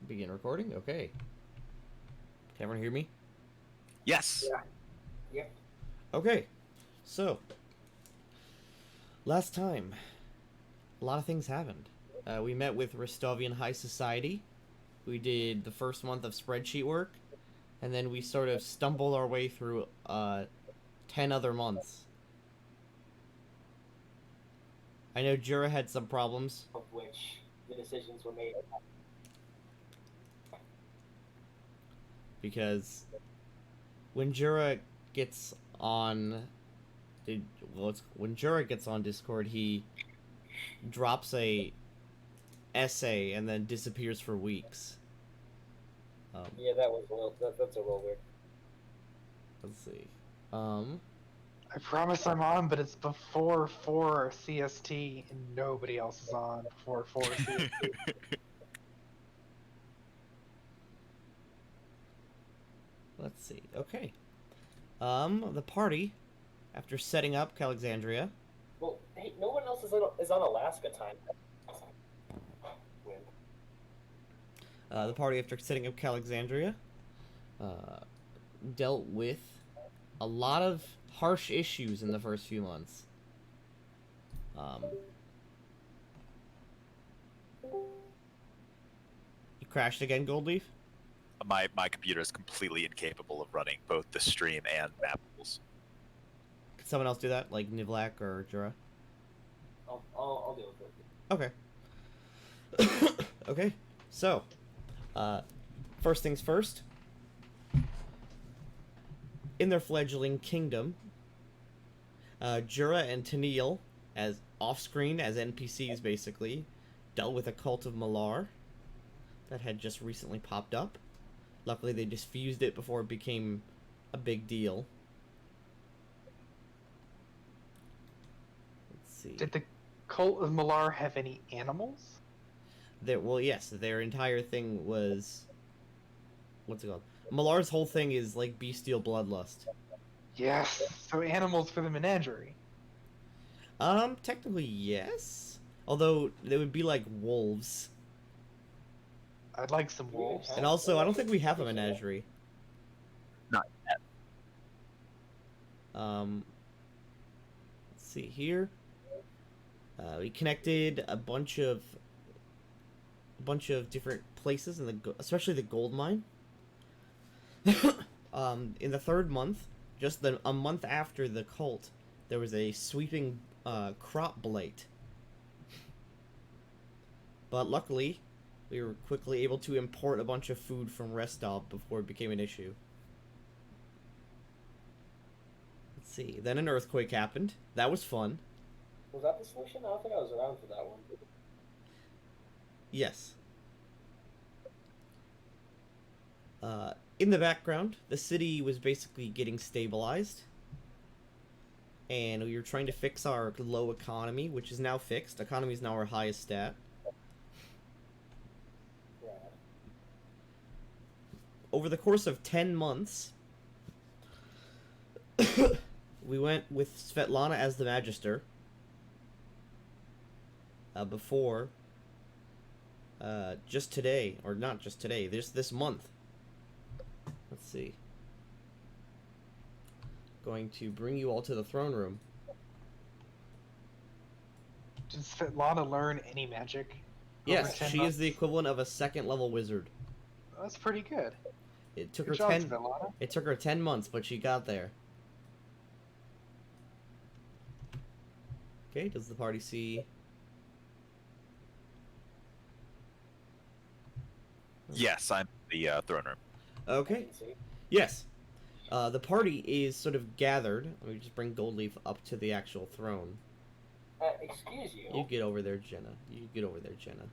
Begin recording? Okay. Can everyone hear me? Yes. Yeah. Yep. Okay. So, last time, a lot of things happened. We met with Rostovian High Society. We did the first month of spreadsheet work. And then we sort of stumbled our way through 10 other months. I know Jura had some problems. Of which the decisions were made. Because when Jura gets on... when Jura gets on Discord, he drops a essay and then disappears for weeks. Yeah, that was a little. That's a little weird. Let's see. I promise I'm on, but it's before 4 CST and nobody else is on before 4 CST. Let's see. Okay. The party, after setting up Calexandria. Well, hey, no one else is on Alaska time. Win. The party, after setting up Calexandria, dealt with a lot of harsh issues in the first few months. You crashed again, Goldleaf? My computer is completely incapable of running both the stream and map pools. Could someone else do that, like Nivlak or Jura? I'll deal with it. Okay. Okay. So, first things first. In their fledgling kingdom, Jura and Tennille, as off-screen as NPCs basically, dealt with a cult of Malar that had just recently popped up. Luckily, they diffused it before it became a big deal. Let's see. Did the cult of Malar have any animals? Well, yes, their entire thing was... What's it called? Malar's whole thing is, like, bestial bloodlust. Yes, so animals for the menagerie. Technically, yes. Although, they would be like wolves. I'd like some wolves. And also, I don't think we have a menagerie. Not yet. Let's see here. We connected a bunch of different places in especially the gold mine. In the third month, just a month after the cult, there was a sweeping crop blight. But luckily, we were quickly able to import a bunch of food from Restov before it became an issue. Let's see. Then an earthquake happened. That was fun. Was that the solution? I don't think I was around for that one. Yes. In the background, the city was basically getting stabilized. And we were trying to fix our low economy, which is now fixed. Economy is now our highest stat. Yeah. Over the course of 10 months, we went with Svetlana as the Magister. Before, just today, or not just today, this month. Let's see. Going to bring you all to the throne room. Did Svetlana learn any magic? Yes, 10 she months? is the equivalent of a second level wizard. That's pretty good. It took Good her job, 10 Svetlana. It took her 10 months, but she got there. Okay, does the party see? Yes, I'm in the throne room. Okay. See? Yes. The party is sort of gathered. Let me just bring Goldleaf up to the actual throne. Excuse you. You get over there, Jenna. You get over there, Jenna.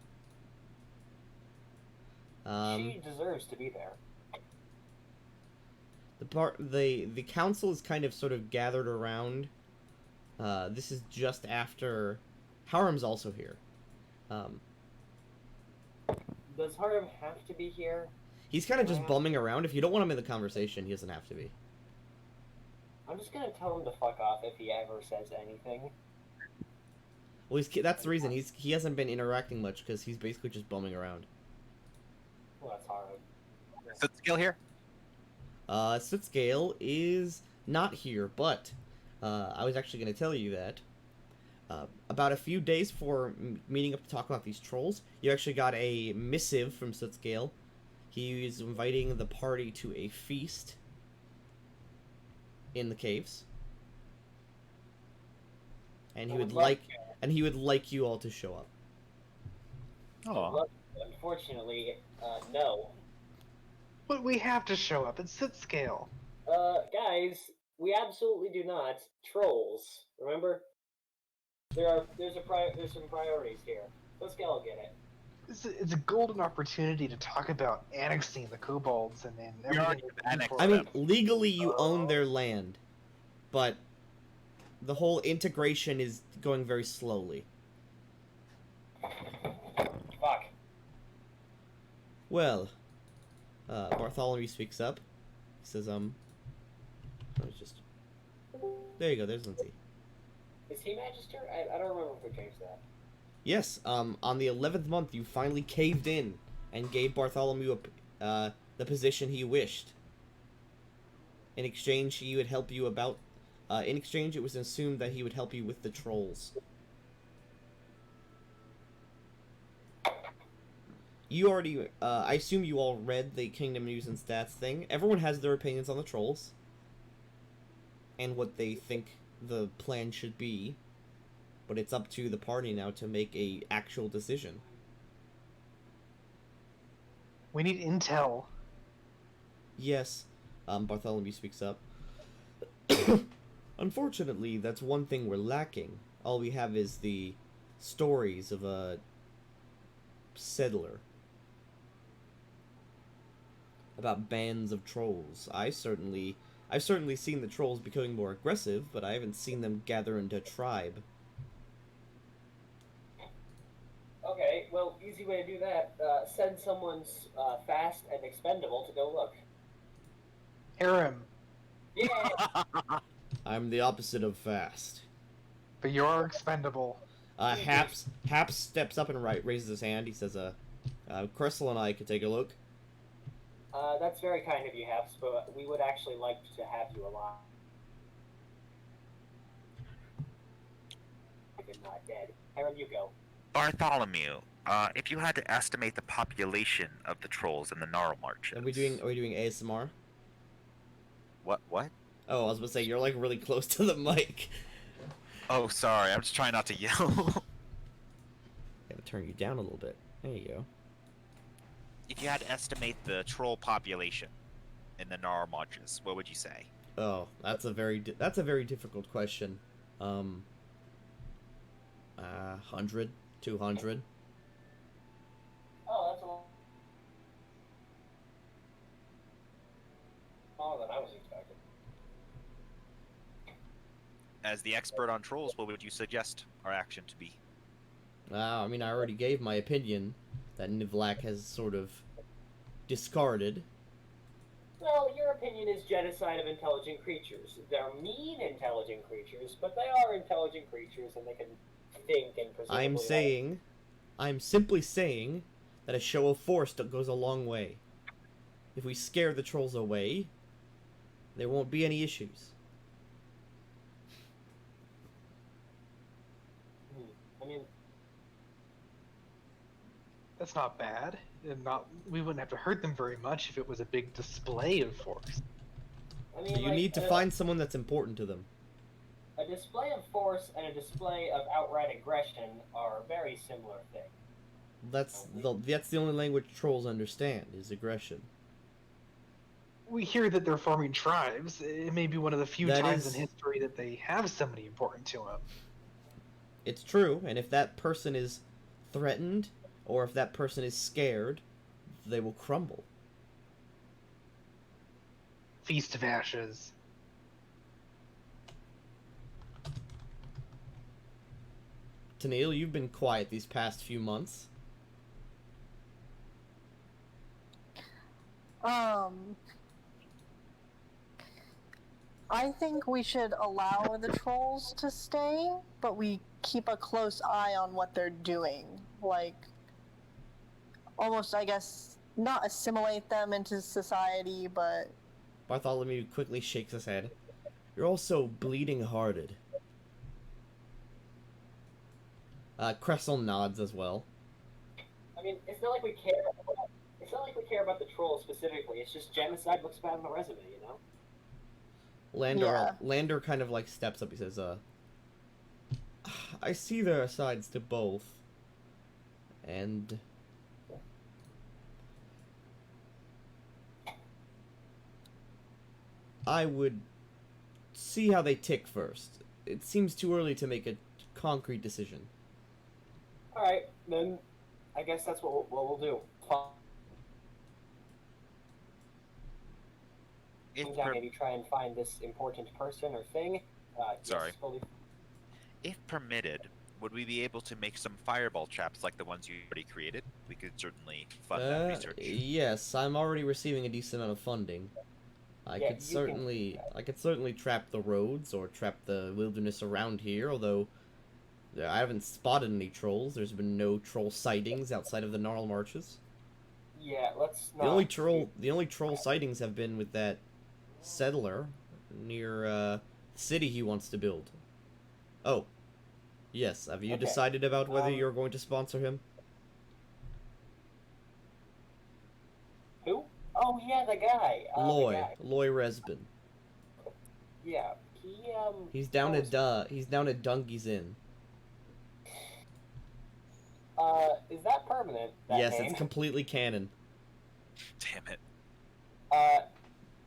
She deserves to be there. The council is kind of sort of gathered around. This is just after Haram's also here. Does Haram have to be here? He's kind of just bumming around. If you don't want him in the conversation, he doesn't have to be. I'm just gonna tell him to fuck off if he ever says anything. Well, that's the reason he hasn't been interacting much because he's basically just bumming around. Well, Sit scale here. Sitscale is not here, but I was actually going to tell you that about a few days before meeting up to talk about these trolls, you actually got a missive from Sitscale. He is inviting the party to a feast in the caves, and he would like you all to show up. Oh. Well, unfortunately, no. But we have to show up. It's sit scale. Guys, we absolutely do not. Trolls, remember? There's some priorities here. Let's go get it. It's a golden opportunity to talk about annexing the kobolds and then We already everything. annexed I mean, them. legally you own their land, but the whole integration is going very slowly. Fuck. Well, Bartholomew speaks up. He says, let me just... There you go, there's Lindsay. Is he Magister? I don't remember if we changed that. Yes, on the 11th month, you finally caved in and gave Bartholomew the position he wished. In exchange, he would help you about... in exchange, it was assumed that he would help you with the trolls. You already... I assume you all read the Kingdom News and Stats thing. Everyone has their opinions on the trolls. And what they think the plan should be. But it's up to the party now to make a actual decision. We need intel. Yes, Bartholomew speaks up. Unfortunately, that's one thing we're lacking. All we have is the stories of a settler. About bands of trolls. I've certainly seen the trolls becoming more aggressive, but I haven't seen them gather into a tribe. Okay, well, easy way to do that. Send someone's fast and expendable to go look. Aram, Yeah. I'm the opposite of fast. but you're expendable. Haps steps up and raises his hand. He says, Crystal and I could take a look. That's very kind of you, Haps, but we would actually like to have you alive. If not dead. Aaron, you go. Bartholomew, if you had to estimate the population of the trolls in the Gnarl Marches... Are we doing ASMR? What? Oh, I was gonna say, you're like really close to the mic. Oh, sorry. I'm just trying not to yell. Gotta turn you down a little bit. There you go. If you had to estimate the troll population in the Gnarl Marches, what would you say? Oh, that's a very difficult question. 100, 200. Oh, that's a lot more than I was expecting. As the expert on trolls, what would you suggest our action to be? I mean, I already gave my opinion that Nivlak has sort of discarded. Well, your opinion is genocide of intelligent creatures. They're mean intelligent creatures, but they are intelligent creatures and they can think and presumably... I'm simply saying that a show of force goes a long way. If we scare the trolls away, there won't be any issues. I mean... That's not bad. We wouldn't have to hurt them very much if it was a big display of force. I mean, So you like, need to find someone that's important to them. A display of force and a display of outright aggression are very similar things. That's the only language trolls understand, is aggression. We hear that they're forming tribes. It may be one of the few That times is- in history that they have somebody important to them. It's true, and if that person is threatened, or if that person is scared, they will crumble. Feast of Ashes. Tennille, you've been quiet these past few months. I think we should allow the trolls to stay, but we keep a close eye on what they're doing. Like, almost, I guess, not assimilate them into society, but Bartholomew quickly shakes his head. You're also bleeding-hearted. Cressel nods as well. I mean, it's not like we care. It's not like we care about the trolls specifically. It's just genocide looks bad on the resume, you know. Lander kind of like steps up. He says, I see there are sides to both. And I would see how they tick first. It seems too early to make a concrete decision. All right, then I guess that's what we'll do. Maybe try and find this important person or thing. Sorry. Yes, If permitted, would we be able to make some fireball traps like the ones you already created? We could certainly fund that research. Yes, I'm already receiving a decent amount of funding. I could certainly trap the roads or trap the wilderness around here, although I haven't spotted any trolls. There's been no troll sightings outside of the gnarl marches. Yeah, let's not. The only troll sightings have been with that settler near the city he wants to build. Oh, yes. Have you decided about whether you're going to sponsor him? Who? Oh yeah, the guy. Loy Resbin. Yeah, He's down at Dungy's Inn. Is that permanent? Yes, name? it's completely canon. Damn it.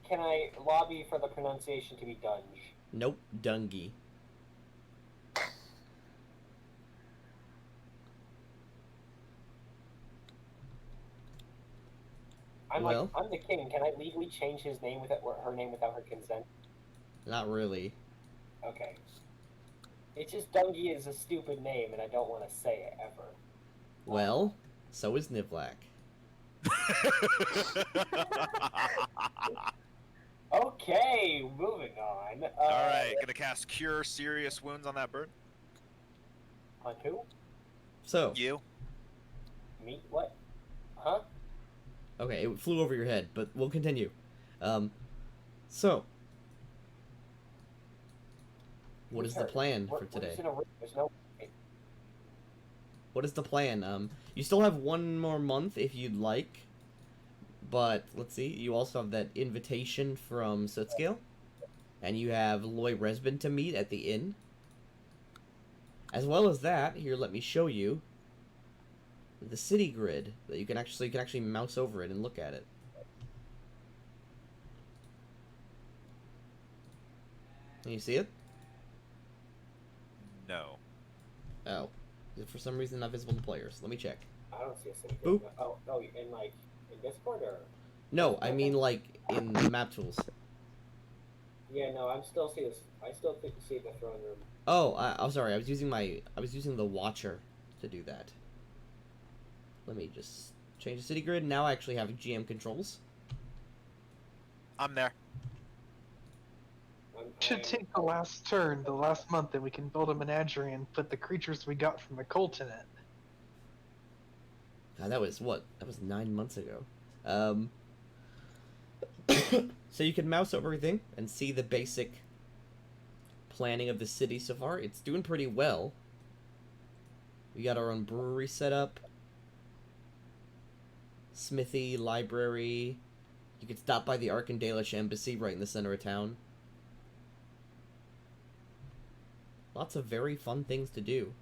Can I lobby for the pronunciation to be Dunge? Nope, Dungy. I'm the king. Can I legally change his name her name without her consent? Not really. Okay. It's just Dungy is a stupid name, and I don't want to say it ever. Well, so is Nivlak. Okay, moving on. Alright, gonna cast Cure Serious Wounds on that bird. On who? So. You. Me? What? Huh? Okay, it flew over your head, but we'll continue. So. What is the plan for today? There's no... What is the plan? You still have one more month if you'd like. But, let's see, you also have that invitation from Sootscale. And you have Loy Resbin to meet at the inn. As well as that, here, let me show you the city grid that you can actually mouse over it and look at it. Can you see it? No. Oh. Is it for some reason not visible to players? Let me check. I don't see a city. Boop. Oh, in Discord or? No, I mean like in map tools. Yeah, no, I still see the throne room. Oh, I'm sorry. I was using the Watcher to do that. Let me just change the city grid. Now I actually have GM controls. I'm there. Should take the last turn, the last month, and we can build a menagerie and put the creatures we got from the cult in it. God, that was what? That was 9 months ago. So you can mouse over everything and see the basic planning of the city so far. It's doing pretty well. We got our own brewery set up. Smithy, library. You could stop by the Arkandalish embassy right in the center of town. Lots of very fun things to do.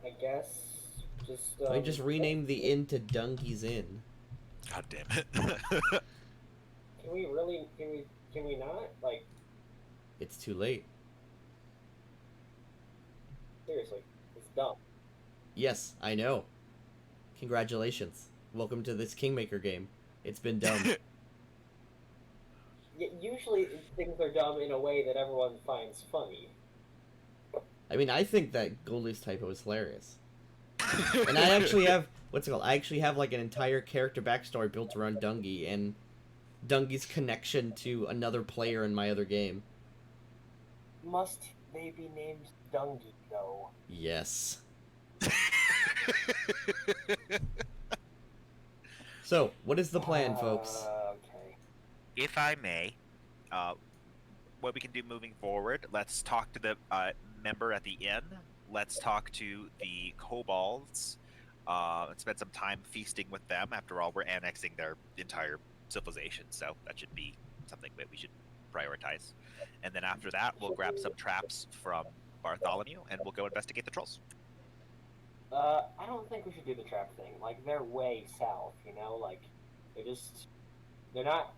I guess just. I just renamed the inn to Dungy's Inn. God damn it. Can we really? Can we not? Like. It's too late. Seriously, it's dumb. Yes, I know. Congratulations. Welcome to this Kingmaker game. It's been dumb. Usually things are dumb in a way that everyone finds funny. I mean, I think that Goldie's typo is hilarious. And I actually have, what's it called? I actually have like an entire character backstory built around Dungy and Dungy's connection to another player in my other game. Must they be named Dungy, though? Yes. So, what is the plan, folks? Okay. If I may, what we can do moving forward, let's talk to the member at the inn. Let's talk to the kobolds and spend some time feasting with them. After all, we're annexing their entire civilization, so that should be something that we should prioritize. And then after that, we'll grab some traps from Bartholomew, and we'll go investigate the trolls. I don't think we should do the trap thing. Like, they're way south, you know? Like, they're not...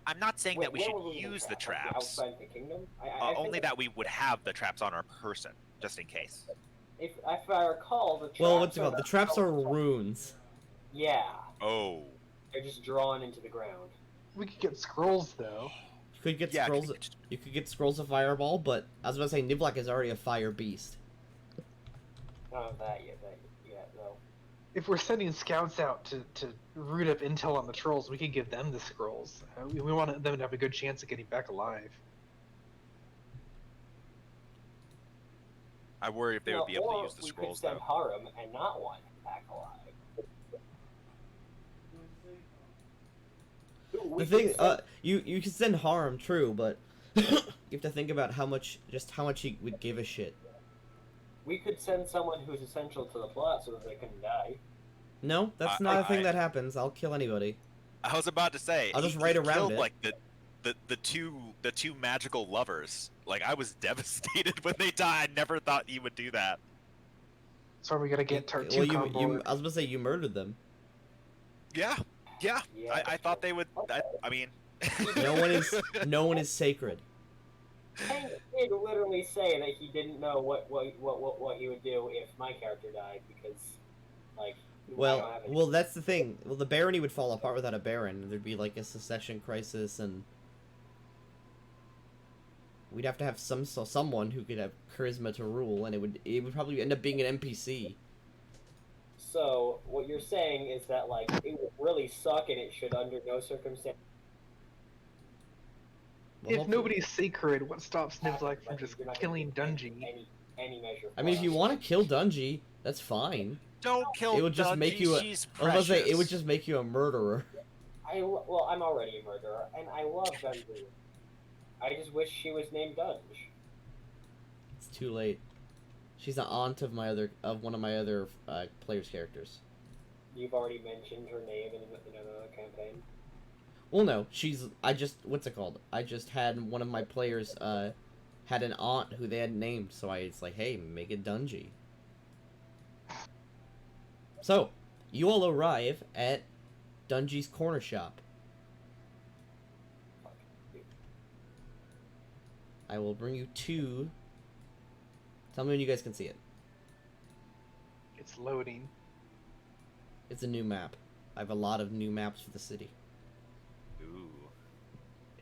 I'm not saying that we Where should would use the Like, traps, outside the kingdom? I only think that we would have the traps on our person, just in case. If I recall, the traps Well, what's it are called? The traps are runes. Yeah. Oh. They're just drawn into the ground. We could get scrolls though. You could get Yeah, scrolls. You could get scrolls of fireball, but I was about to say Niblack is already a fire beast. I don't have that yet, though. If we're sending scouts out to root up intel on the trolls, we could give them the scrolls. We want them to have a good chance of getting back alive. I worry if they would be able to use the we scrolls, could send though. Harum and not one back alive. The thing, you can send harm, true, but you have to think about how much he would give a shit. We could send someone who's essential to the plot so that they couldn't die. No, that's not a thing that happens. I'll kill anybody. I was about to say. I'll just he write around killed, it. Like the two magical lovers. Like I was devastated when they died. I never thought he would do that. So we gotta get Tartu Well, on board. I was gonna say you murdered them. Yeah. I thought they would. I mean. No one is sacred. Hank did literally say that he didn't know what he would do if my character died because, like. Well, that's the thing. Well, the barony would fall apart without a baron. There'd be like a succession crisis, and we'd have to have someone who could have charisma to rule, and it would probably end up being an NPC. So what you're saying is that like it would really suck, and it should under no circumstance. Well, If nobody's sacred, what stops Niblack from just killing Dungy? Any measure. I mean, if you want to kill Dungy, that's fine. Don't kill. It would just make you. She's I was gonna say it would precious. just make you a murderer. Well, I'm already a murderer, and I love Dungy. I just wish she was named Dunge. It's too late. She's an aunt of one of my other players' characters. You've already mentioned her name in another campaign. Well, no, what's it called? I just had one of my players had an aunt who they had named, so it's like, hey, make it Dungy. So, you all arrive at Dungy's corner shop. I will bring you to. Tell me when you guys can see it. It's loading. It's a new map. I have a lot of new maps for the city. Ooh.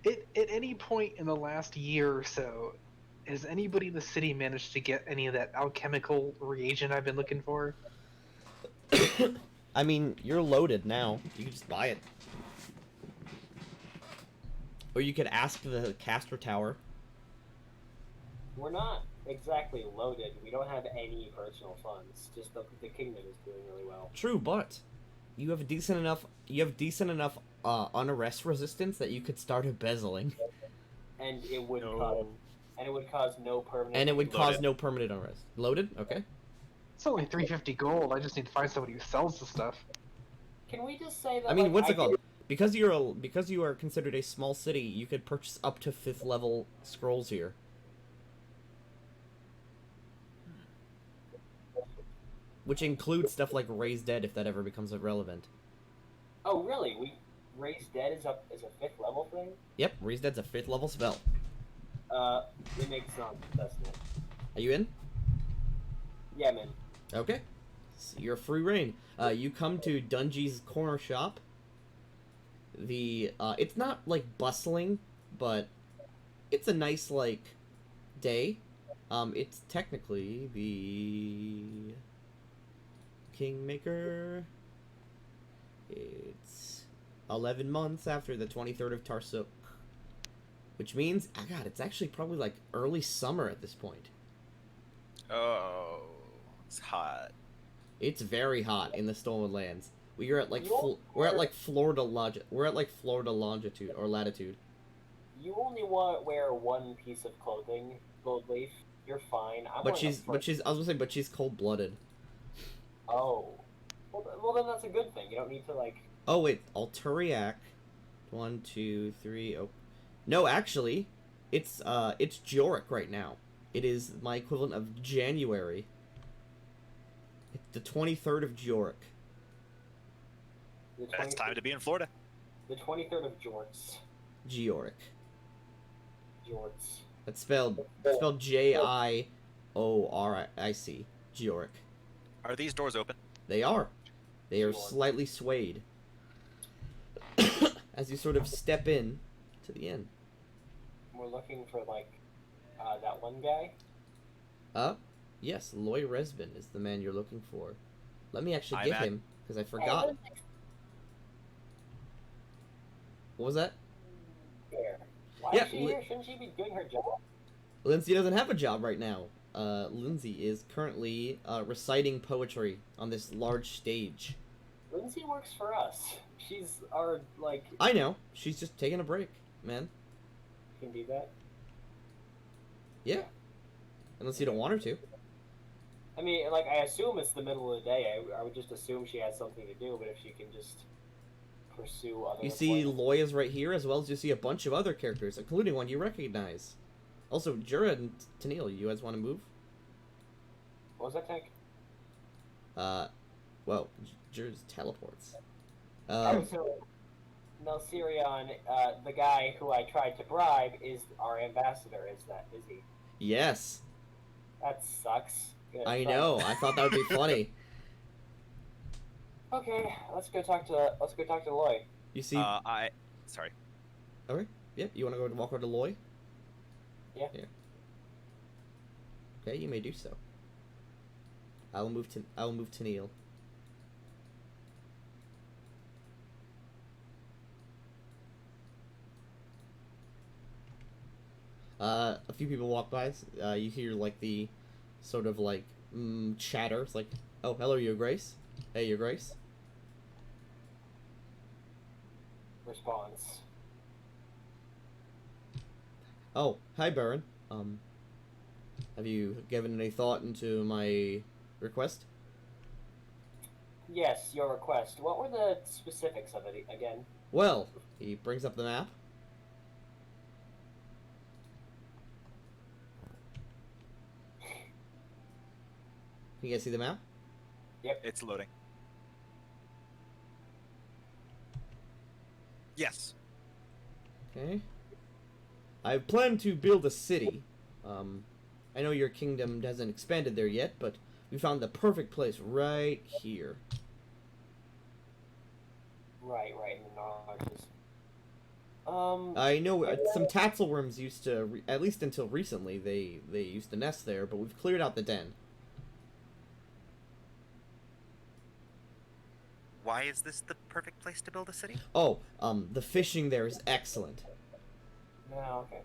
At any point in the last year or so, has anybody in the city managed to get any of that alchemical reagent I've been looking for? I mean, you're loaded now. You can just buy it. Or you could ask the caster tower. We're not exactly loaded. We don't have any personal funds. Just the kingdom is doing really well. True, but you have decent enough unarrest resistance that you could start embezzling. And it would cause no permanent. And it would cause no permanent unrest. Loaded? Okay. It's only 350 gold. I just need to find somebody who sells the stuff. Can we just say that? I mean, like, what's it called? Because you are considered a small city, you could purchase up to 5th level scrolls here. Which includes stuff like Raise Dead if that ever becomes relevant. Oh, really? Raise Dead is a 5th level thing? Yep, Raise Dead's a 5th level spell. It makes sense, doesn't it? Are you in? Yeah, man. Okay. So you're free reign. You come to Dungy's corner shop. It's not like bustling, but it's a nice like day. It's technically the Kingmaker. It's 11 months after the 23rd of Tarsuk, which means, God, it's actually probably like early summer at this point. Oh, it's hot. It's very hot in the Stolen Lands. We're at like You we're at are- like Florida longitude or latitude. You only want wear one piece of clothing, gold leaf. You're fine. I'm But wearing a I was gonna say, but she's cold blooded. Oh. Well, then that's a good thing. You don't need to, like... Oh wait, Alturiac. 1, 2, 3. Oh, no, actually, it's Jorek right now. It is my equivalent of January. It's the 23rd of Jorek. The It's time to be in Florida. The 23rd of Jorts. Jorek. Jorts. That's spelled Jioric. Jorek. Are these doors open? They are. They are Jorek. slightly swayed. As you sort of step in to the inn. We're looking for, like, that one guy. Yes, Loy Resbin is the man you're looking for. Let me actually I'm get at- him, because I forgot. What was that? Here. Why Yeah, is she here? Shouldn't she be doing her job? Lindsay doesn't have a job right now. Lindsay is currently reciting poetry on this large stage. Lindsay works for us. She's our, like... I know. She's just taking a break, man. Can do that. Yeah. Unless you don't want her to. I mean, like, I assume it's the middle of the day. I would just assume she has something to do, but if she can just pursue other... You see appointments- Loy is right here, as well as you see a bunch of other characters, including one you recognize. Also, Jura and Tennille, you guys want to move? What was that, Tank? Well, Jura's teleports. Oh, so Nelsirion, the guy who I tried to bribe, is our ambassador, is he? Yes. That sucks. Good. I Fine. know. I thought that would be funny. Okay, let's go talk to Loy. You see... Sorry. Yeah, you want to go walk over to Loy? Yeah. Okay, you may do so. I will move to Neil. A few people walk by. You hear like the sort of like chatter. It's like, oh, hello, Your Grace. Hey, Your Grace. Response. Oh, hi, Baron. Have you given any thought into my request? Yes, your request. What were the specifics of it again? Well, he brings up the map. Can you guys see the map? It's loading. Yes. Okay. I plan to build a city. I know your kingdom hasn't expanded there yet, but we found the perfect place right here. Right in the Narcissus. I know some Tatzelworms used to, at least until recently, they used to nest there, but we've cleared out the den. Why is this the perfect place to build a city? Oh, the fishing there is excellent. No, okay.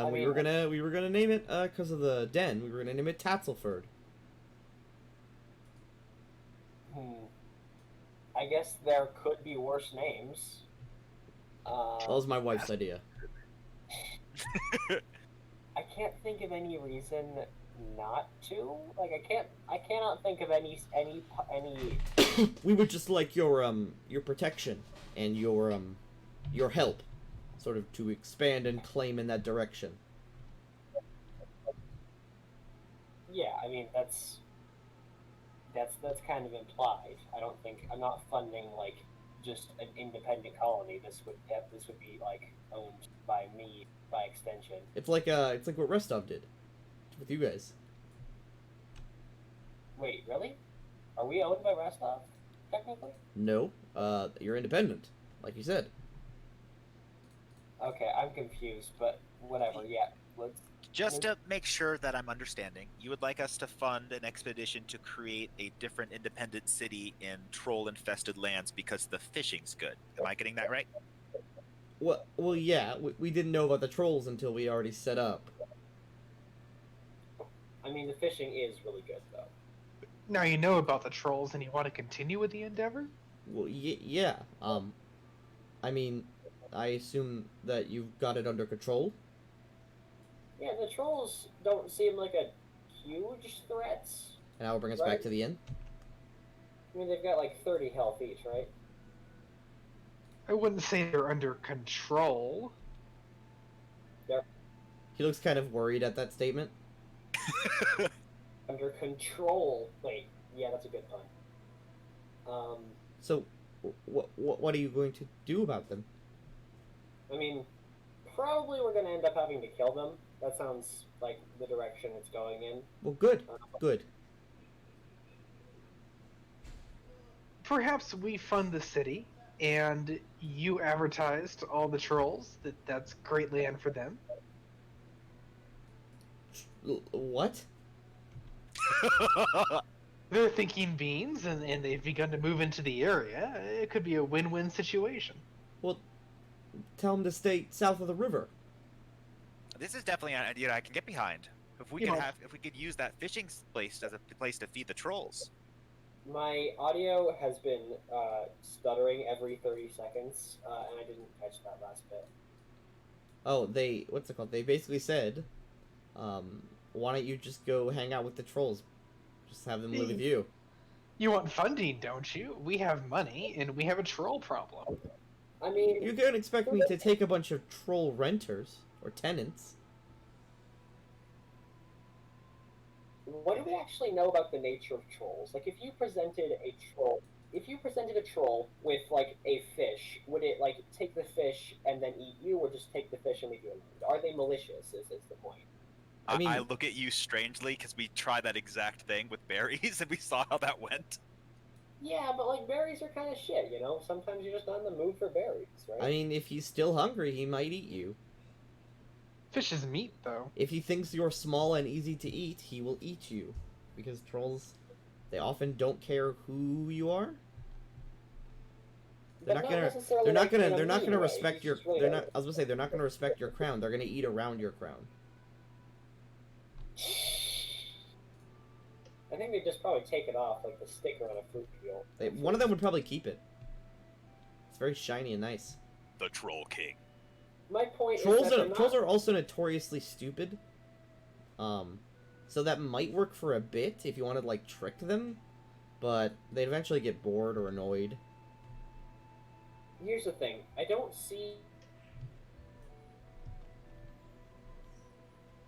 We mean- were gonna name it because of the den. We were gonna name it Tatzelford. I guess there could be worse names. That was my wife's idea. I can't think of any reason not to. Like, I cannot think of any. We would just like your protection and your help, sort of to expand and claim in that direction. Yeah, I mean that's kind of implied. I'm not funding like just an independent colony. This would be like owned by me by extension. It's like what Restov did with you guys. Wait, really? Are we owned by Rostov? Technically? No, you're independent, like you said. Okay, I'm confused, but whatever. Yeah, let's. Just to make sure that I'm understanding, you would like us to fund an expedition to create a different independent city in troll-infested lands because the fishing's good. Am I getting that right? Well, yeah. We didn't know about the trolls until we already set up. I mean, the fishing is really good though. Now you know about the trolls and you want to continue with the endeavor? Well, yeah. I mean, I assume that you've got it under control. Yeah, the trolls don't seem like a huge threat. And that will bring us Right. back to the inn. I mean, they've got like 30 health each, right? I wouldn't say they're under control. He looks kind of worried at that statement. Under control. Wait, yeah, that's a good pun. So, what are you going to do about them? I mean, probably we're gonna end up having to kill them. That sounds like the direction it's going in. Well, good, good. Perhaps we fund the city, and you advertise to all the trolls that that's great land for them. What? They're thinking beans, and they've begun to move into the area. It could be a win-win situation. Well, tell them to stay south of the river. This is definitely an idea I can get behind. If we could use that fishing place as a place to feed the trolls. My audio has been stuttering every 30 seconds, and I didn't catch that last bit. Oh, what's it called? They basically said, why don't you just go hang out with the trolls? Just have them live with you. You want funding, don't you? We have money, and we have a troll problem. I mean, You can't expect me to take a bunch of troll renters or tenants. what do we actually know about the nature of trolls? Like, if you presented a troll with like a fish, would it like take the fish and then eat you, or just take the fish and leave you alone? Are they malicious? Is the point? I mean- I look at you strangely because we tried that exact thing with berries and we saw how that went. Yeah, but like berries are kind of shit, you know. Sometimes you're just not in the mood for berries, right? I mean, if he's still hungry, he might eat you. Fish is meat, though. If he thinks you're small and easy to eat, he will eat you. Because trolls, they often don't care who you are. They're But not gonna. necessarily They're not like gonna. in a They're not mean gonna way. respect It's your. just really They're like- not. I was gonna say they're not gonna respect your crown. They're gonna eat around your crown. I think they just probably take it off like the sticker on a fruit peel. One of them would probably keep it. It's very shiny and nice. The Troll King. My point Trolls is that are they're not... trolls are also notoriously stupid. So that might work for a bit if you want to like trick them, but they'd eventually get bored or annoyed. Here's the thing. I don't see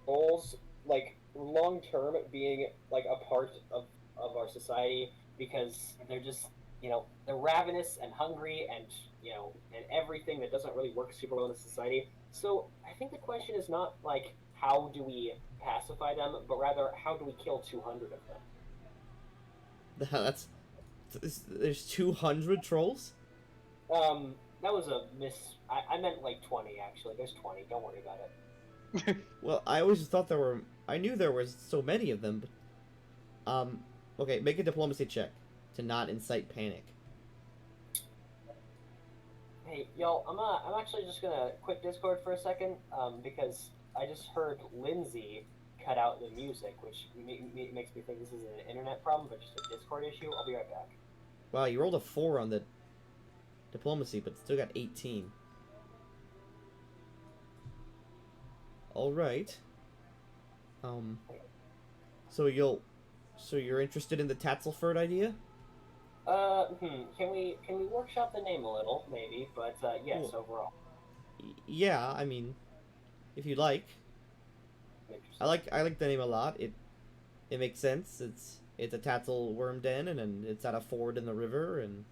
trolls like long term being like a part of our society, because they're just, you know, they're ravenous and hungry and, you know, and everything that doesn't really work super well in society. So I think the question is not like how do we pacify them, but rather how do we kill 200 of them? That's there's 200 trolls. That was a miss. I meant like 20 actually. There's 20. Don't worry about it. Well, I always just thought there were. I knew there was so many of them, but okay, make a diplomacy check to not incite panic. Hey, y'all, I'm actually just gonna quit Discord for a second, because I just heard Lindsay cut out the music, which makes me think this is an internet problem, but just a Discord issue. I'll be right back. Wow, you rolled a 4 on the diplomacy, but still got 18. All right. So you're interested in the Tatzelford idea? Can we workshop the name a little, maybe? But yes, Cool. overall. Yeah, I mean, if you like. I like the name a lot. It makes sense. It's a Tatzel worm den, and it's at a ford in the river, and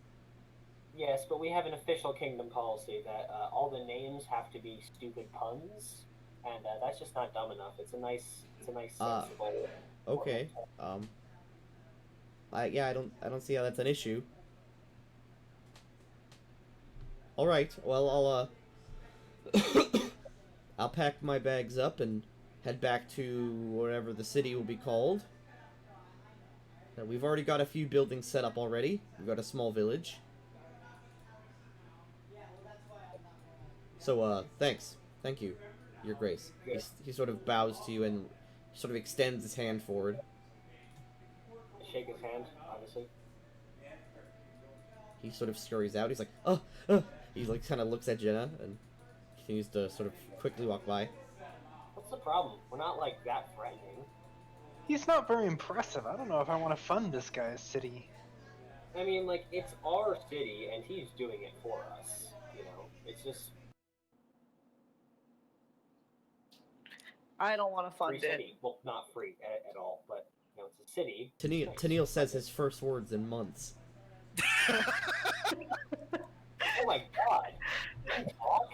Yes, but we have an official kingdom policy that all the names have to be stupid puns, and that's just not dumb enough. It's a nice sensible. okay. I don't see how that's an issue. All right. Well, I'll pack my bags up and head back to whatever the city will be called. Now, we've already got a few buildings set up already. We've got a small village. So, thanks. Thank you, Your Grace. He sort of bows to you and sort of extends his hand forward. shake his hand, obviously. He sort of scurries out. He's like, He like kind of looks at Jenna and continues to sort of quickly walk by. What's the problem? We're not like that threatening. He's not very impressive. I don't know if I want to fund this guy's city. I mean, like, it's our city, and he's doing it for us. You know, it's just I don't want to free fund it. city. Well, not free at all, but you know, it's a city. Tennille says his first words in months. Oh my god! Can you talk?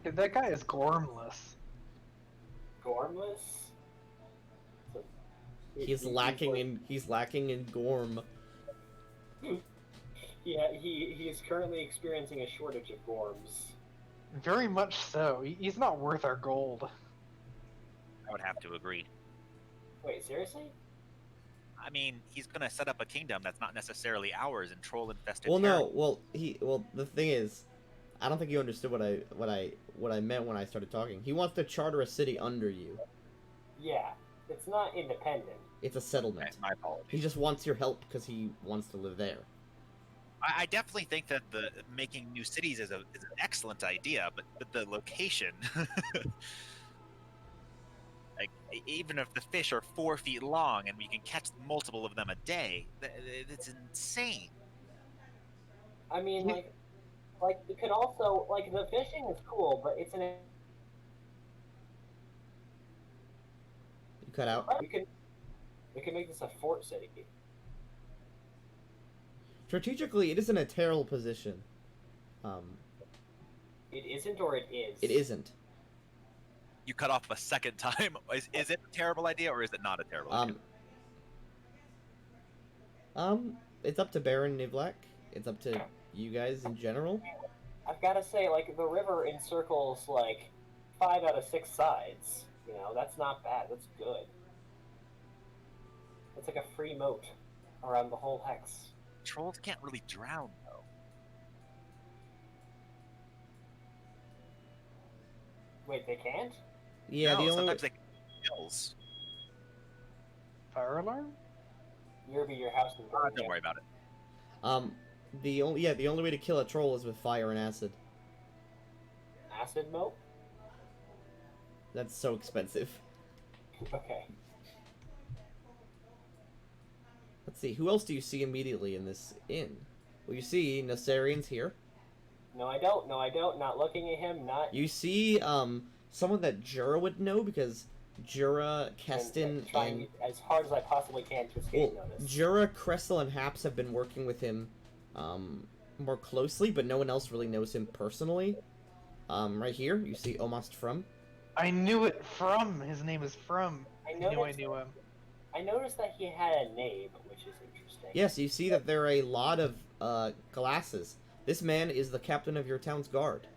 Dude, that guy is gormless. Gormless? So, He's lacking in gorm. Yeah, he is currently experiencing a shortage of gorms. Very much so. He's not worth our gold. I would have to agree. Wait, seriously? I mean, he's gonna set up a kingdom that's not necessarily ours in troll-infested Well, territory. no. Well, the thing is, I don't think you understood what I meant when I started talking. He wants to charter a city under you. Yeah, it's not independent. It's a settlement. Okay, my apologies. He just wants your help because he wants to live there. I definitely think that the making new cities is an excellent idea, but the location, like even if the fish are 4 feet long and we can catch multiple of them a day, it's insane. I mean, like you can also like the fishing is cool, but it's an You cut out. we can make this a fort city. Strategically, it isn't a terrible position. It isn't, or it is. It isn't. You cut off a second time. Is it a terrible idea or is it not a terrible idea? It's up to Baron Nivlak. It's up to you guys in general. I've got to say, like the river encircles like 5 out of 6 sides. You know, that's not bad. That's good. It's like a free moat around the whole hex. Trolls can't really drown though. Wait, they can't? Yeah, No, the only sometimes they get kills. Fire alarm? Yerby, your house is burning. Don't worry about it. the only way to kill a troll is with fire and acid. Acid moat? That's so expensive. Okay. Let's see, who else do you see immediately in this inn? Well, you see Nasarian's here. No, I don't. No, I don't. Not looking at him. Not. You see, someone that Jura would know because Jura, Keston, trying as hard as I possibly can to escape notice. Jura, Cressel, and Haps have been working with him, more closely, but no one else really knows him personally. Right here, you see Omast From. I knew it from. His name is From. I knew noticed him. I noticed that he had a name, which is interesting. Yes, you see that there are a lot of, glasses. This man is the captain of your town's guard.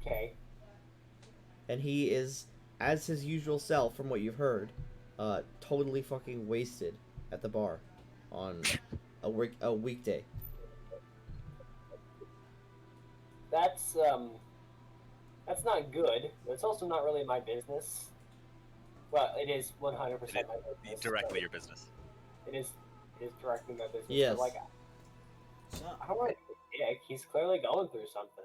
Okay. And he is, as his usual self, from what you've heard, totally fucking wasted at the bar on a weekday. That's not good. It's also not really my business. Well, it is 100% my business. Directly your business. It is directly my business. Yes. But, like, I don't want to. He's clearly going through something.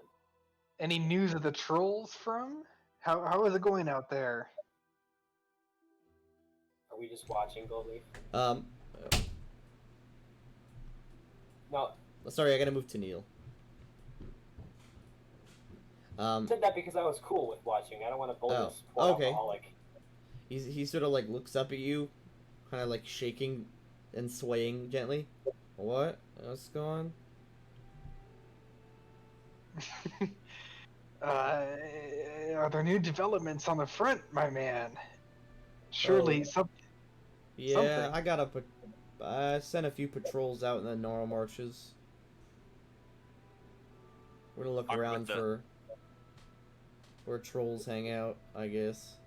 Any news of the trolls from? How is it going out there? Are we just watching Goldleaf? No, Sorry, I gotta move to Neil. I said that because I was cool with watching. I don't want to bully this poor okay. alcoholic. He sort of like looks up at you, kind of like shaking and swaying gently. What's going on? Are there new developments on the front, my man? Surely something. Yeah, I sent a few patrols out in the Gnarl Marches. We're gonna look Armed around with the- for where trolls hang out, I guess.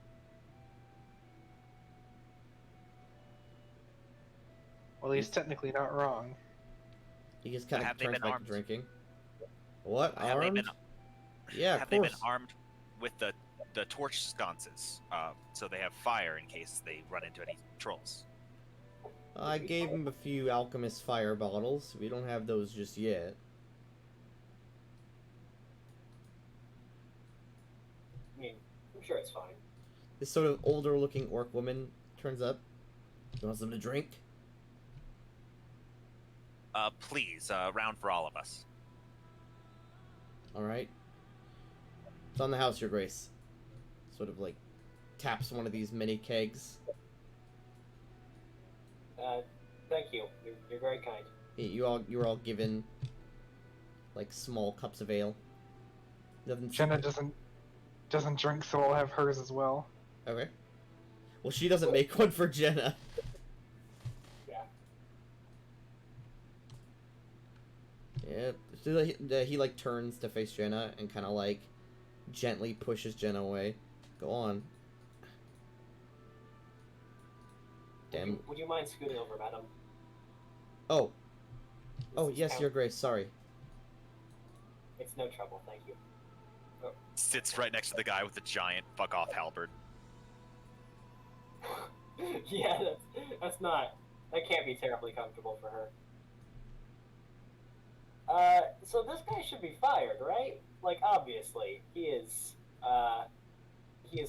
Well, he's technically not wrong. He just kind of Have they turns been back to armed? drinking. What? Have they armed? been? Yeah, Have of they course. been armed with the the torch sconces, so they have fire in case they run into any trolls. I gave him a few alchemist fire bottles. We don't have those just yet. I mean, I'm sure it's fine. This sort of older looking orc woman turns up. You want something to drink? Please, round for all of us. Alright. It's on the house, Your Grace. Sort of like taps one of these mini kegs. Thank you. You're very kind. You were all given like small cups of ale. Nothing. Jenna doesn't drink, so I'll have hers as well. Okay. Well, she doesn't make one for Jenna. Yeah. Yeah. He like turns to face Jenna and kind of like gently pushes Jenna away. Go on. Damn. Would you mind scooting over, madam? Oh. Oh, Does this yes, count? Your Grace. Sorry. It's no trouble, thank you. Sits right next to the guy with the giant fuck off halberd. Yeah, that can't be terribly comfortable for her. So this guy should be fired, right? Like, obviously, he is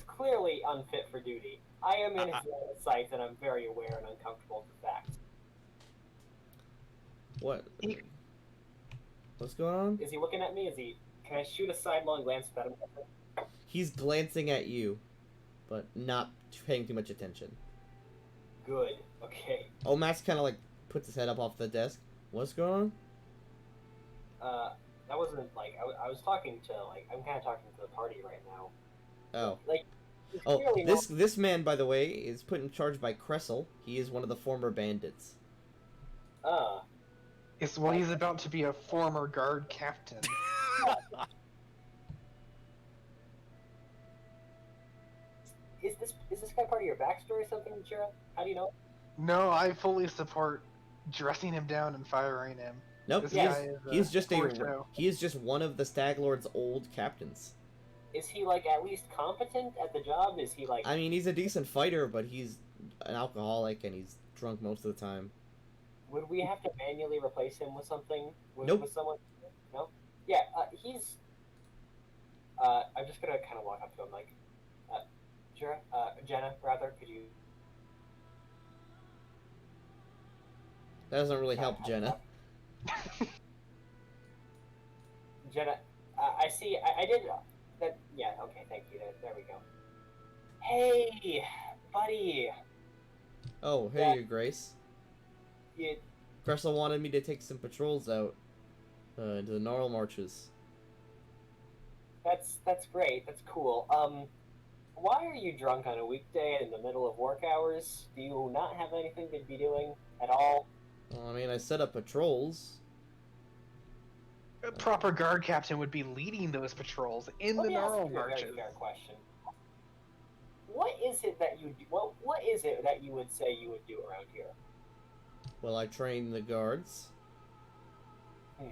clearly unfit for duty. I am in his line of sight, and I'm very aware and uncomfortable with the fact. What? What's going on? Is he looking at me? Can I shoot a sidelong glance at him? He's glancing at you, but not paying too much attention. Good. Okay. Oh, Max kind of like puts his head up off the desk. What's going on? That wasn't like I was talking to I'm kind of talking to the party right now. Oh. Like. he's Oh, clearly this man, by the way, is put in charge by Kressel. He is one of the former bandits. not. It's well, he's about to be a former guard captain. Is this guy part of your backstory or something, Jira? How do you know? No, I fully support dressing him down and firing him. Nope, This he is, guy is, he is just poor show. he is just one of the Stag Lord's old captains. Is he like at least competent at the job? Is he like? I mean, he's a decent fighter, but he's an alcoholic and he's drunk most of the time. Would we have to manually replace him with something? Nope. With someone? No. Yeah. He's. I'm just gonna kind of walk up to him like, Jira, Jenna, rather, could you? That doesn't really help Jenna. Jenna, I see. I did that. Yeah. Okay. Thank you. There we go. Hey, buddy. Oh, hey, Yeah. Your Grace. You, Kressel wanted me to take some patrols out into the Gnarl Marches. that's great. That's cool. Why are you drunk on a weekday in the middle of work hours? Do you not have anything to be doing at all? Well, I mean, I set up patrols. A proper guard captain would be leading those patrols in Let the me ask Gnarl you a very marches. fair question. What is it that you do? What is it that you would say you would do around here? Well, I train the guards, Hmm.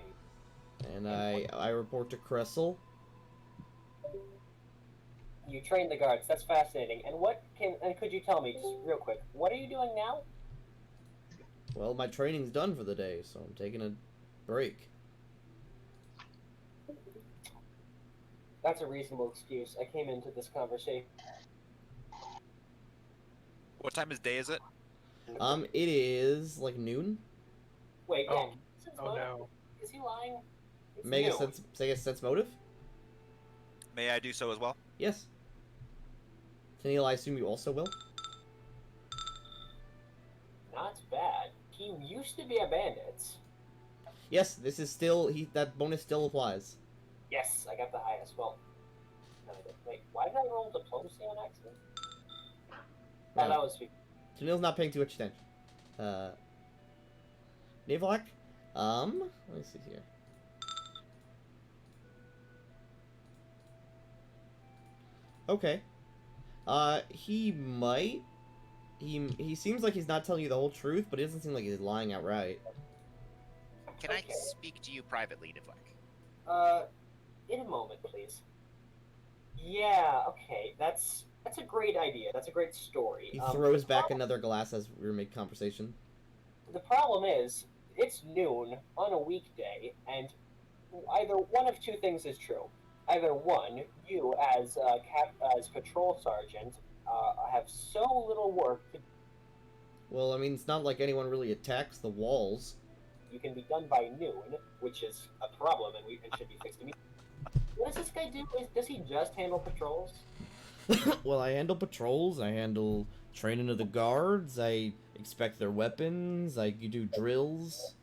and I report to Kressel. You train the guards. That's fascinating. And could you tell me just real quick? What are you doing now? Well, my training's done for the day, so I'm taking a break. That's a reasonable excuse. I came into this conversation. What time of day is it? It is like noon. Wait. Yeah. Oh, Since oh motive- no. Is he lying? It's Make a noon. sense motive? May I do so as well? Yes. Tennille, I assume you also will? Not bad. He used to be a bandit. Yes, this is still that bonus still applies. Yes, I got the highest. Well, no, I didn't. Wait, why did I roll diplomacy on accident? No, No. that was Tennille's not paying too much attention. Navalak? Let me see here. Okay. He might. He seems like he's not telling you the whole truth, but it doesn't seem like he's lying outright. Can Okay. I speak to you privately, Nivlek? in a moment, please. Yeah, okay, that's a great idea. That's a great story. He throws back another glass as we make conversation. The problem is, it's noon on a weekday, and either one of two things is true. Either one, you as patrol sergeant have so little work to Well, I mean, it's not like anyone really attacks the walls. you can be done by noon, which is a problem, and it should be fixed immediately. What does this guy do? Does he just handle patrols? Well, I handle patrols, I handle training of the guards, I inspect their weapons, I do drills.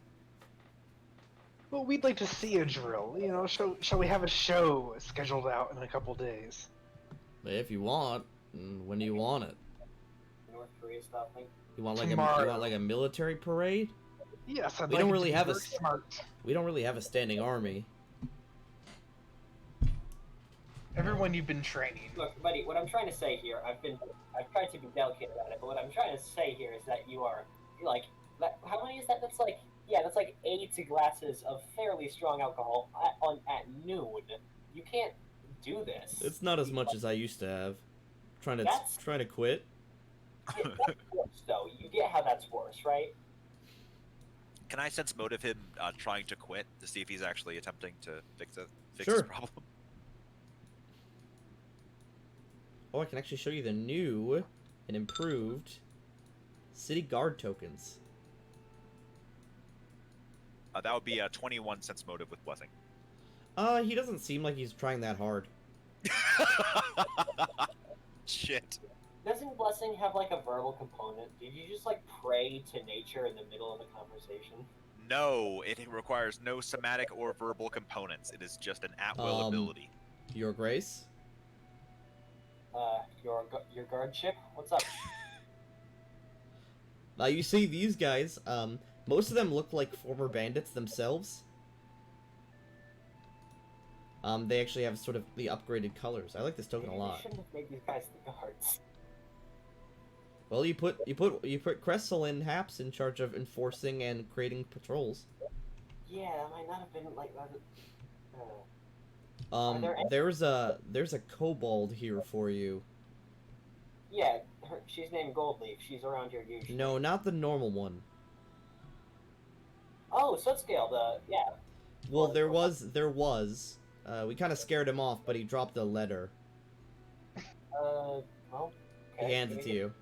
Well, we'd like to see a drill. You know, shall we have a show scheduled out in a couple days? If you want. When do you want it? North Korea style thing. You want like Tomorrow. a military parade? Yes, I'd We like don't it to really be have very smart. We don't really have a standing army. Everyone you've been training. Look, buddy, what I'm trying to say here, I've tried to be delicate about it, but what I'm trying to say here is that you're like, how many is that? That's like 8 glasses of fairly strong alcohol at noon. You can't do this. It's not as much as I used to have. Trying That's- to quit. Yeah, that's worse, though. You get how that's worse, right? Can I sense motive him trying to quit to see if he's actually attempting to fix Sure. his problem? Oh, I can actually show you the new and improved city guard tokens. That would be a 21 sense motive with blessing. He doesn't seem like he's trying that hard. Shit. Doesn't blessing have like a verbal component? Did you just like pray to nature in the middle of a conversation? No, it requires no somatic or verbal components. It is just an at-will ability. Your Grace? Your guardship? What's up? Now you see these guys, most of them look like former bandits themselves. They actually have sort of the upgraded colors. I like this token a You lot. shouldn't have made these guys the guards. Well, you put Cressel and Haps in charge of enforcing and creating patrols. Yeah, that might not have been like that. Are there any- There's a kobold here for you. Yeah, she's named Goldleaf. She's around here usually. No, not the normal one. Oh, Sootscale, yeah. Well, there was. We kind of scared him off, but he dropped a letter. Well, okay. He hands it to you.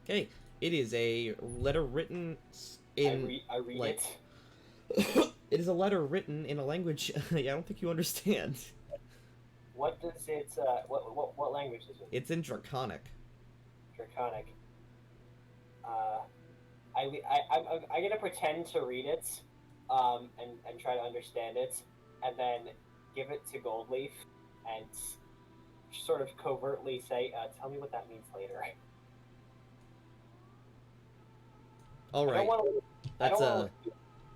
Okay, it is a letter written in. I read like- it. It is a letter written in a language I don't think you understand. What does it, what language is it? It's in Draconic. Draconic. I'm gonna pretend to read it, and try to understand it, and then give it to Goldleaf, and sort of covertly say, "Tell me what that means later." All I right, don't wanna- I that's don't wanna-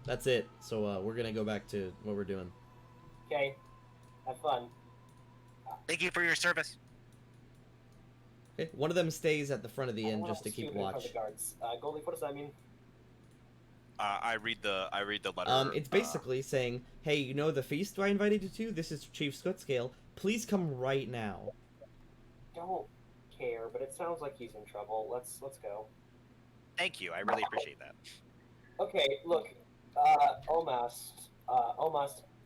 that's it. So we're gonna go back to what we're doing. Okay, have fun. Thank you for your service. Okay, one of them stays at the front of the I don't inn wanna just to keep shoot in front of watch. the guards. Goldleaf, what does that mean? I read the letter. It's basically saying, hey, you know the feast I invited you to? This is Chief Scootscale. Please come right now. Don't care, but it sounds like he's in trouble. Let's go. Thank you. I really appreciate that. Okay, look, Omast,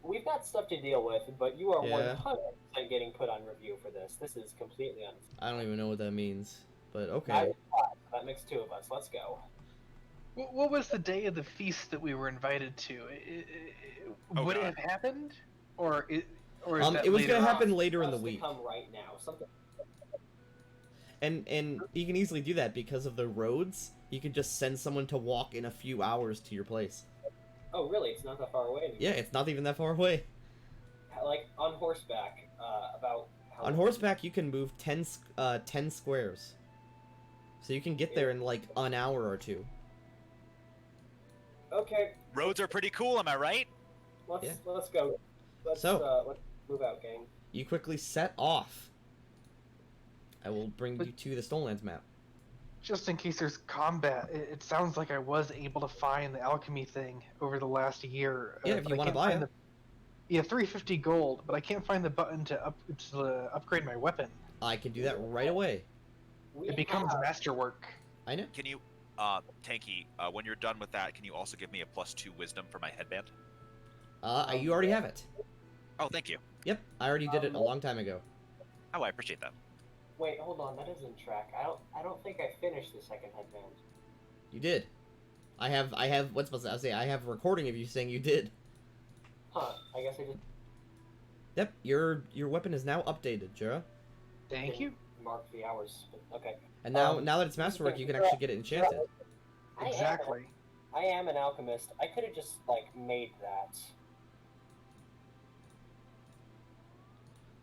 we've got stuff to deal with, but you are Yeah. 100% getting put on review for this. This is completely unfair. I don't even know what that means, but okay. That makes 2 of us. Let's go. What was the day of the feast that we were invited to? Oh, Would it God. have happened, or is that It was later gonna on? happen later in the Wants to week, Come right now. Something. and you can easily do that because of the roads. You can just send someone to walk in a few hours to your place. Oh, really? It's not that far away. Yeah, it's not even that far away. Like on horseback. About. How On horseback, you can move 10 squares, so you can get there in like an hour or 2. Okay, Roads are pretty cool, am I right? let's Yeah. let's go. Let's move out, gang. You quickly set off. I will bring you to the Stonelands map. Just in case there's combat, it sounds like I was able to find the alchemy thing over the last year. Yeah, if but you I wanna can't buy find it. Yeah, 350 gold, but I can't find the button to upgrade my weapon. I can do that right away. We It becomes have- masterwork. I know. Can you, Tanky, when you're done with that, can you also give me a +2 wisdom for my headband? You already have it. Oh, thank you. Yep, I already did it a long time ago. Oh, I appreciate that. Wait, hold on. That doesn't track. I don't think I finished the second headband. You did. I have. What's supposed to say? I have a recording of you saying you did. Huh? I guess I just Yep, your weapon is now updated, Jura. Thank you. marked the hours. But okay. And now that it's masterwork, you can actually get it enchanted. Exactly. I am an alchemist. I could have just like made that.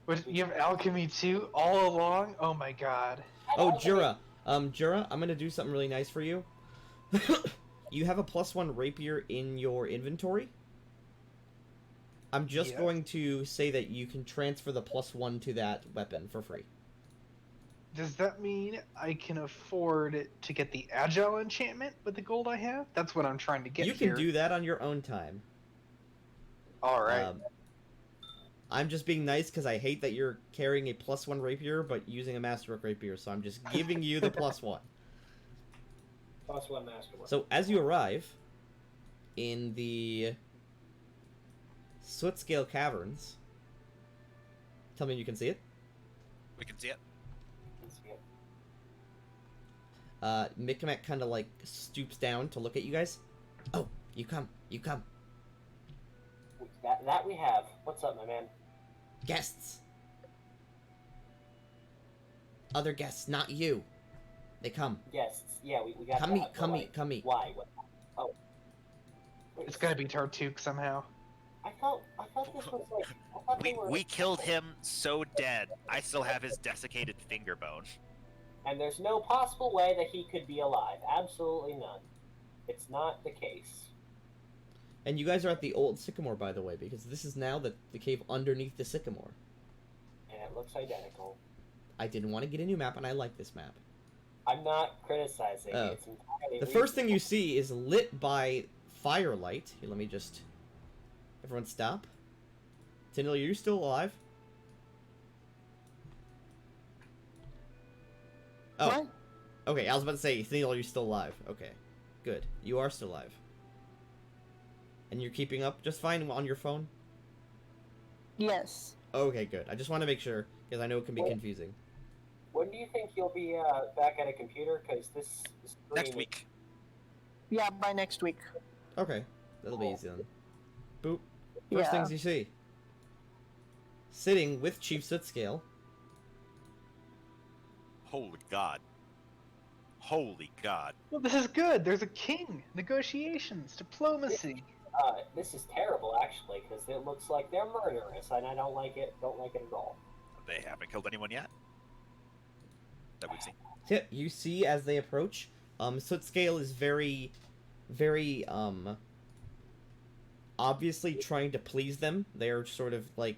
But you have alchemy too, all along? Oh my god. Oh, Jura. Jura, I'm gonna do something really nice for you. You have a +1 rapier in your inventory. I'm just Yeah. going to say that you can transfer the +1 to that weapon for free. Does that mean I can afford to get the agile enchantment with the gold I have? That's what I'm trying to get You can here. do that on your own time. Alright. I'm just being nice because I hate that you're carrying a +1 rapier but using a masterwork rapier, so I'm just giving you the +1. +1 masterwork. So as you arrive in the Sootscale Caverns, tell me you can see it. We can see it. Let's see it. Mikamek kind of like stoops down to look at you guys. Oh, you come. That we have. What's up, my man? Guests. Other guests, not you. They come. Guests. Yeah, we got Come that, meet, but, come like, meet, come meet. Why? What? Oh. Wait, It's gotta be Tartuk somehow. I thought this was like. I thought they were. We killed him so dead. I still have his desiccated finger bone. And there's no possible way that he could be alive. Absolutely none. It's not the case. And you guys are at the old sycamore, by the way, because this is now the cave underneath the sycamore. And it looks identical. I didn't want to get a new map, and I like this map. I'm not criticizing. Oh. It's entirely The first thing you reasonable. see is lit by firelight. Here, let me just... Everyone stop. Tindall, are you still alive? Oh, What? okay, I was about to say, Tindall, are you still alive? Okay, good. You are still alive. And you're keeping up just fine on your phone? Yes. Okay, good. I just want to make sure, because I know it can be confusing. When do you think you'll be back at a computer? Because this Next stream- week. Yeah, by next week. Okay, that'll be easy then. Boop. First Yeah. things you see. Sitting with Chief Sootscale. Holy God. Holy God. Well, this is good. There's a king. Negotiations, diplomacy. This is terrible, actually, because it looks like they're murderous, and I don't like it. Don't like it at all. They haven't killed anyone yet. That we've seen. Yeah, you see as they approach, Sootscale is very, very, obviously trying to please them. They're sort of like,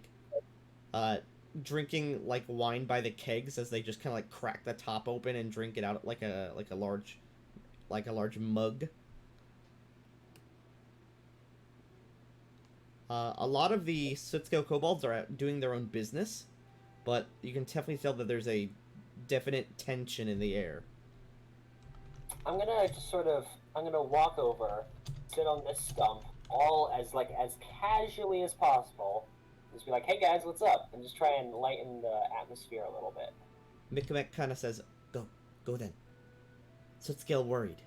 drinking like wine by the kegs as they just kind of like crack the top open and drink it out like a large mug. A lot of the Sootscale kobolds are out doing their own business, but you can definitely tell that there's a definite tension in the air. I'm gonna walk over, sit on this stump, as casually as possible. Just be like, hey guys, what's up? And just try and lighten the atmosphere a little bit. Mikamek kind of says, Go then. Sootscale worried.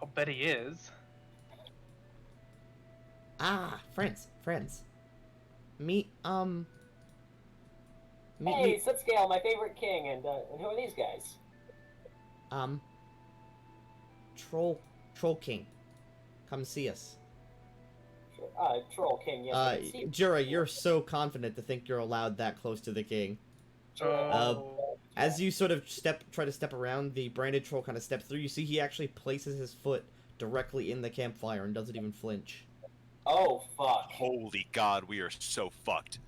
I'll bet he is. Ah, friends. Meet, Hey, Sootscale, my favorite king, and who are these guys? Troll King. Come see us. Troll King, yes. I can see- Jura, you're so confident to think you're allowed that close to the king. As you sort of try to step around, the branded troll kind of steps through. You see he actually places his foot directly in the campfire and doesn't even flinch. Oh, fuck. Holy God, we are so fucked.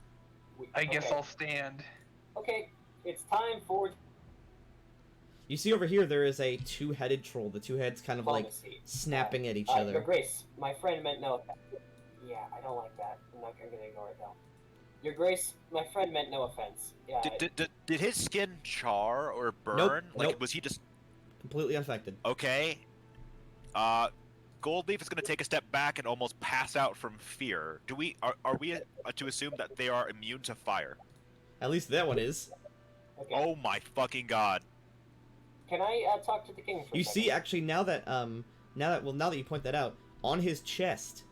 I guess Okay. I'll stand. Okay, it's time for You see over here there is a two-headed troll. The two heads kind of like diplomacy. snapping at each Your other. Grace, my friend meant no offense. Yeah, I don't like that. I'm not gonna ignore it though. Your Grace, my friend meant no offense. Yeah. Did his skin char or burn? Nope, Like, nope. was he just Completely unaffected. okay? Goldleaf is going to take a step back and almost pass out from fear. Are we to assume that they are immune to fire? At least that one is. Okay. Oh my fucking god! Can I talk to the king for a You second? see, actually, now that you point that out, on his chest,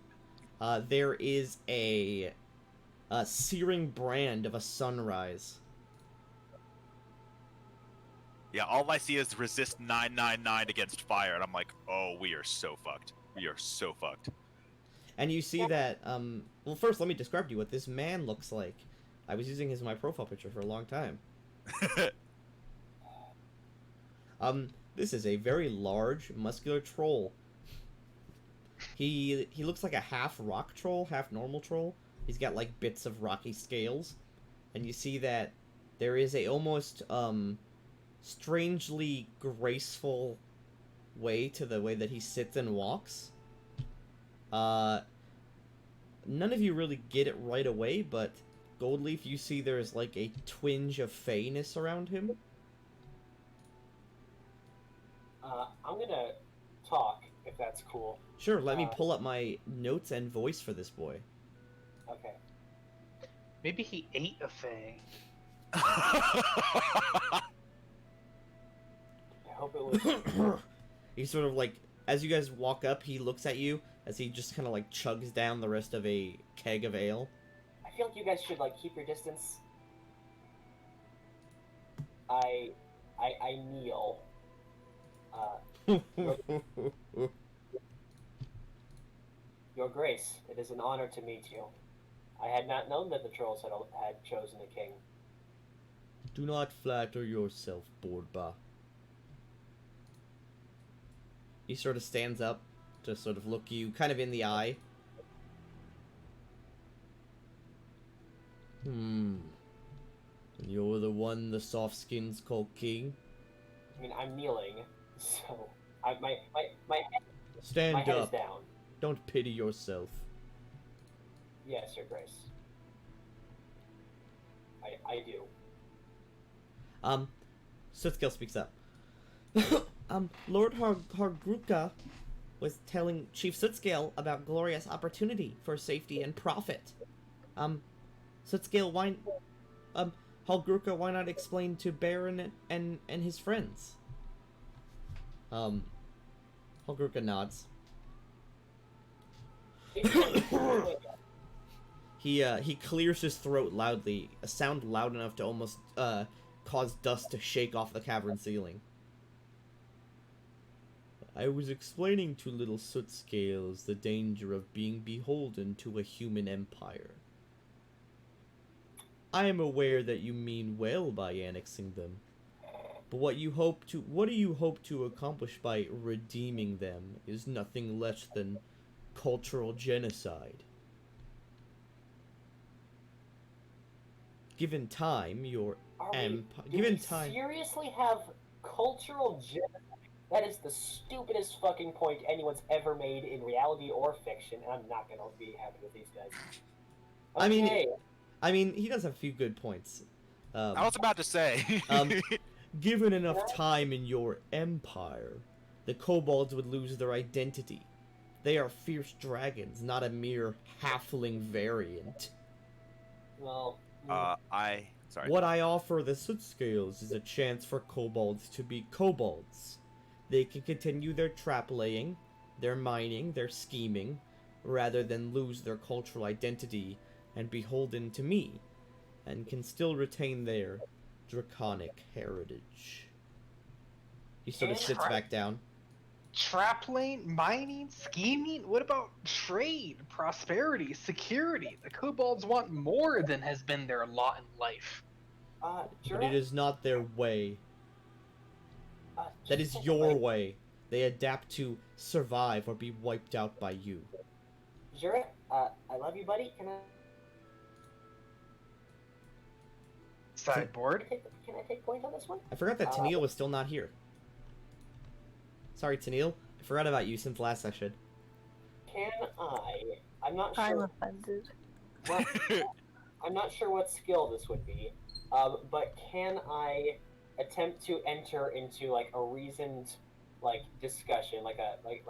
there is a searing brand of a sunrise. Yeah, all I see is resist 999 against fire, and I'm like, oh, we are so fucked. We are so fucked. And you see that, well, first let me describe to you what this man looks like. I was using his my profile picture for a long time. This is a very large, muscular troll. He looks like a half rock troll, half normal troll. He's got like bits of rocky scales, and you see that there is a almost strangely graceful way to the way that he sits and walks. None of you really get it right away, but Goldleaf, you see there's like a twinge of fayness around him. I'm gonna talk, if that's cool. Sure, let me pull up my notes and voice for this boy. Okay. Maybe he ate a Fae. I hope it was... He sort of like, as you guys walk up, he looks at you as he just kind of like chugs down the rest of a keg of ale. I feel like you guys should, like, keep your distance. I kneel. Your Grace, it is an honor to meet you. I had not known that the trolls had chosen a king. Do not flatter yourself, Borba. He sort of stands up to sort of look you kind of in the eye. And you're the one the soft skins call king? I mean, I'm kneeling, so my Stand head is up. down. Don't pity yourself. Yes, Your Grace. I do. Sutscale speaks up. Lord Hargruka was telling Chief Sutscale about glorious opportunity for safety and profit. Sutscale, why... Hargruka, why not explain to Baron and his friends? Hargruka nods. He clears his throat loudly, a sound loud enough to almost cause dust to shake off the cavern ceiling. I was explaining to little Sootscales the danger of being beholden to a human empire. I am aware that you mean well by annexing them, but what do you hope to accomplish by redeeming them is nothing less than cultural genocide. Given time, your seriously have cultural genocide? That is the stupidest fucking point anyone's ever made in reality or fiction, and I'm not gonna be happy with these guys. Okay. I mean, he does have a few good points. I was about to say. Given enough time in your empire, the kobolds would lose their identity. They are fierce dragons, not a mere halfling variant. Well, Sorry. What I offer the Sootscales is a chance for kobolds to be kobolds. They can continue their trap laying, their mining, their scheming, rather than lose their cultural identity and beholden to me, and can still retain their draconic heritage. He sort of sits back down. Trap lane, mining, scheming? What about trade, prosperity, security? The kobolds want more than has been their lot in life. But it is not their way. That is your way. They adapt to survive or be wiped out by you. Jura, I love you, buddy. Can I... Sideboard? Can I take point on this one? I forgot that Tennille was still not here. Sorry, Tennille. I forgot about you since last session. Can I I'm not I'm sure. offended. What, I'm not sure what skill this would be, but can I attempt to enter into like a reasoned like discussion, like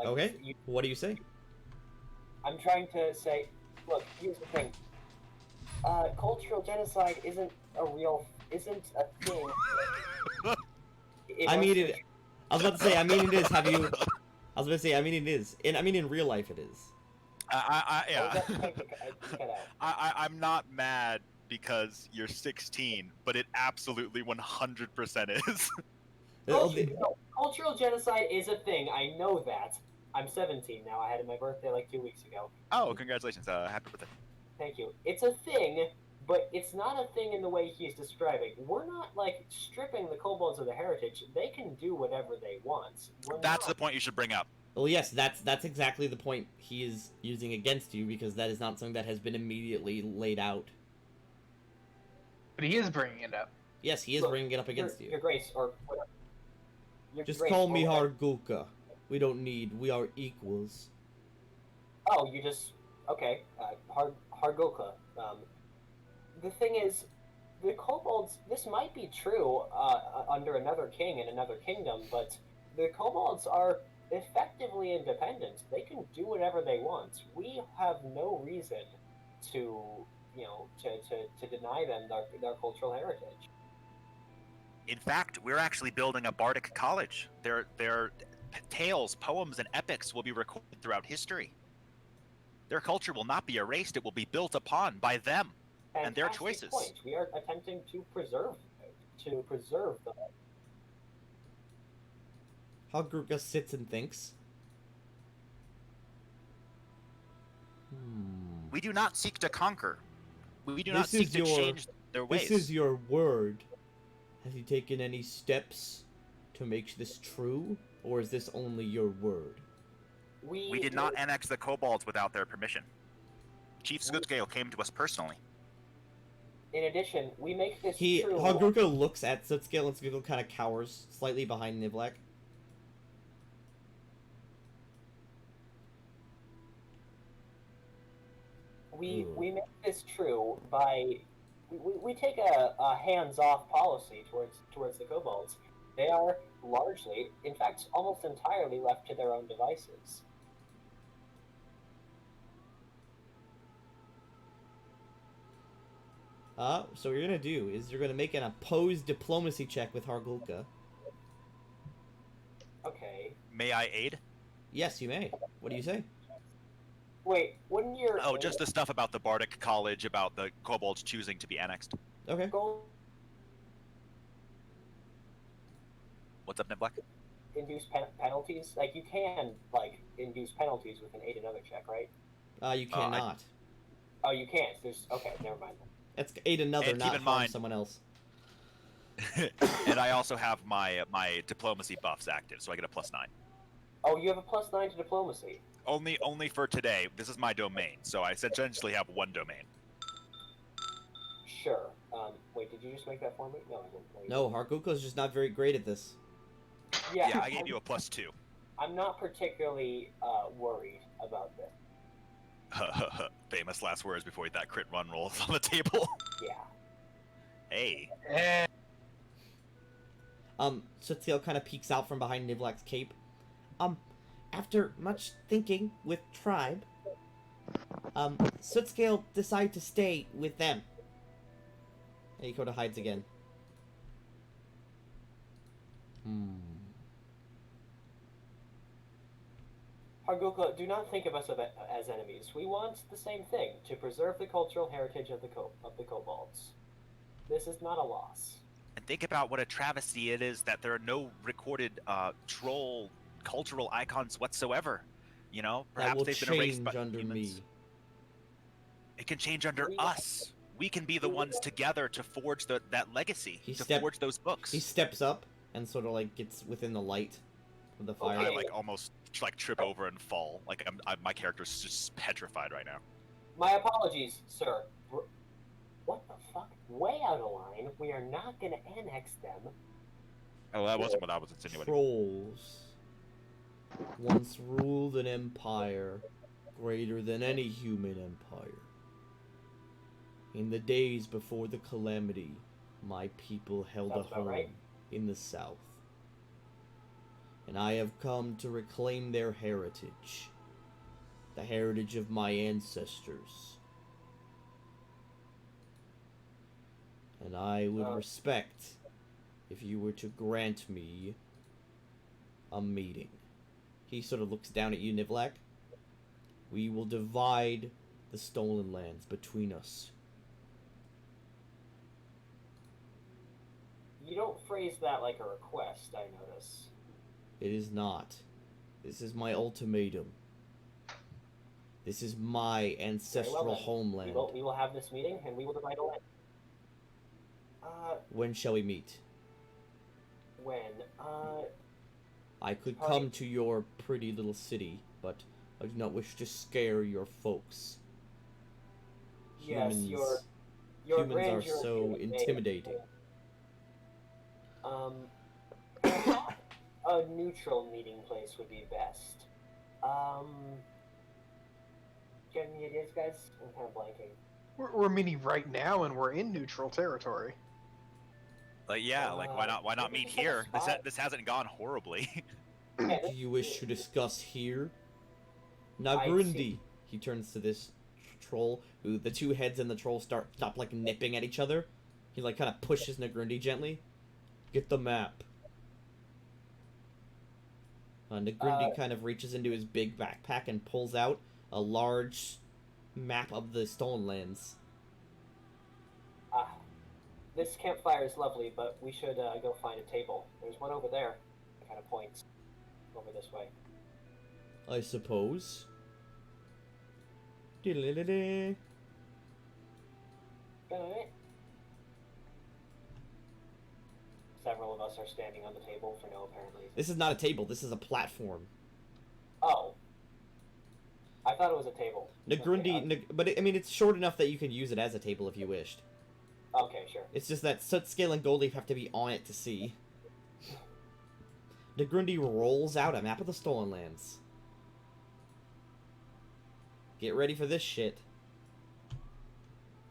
Okay. What do you say? I'm trying to say, look, here's the thing. Cultural genocide isn't a thing. I mean it. I was about to say. I mean it is. Have you? I was about to say. I mean it is. I mean in real life it is. Yeah. Cut out. I'm not mad because you're 16, but it absolutely 100% is. Cultural genocide is a thing. I know that. I'm 17 now. I had my birthday like 2 weeks ago. Oh, congratulations! Happy birthday. Thank you. It's a thing, but it's not a thing in the way he's describing. We're not like stripping the kobolds of their heritage. They can do whatever they want. That's the point you should bring up. Well, yes, that's exactly the point he is using against you, because that is not something that has been immediately laid out. But he is bringing it up. Yes, he is bringing it up against you. Your Grace, or whatever. Just call me Hargulka. We don't need. We are equals. Oh, you just okay. Hargulka. The thing is, the kobolds. This might be true under another king in another kingdom, but the kobolds are effectively independent. They can do whatever they want. We have no reason to, to deny them their cultural heritage. In fact, we're actually building a bardic college. Their tales, poems, and epics will be recorded throughout history. Their culture will not be erased. It will be built upon by them and their choices. Point. We are attempting to preserve them. Hargulka sits and thinks. We do not seek to conquer. We do not seek to change their ways. This is your word. Has he taken any steps to make this true, or is this only your word? We did not annex the kobolds without their permission. Chief Scootscale came to us personally. In addition, we make this true. Hargulka looks at Scootscale, and Scootscale kind of cowers slightly behind Nivlak. We make this true by we take a hands-off policy towards the kobolds. They are largely, in fact, almost entirely left to their own devices. So what you're gonna do is you're gonna make an opposed diplomacy check with Hargulka. Okay. May I aid? Yes, you may. What do you say? Wait, wouldn't your... Oh, just the stuff about the bardic college, about the kobolds choosing to be annexed. Okay. What's up, Niblack? Induce penalties? Like, you can, induce penalties with an aid another check, right? You cannot. Oh, you can't. Okay, never mind. That's aid another, and not keep in harm mind, someone else. And I also have my diplomacy buffs active, so I get a +9. Oh, you have a +9 to diplomacy. Only for today. This is my domain, so I essentially have one domain. Sure. Wait, did you just make that for me? No, I didn't. No, Hargulka's just not very great at this. Yeah, I gave you a +2. I'm not particularly worried about this. Famous last words before that crit run rolls on the table. Yeah. Hey. Scootscale kind of peeks out from behind Nivlak's cape. After much thinking with Tribe, Scootscale decided to stay with them. And Yokota hides again. Hargulka, do not think of us as enemies. We want the same thing, to preserve the cultural heritage of the kobolds. This is not a loss. And think about what a travesty it is that there are no recorded troll cultural icons whatsoever. You know, perhaps they've been erased by under humans. me. It can change under us. We can be the ones together to forge that legacy, forge those books. He steps up and sort of gets within the light of the fire. I almost trip over and fall. My character's just petrified right now. My apologies, sir. What the fuck? Way out of line. We are not going to annex them. Oh, that wasn't what I was insinuating. Trolls once ruled an empire greater than any human empire. In the days before the calamity, my people held Sounds a about home right. in the south. And I have come to reclaim their heritage. The heritage of my ancestors. And I would respect if you were to grant me a meeting. He sort of looks down at you, Nivlak. We will divide the stolen lands between us. You don't phrase that like a request, I notice. It is not. This is my ultimatum. This is my ancestral then. homeland. We will have this meeting, and we will divide the land. When shall we meet? When? I could come to your pretty little city, but I do not wish to scare your folks. Yes, Humans, your humans are grandeur so may- intimidating. A neutral meeting place would be best. Do you have any ideas, guys? I'm kind of blanking. We're meeting right now, and we're in neutral territory. Like, yeah, like why not maybe meet just like a here? spot. This hasn't gone horribly. Yeah, Do you wish to discuss here? I Nagrundi. see. He turns to this troll, who the two heads and the troll stop like nipping at each other. He like kind of pushes Nagrundi gently. Get the map. Nagrundi kind of reaches into his big backpack and pulls out a large map of the stolen lands. This campfire is lovely, but we should go find a table. There's one over there. It kind of points over this way. I suppose. Diddle-diddle-diddle. Several of us are standing on the table for no apparent reason. This is not a table. This is a platform. Oh. I thought it was a table. Nagrundi, Okay, but I mean, it's short enough that you can use it as a table if you wished. okay, sure. It's just that Sutscale and Goldleaf have to be on it to see. Nagrundi rolls out a map of the stolen lands. Get ready for this shit.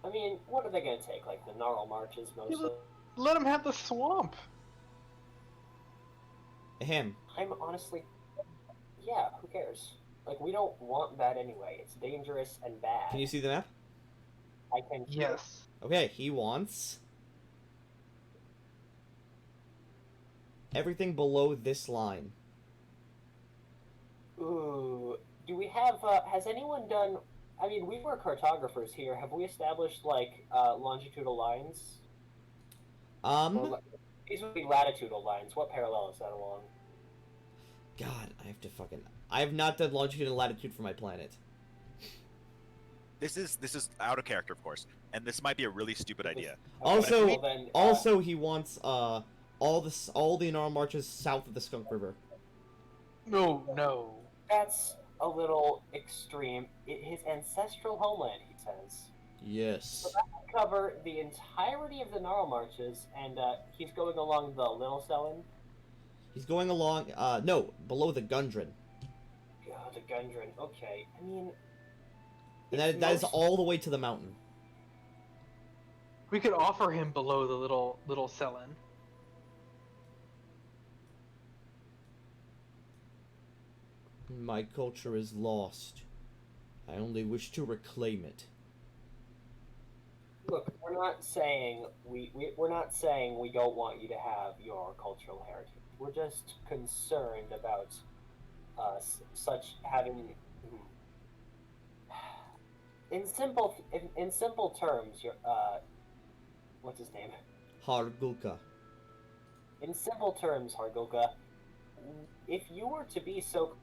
I mean, what are they gonna take? Like the gnarl marches mostly? Let him have the swamp. Ahem. I'm honestly... Yeah, who cares? Like, we don't want that anyway. It's dangerous and bad. Can you see the map? I can... Yes. Okay, he wants everything below this line. Ooh... Do we have, has anyone done... I mean, we were cartographers here. Have we established, like, longitudinal lines? These would be latitudinal lines. What parallel is that along? God, I have not done longitude and latitude for my planet. This is out of character, of course, and this might be a really stupid idea. Also, well then, also he wants all the gnarl marches south of the Skunk River. No. that's a little extreme. His ancestral homeland, he says. Yes. Cover the entirety of the gnarl marches, and he's going along the Little Selen. He's going along. No, below the Gundren. God, the Gundren. Okay, I mean, And that is all the way to the mountain. We could offer him below the little Selen. My culture is lost. I only wish to reclaim it. look, we're not saying we're not saying we don't want you to have your cultural heritage. We're just concerned about such having. In simple terms, your what's his name? Hargulka. In simple terms, Hargulka, if you were to be so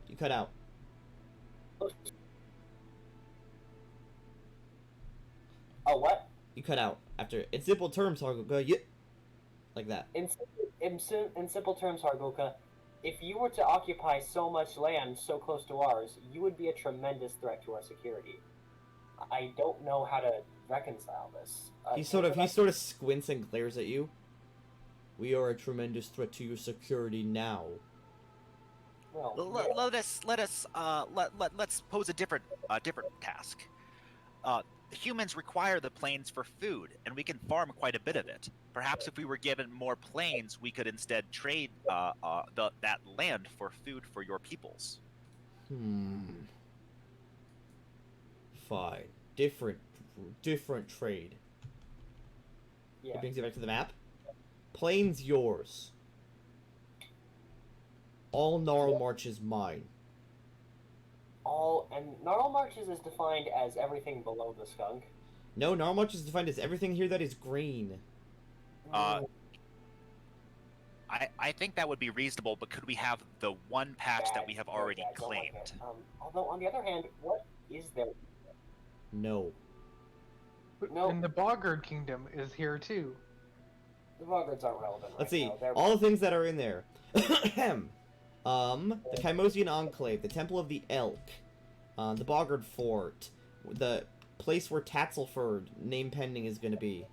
You cut out. Oh, what? You cut out after. In simple terms, Hargulka. Yeah. Like that. In simple terms, Hargulka, if you were to occupy so much land so close to ours, you would be a tremendous threat to our security. I don't know how to reconcile this. He sort of squints and glares at you. We are a tremendous threat to your security now. Well, Let's pose a different task. Humans require the plains for food, and we can farm quite a bit of it. Perhaps if we were given more plains, we could instead trade that land for food for your peoples. Fine. Different trade. yeah. It brings you back to the map. Plains yours. All Gnarl March is mine. Gnarl Marches is defined as everything below the skunk. No, Gnarl March is defined as everything here that is green. I think that would be reasonable, but could we have the one patch that we have already I don't like claimed? it. Although on the other hand, what is there? No. No. And the Boggard Kingdom is here too. The Boggards aren't relevant. Let's right see. now. They're- All the things that are in there. The Chimosian Enclave, the Temple of the Elk, the Boggard Fort, the place where Tatzelford, name pending, is going to be.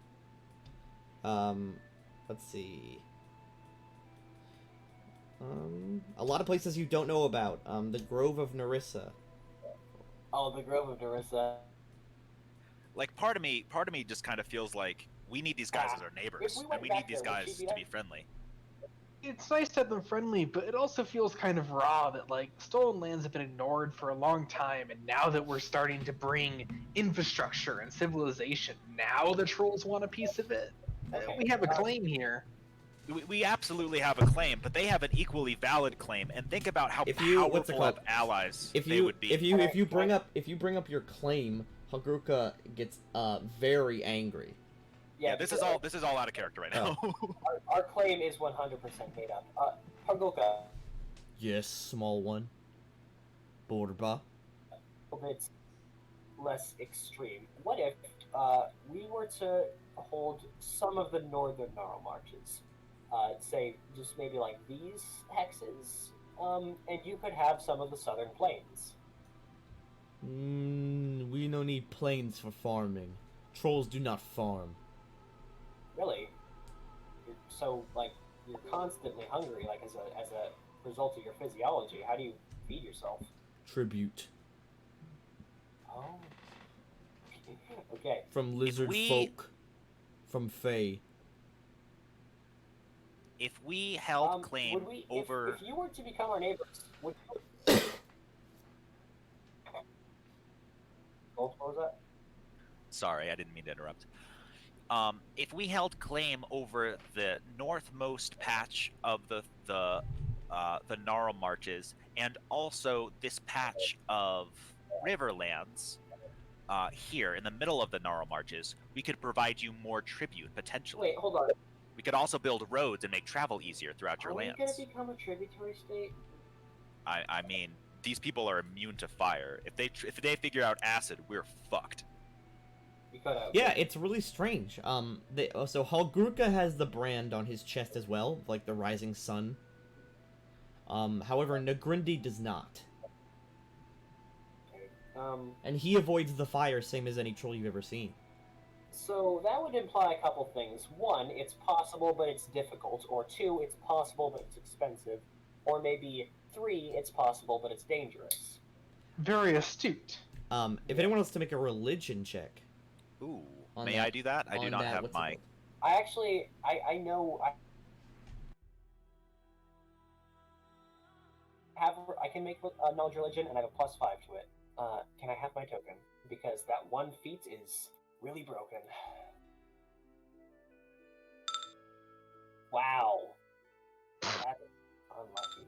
Let's see. A lot of places you don't know about. The Grove of Narissa. Oh, the Grove of Narissa. Like, part of me just kind of feels like we need these guys as our neighbors, If we went and we back need these there, would guys she be to there? be friendly. It's nice to have them friendly, but it also feels kind of raw that like stolen lands have been ignored for a long time, and now that we're starting to bring infrastructure and civilization, now the trolls want a piece of it. Okay. We have a claim here. We absolutely have a claim, but they have an equally valid claim. And think about how If you- what's it powerful of called? allies If they you would be. if you bring up your claim, Hagruka gets very angry. Yeah, this is all out of character right now. Our claim is 100% made up. Hagoka, Yes, small one. Borba. a bit less extreme. What if we were to hold some of the northern Gnarl Marches? Say, just maybe like these hexes, and you could have some of the southern plains. We no need plains for farming. Trolls do not farm. Really? So, like, you're constantly hungry, like, as a result of your physiology. How do you feed yourself? Tribute. Oh. Okay. From lizard folk. From Fae. If we held Would claim we, over, if you were to become our neighbors, would what was that? sorry, I didn't mean to interrupt. If we held claim over the northmost patch of the Gnarl Marches, and also this patch of Riverlands, here in the middle of the Gnarl Marches, we could provide you more tribute potentially. Wait, hold on. We could also build roads and make travel easier throughout your Are we lands. gonna become a tributary state? I mean, these people are immune to fire. If they figure out acid, we're fucked. We could have. Yeah, it's really strange. So Hagruka has the brand on his chest as well, like the rising sun. However, Nagrindi does not. And he avoids the fire, same as any troll you've ever seen. So that would imply a couple things. One, it's possible but it's difficult. Or two, it's possible but it's expensive. Or maybe three, it's possible but it's dangerous. Very astute. If anyone wants to make a religion check. Ooh, On may that- I do that? I do on not that, have what's it my. called? I actually, I know. I can make a knowledge religion and I have a +5 to it. Can I have my token? Because that one feat is really broken. Wow. That is unlucky.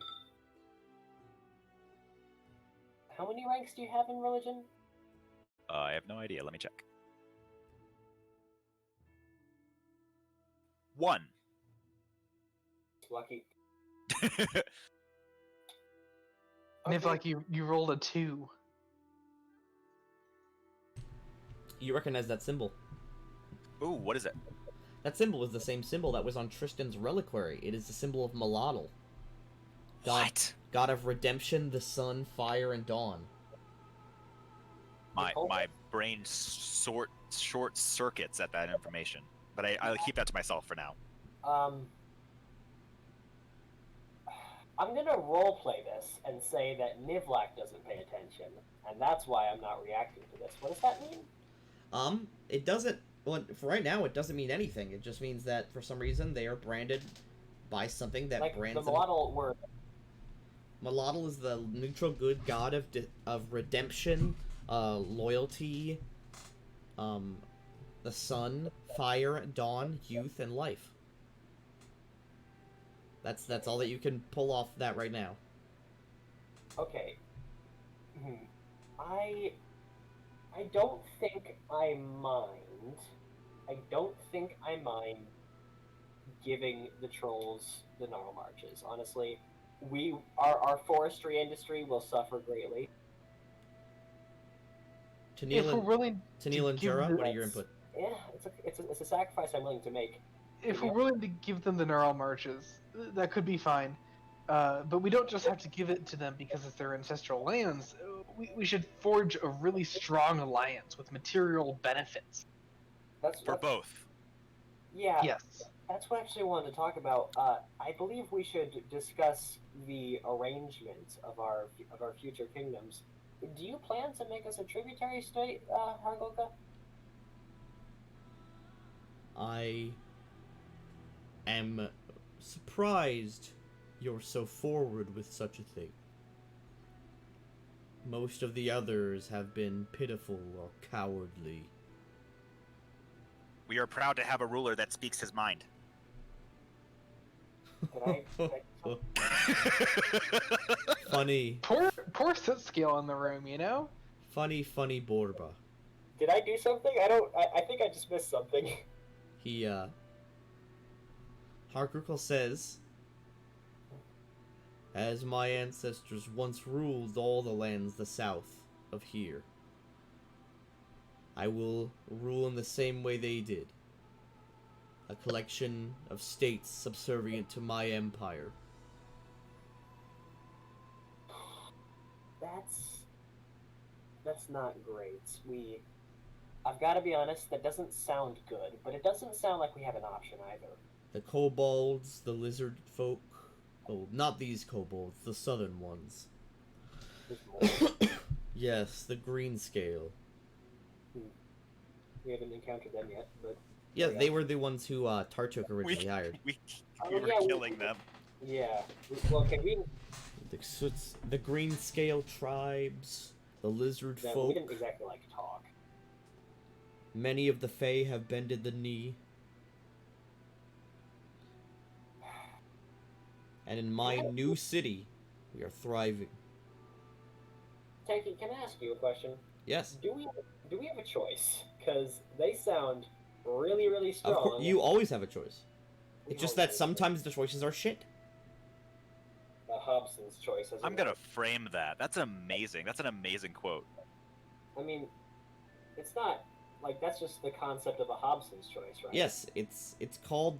How many ranks do you have in religion? I have no idea. Let me check. 1. Lucky. And if Okay. like you rolled a 2. You recognize that symbol. Ooh, what is it? That symbol is the same symbol that was on Tristan's reliquary. It is the symbol of Malotl. What? God of redemption, the sun, fire, and dawn. My brain short circuits at that information, but I'll keep that to myself for now. I'm gonna roleplay this and say that Nivlak doesn't pay attention, and that's why I'm not reacting to this. What does that mean? It doesn't. Well, for right now, it doesn't mean anything. It just means that for some reason they are branded by something that Like brands the them. model word. Malotl is the neutral good god of redemption, loyalty, the sun, fire, dawn, youth, and life. That's all that you can pull off that right now. Okay. I don't think I mind. I don't think I mind giving the trolls the gnarl marches. Honestly, our forestry industry will suffer greatly. Tennille If we're willing Tennille and give Jura, the- what are your input? Yeah, it's a sacrifice I'm willing to make. If we're willing to give them the neural marches, that could be fine. But we don't just have to give it to them because it's their ancestral lands. We should forge a really strong alliance with material benefits. That's For both. Yeah, Yes. that's what I actually wanted to talk about. I believe we should discuss the arrangement of our future kingdoms. Do you plan to make us a tributary state, Hargoka? I am surprised you're so forward with such a thing. Most of the others have been pitiful or cowardly. We are proud to have a ruler that speaks his mind. Funny, Poor sit scale in the room, you know? funny Borba. Did I do something? I think I just missed something. He, Harkrukal says, as my ancestors once ruled all the lands the south of here, I will rule in the same way they did. A collection of states subservient to my empire. That's not great. I've got to be honest, that doesn't sound good, but it doesn't sound like we have an option either. The kobolds, the lizard folk, oh, not these kobolds, the southern ones. There's more. Yes, the green scale. We haven't encountered them yet, but Yeah, yeah. they were the ones who Tartuk originally hired. we Oh, were yeah, killing them. yeah. Well, can we? The green scale tribes, the lizard Yeah, we folk. didn't exactly like talk. Many of the Fae have bended the knee. And in my new city, we are thriving. Tanky, can I ask you a question? Yes. Do we have a choice? Because they sound really, really Of strong. course, you always have a choice. We It's just always that have sometimes the choices are shit. Hobson's choice. As I'm it gonna were. frame that. That's amazing. That's an amazing quote. I mean, it's not like that's just the concept of a Hobson's choice, right? Yes, it's called.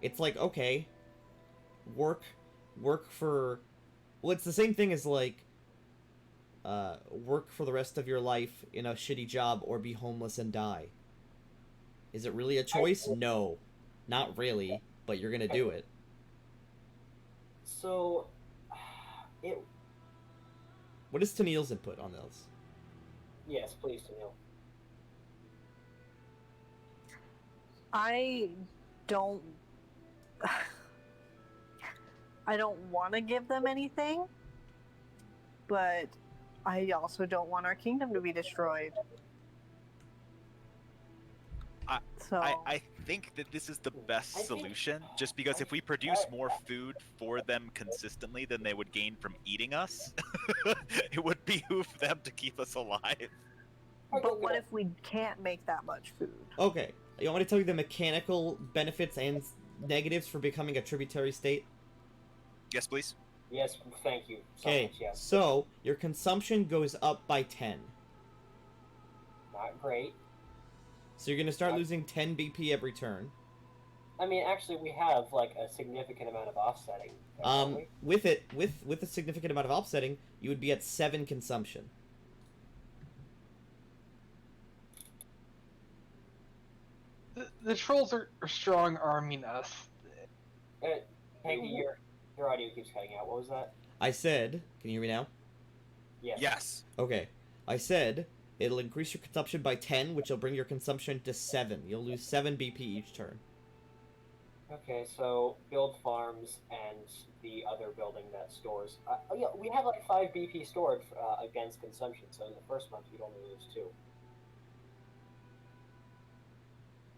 It's like, okay, work for. Well, it's the same thing as like. Work for the rest of your life in a shitty job or be homeless and die. Is it really a choice? No, not really. But you're gonna do it. So, it. What is Tennille's input on this? Yes, please, Tennille. I don't. I don't want to give them anything, but I also don't want our kingdom to be destroyed. I think that this is the best I think- solution, just because if we produce more food for them consistently than they would gain from eating us, it would behoove them to keep us alive. But what if we can't make that much food? Okay, you want me to tell you the mechanical benefits and negatives for becoming a tributary state? Yes, please. Yes, thank you so Okay, much. Yes, so your consumption goes up by 10. not great. So you're gonna start losing 10 BP every turn. I mean, actually, we have like a significant amount of offsetting. don't we? With a significant amount of offsetting, you would be at 7 consumption. The trolls are strong arming us. Peggy, Your audio keeps cutting out. What was that? I said, can you hear me now? Yes. Yes. Okay. I said it'll increase your consumption by 10, which will bring your consumption to 7. You'll lose 7 BP each turn. Okay, so build farms and the other building that stores. Yeah, we have like 5 BP stored against consumption, so in the first month you'd only lose 2.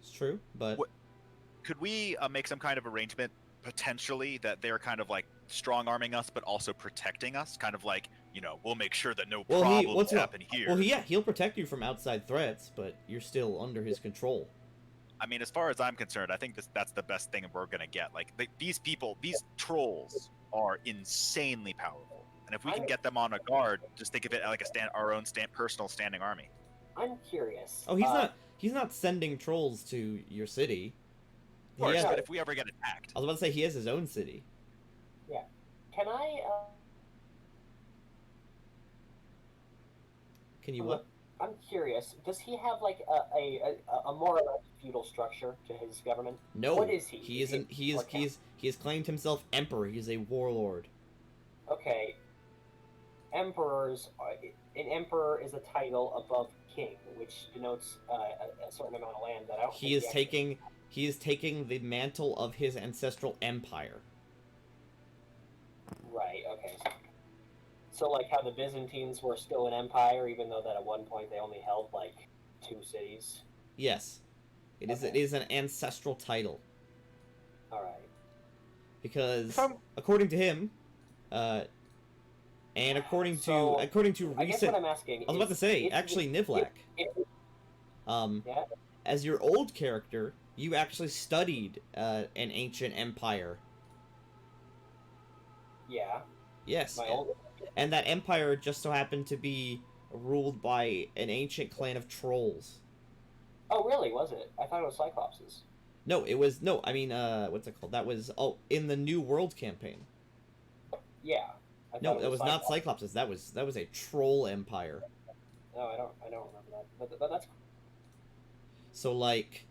It's true, but... What- Could we make some kind of arrangement, potentially, that they're kind of like strong-arming us, but also protecting us? Kind of like, we'll make sure that no problems happen here. Well, yeah, he'll protect you from outside threats, but you're still under his control. I mean, as far as I'm concerned, I think that's the best thing we're going to get. Like, these trolls are insanely powerful. And if we can get them on a guard, just think of it like our own personal standing army. I'm curious. Oh, he's not sending trolls to your city. Of course, He has- but if we ever get attacked. I was about to say he has his own city. Can I? Can you what? I'm curious. Does he have like a more or less feudal structure to his government? No. What is he? He isn't. He has claimed himself emperor. He's a warlord. Okay. Emperors. An emperor is a title above king, which denotes a certain amount of land that I don't. He is taking the mantle of his ancestral empire. Right. Okay. So like how the Byzantines were still an empire, even though that at one point they only held like 2 cities. Yes, it is. Okay. It is an ancestral title All right. because, according to him, and according to So, I guess recent, what I'm asking. I was about to say, is- actually, Nivlak. Yeah. As your old character, you actually studied an ancient empire. Yeah. Yes, My old. and that empire just so happened to be ruled by an ancient clan of trolls. Oh, really? Was it? I thought it was Cyclopses. No, it was no. I mean, what's it called? That was in the New World campaign. Yeah. I thought No, it that was not Cyclopses. That was a troll empire. No, I don't remember that. But that's. So like,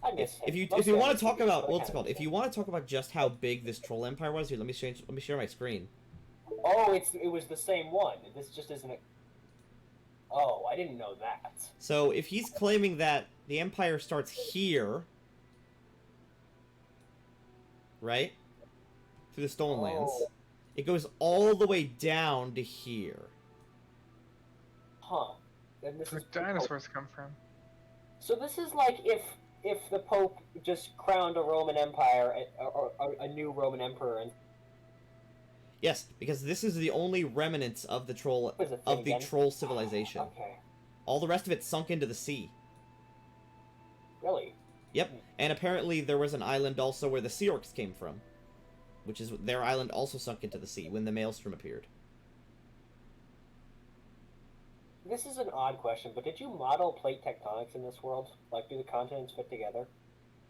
I miss him. if you Mostly I want miss to talk him, about but I what's it kinda called, miss if you him. want to talk about just how big this troll empire was, here, let me share my screen. Oh, it was the same one. This just isn't a. Oh, I didn't know that. So if he's claiming that the empire starts here, right, through the Stolen Lands, Oh. it goes all the way down to here. Huh. Then this Where is dinosaurs come from? So this is like if the Pope just crowned a Roman Empire or a new Roman Emperor and Yes, because this is the only remnants of the troll what was it of the again? troll civilization. Okay. All the rest of it sunk into the sea. Really? Yep, and apparently there was an island also where the sea orcs came from, which is their island also sunk into the sea when the maelstrom appeared. This is an odd question, but did you model plate tectonics in this world? Like, do the continents fit together?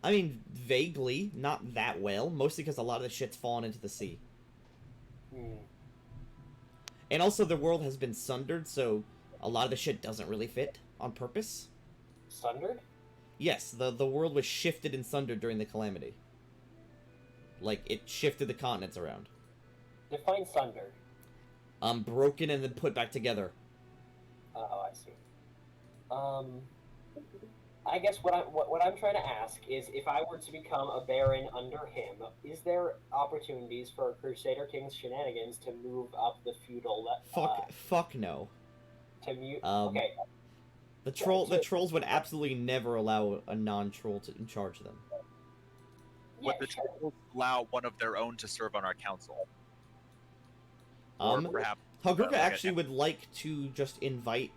I mean, vaguely, not that well, mostly because a lot of the shit's fallen into the sea. Hmm. And also the world has been sundered, so a lot of the shit doesn't really fit on purpose. Sundered? Yes, the world was shifted and sundered during the calamity. Like, it shifted the continents around. Define sundered. Broken and then put back together. Oh, I see. I guess what I'm trying to ask is, if I were to become a baron under him, is there opportunities for Crusader King's shenanigans to move up the feudal? Fuck no. To mute. Um, Okay. The trolls would absolutely never allow a non-troll to in charge of them. Would the sure. trolls allow one of their own to serve on our council? Or perhaps Hagruka like actually would like to just invite.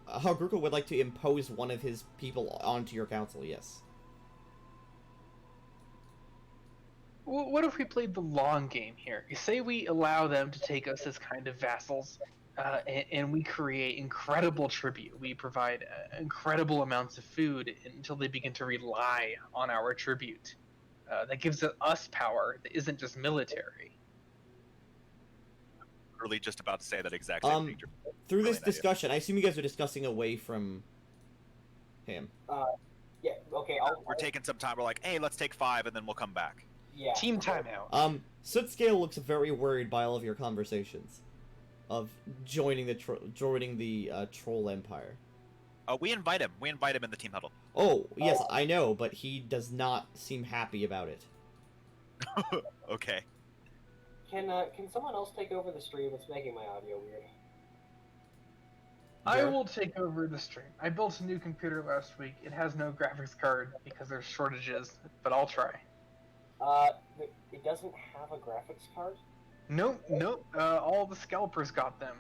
Hagruka would like to impose one of his people onto your council. Yes. What if we played the long game here? Say we allow them to take us as kind of vassals, and we create incredible tribute. We provide incredible amounts of food until they begin to rely on our tribute. That gives us power that isn't just military. really just about to say that exact same thing. Through this Brilliant idea. discussion, I assume you guys are discussing away from him. Yeah. Okay. We're taking some time. We're like, hey, let's take 5, and then we'll come back. Yeah. Team timeout. Sootscale looks very worried by all of your conversations of joining the troll empire. We invite him. We invite him in the team huddle. Oh, yes, I know, but he does not seem happy about it. Okay. Can someone else take over the stream? It's making my audio weird. I Jura? will take over the stream. I built a new computer last week. It has no graphics card because there's shortages, but I'll try. It doesn't have a graphics card. Nope. All the scalpers got them.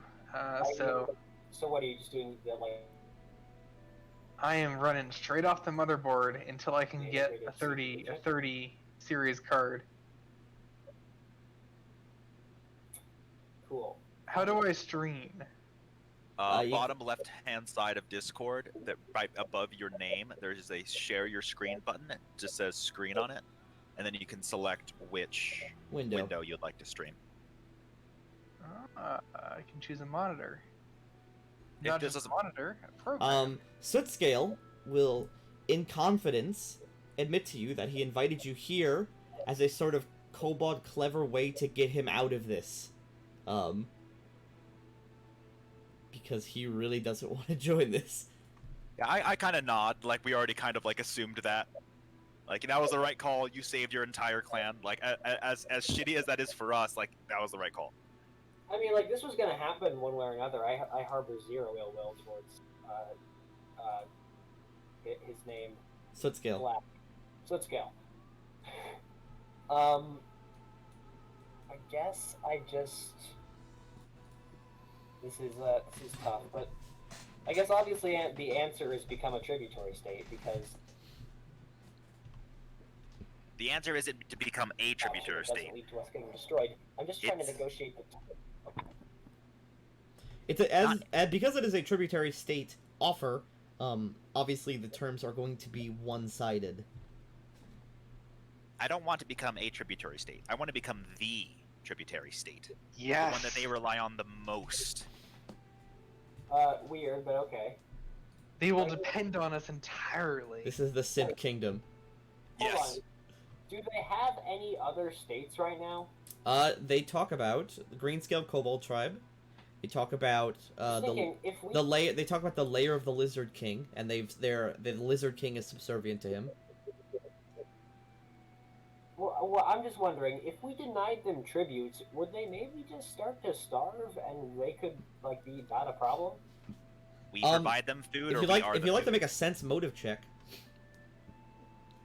So So what are you just doing? I am running straight off the motherboard until I can get a 30 series card. Cool. How do I stream? Bottom left-hand side of Discord, that right above your name, there's a share your screen button. It just says screen on it, and then you can select which window you'd like to stream. I can choose a monitor. It Not just just a doesn't- monitor, a program. Sootscale will, in confidence, admit to you that he invited you here as a sort of kobold clever way to get him out of this. Because he really doesn't want to join this. Yeah, I kind of nod, like we already kind of like assumed that. Like that was the right call. You saved your entire clan. Like as shitty as that is for us, like that was the right call. I mean, like, this was gonna happen one way or another. I harbor zero ill will towards his name. Sootscale. Black. Sootscale. I guess I just. This is tough, but I guess obviously the answer is become a tributary state because The answer isn't to become a tributary it doesn't state. lead to us getting destroyed. I'm just trying to It's- negotiate the. It's because it is a tributary state offer. Obviously the terms are going to be one-sided. I don't want to become a tributary state. I want to become the tributary state. Yes. The one that they rely on the most. Weird, but okay. They will depend on us entirely. This is the Simp Kingdom. Hold Yes. on. Do they have any other states right now? They talk about the Greenscale Kobold tribe. They talk about Thinking, if we the layer. They talk about the layer of the Lizard King, and the Lizard King is subservient to him. Well, I'm just wondering, if we denied them tributes, would they maybe just start to starve and they could, like, be not a problem? We Um, provide them food, If or you we like, are if the you like to food. make a sense motive check,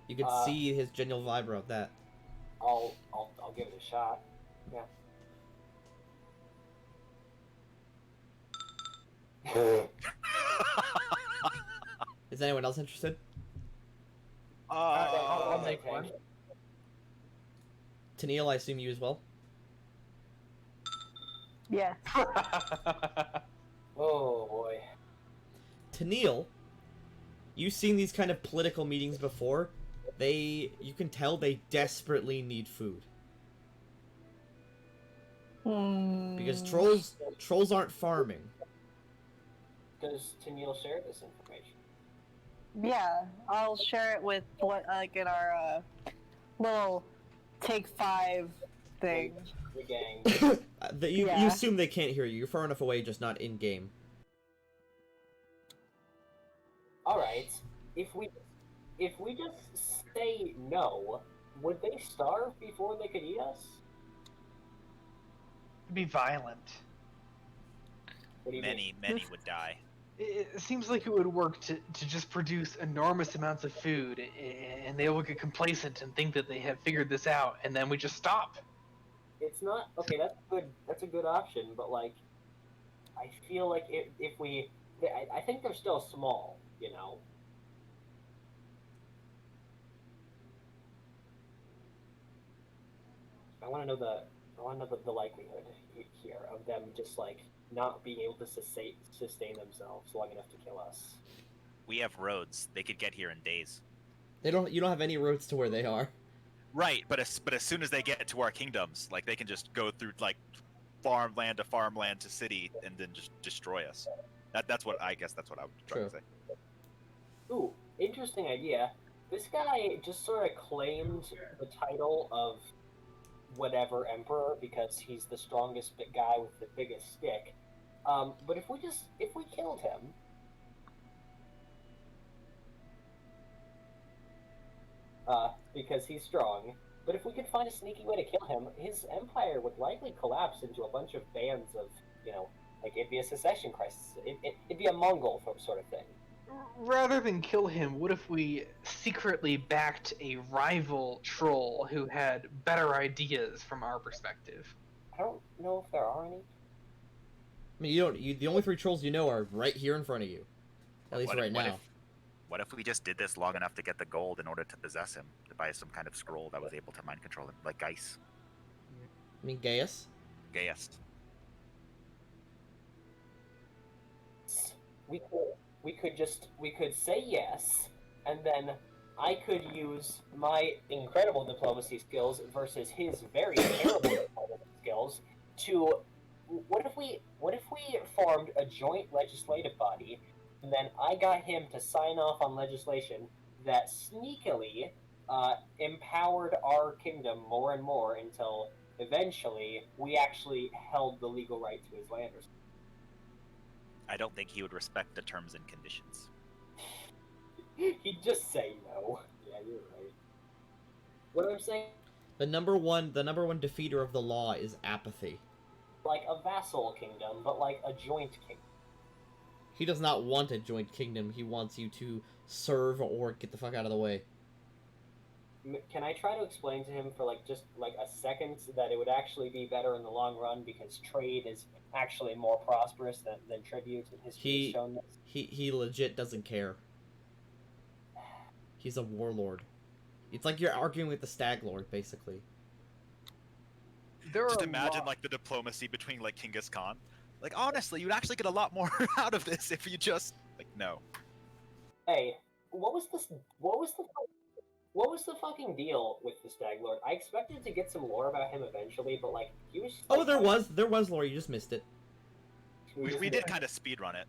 you can see his general vibe about that. I'll give it a shot. Yeah. Is anyone else interested? I'll make one. Tennille, I assume you as well. Yeah. Oh boy. Tennille, you've seen these kind of political meetings before. You can tell they desperately need food. Because trolls aren't farming. Does Tennille share this information? Yeah, I'll share it with what like in our little take 5 thing. The gang. You Yeah. assume they can't hear you. You're far enough away, just not in game. Alright. If we just say no, would they starve before they could eat us? Be violent. What do you mean? Many would die. It seems like it would work to just produce enormous amounts of food, and they will get complacent and think that they have figured this out, and then we just stop. It's not okay. That's a good option, but like, I feel like if we, I think they're still small. You know. I want to know the likelihood here of them just like not being able to sustain themselves long enough to kill us. We have roads. They could get here in days. You don't have any roads to where they are. Right, but as soon as they get to our kingdoms, like they can just go through like farmland to city and then just destroy us. That's what I guess. That's what I would try to True. say. Ooh, interesting idea. This guy just sort of claimed the title of whatever emperor because he's the strongest guy with the biggest stick. But if we killed him, because he's strong. But if we could find a sneaky way to kill him, his empire would likely collapse into a bunch of bands of, like it'd be a secession crisis. It'd be a Mongol sort of thing. Rather than kill him, what if we secretly backed a rival troll who had better ideas from our perspective? I don't know if there are any. I mean, the only 3 trolls you know are right here in front of you. At least right now. What if we just did this long enough to get the gold in order to possess him, to buy some kind of scroll that was able to mind control him, like Geis? I mean, Gaius? Gaiest. We could say yes, and then I could use my incredible diplomacy skills versus his very terrible diplomacy skills to. What if we formed a joint legislative body, and then I got him to sign off on legislation that sneakily empowered our kingdom more and more until eventually we actually held the legal right to his land. I don't think he would respect the terms and conditions. He'd just say no. Yeah, you're right. What I'm saying? The number one defeater of the law is apathy. Like a vassal kingdom, but like a joint kingdom. He does not want a joint kingdom. He wants you to serve or get the fuck out of the way. Can I try to explain to him for just a second that it would actually be better in the long run because trade is actually more prosperous than tribute, and history has shown this? He legit doesn't care. He's a warlord. It's like you're arguing with the Stag Lord, basically. Just imagine the diplomacy between Genghis Khan. Honestly, you'd actually get a lot more out of this if you just no. Hey, what was the fucking deal with the Stag Lord? I expected to get some lore about him eventually, but he was. There was lore. You just missed it. We did kind of speedrun it.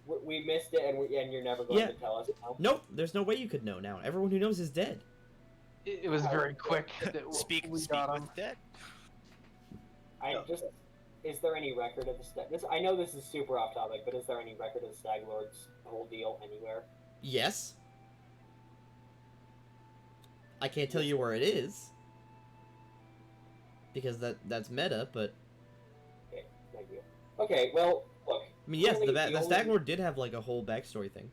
We missed it, and you're never going to tell us now? Nope. There's no way you could know now. Everyone who knows is dead. It was very quick. Speak with dead. Is there any record of the Stag? I know this is super off topic, but is there any record of the Stag Lord's whole deal anywhere? Yes. I can't tell you where it is because that's meta, but. Okay, thank you. Okay, well, look. I mean, yes, the Stag Lord did have a whole backstory thing.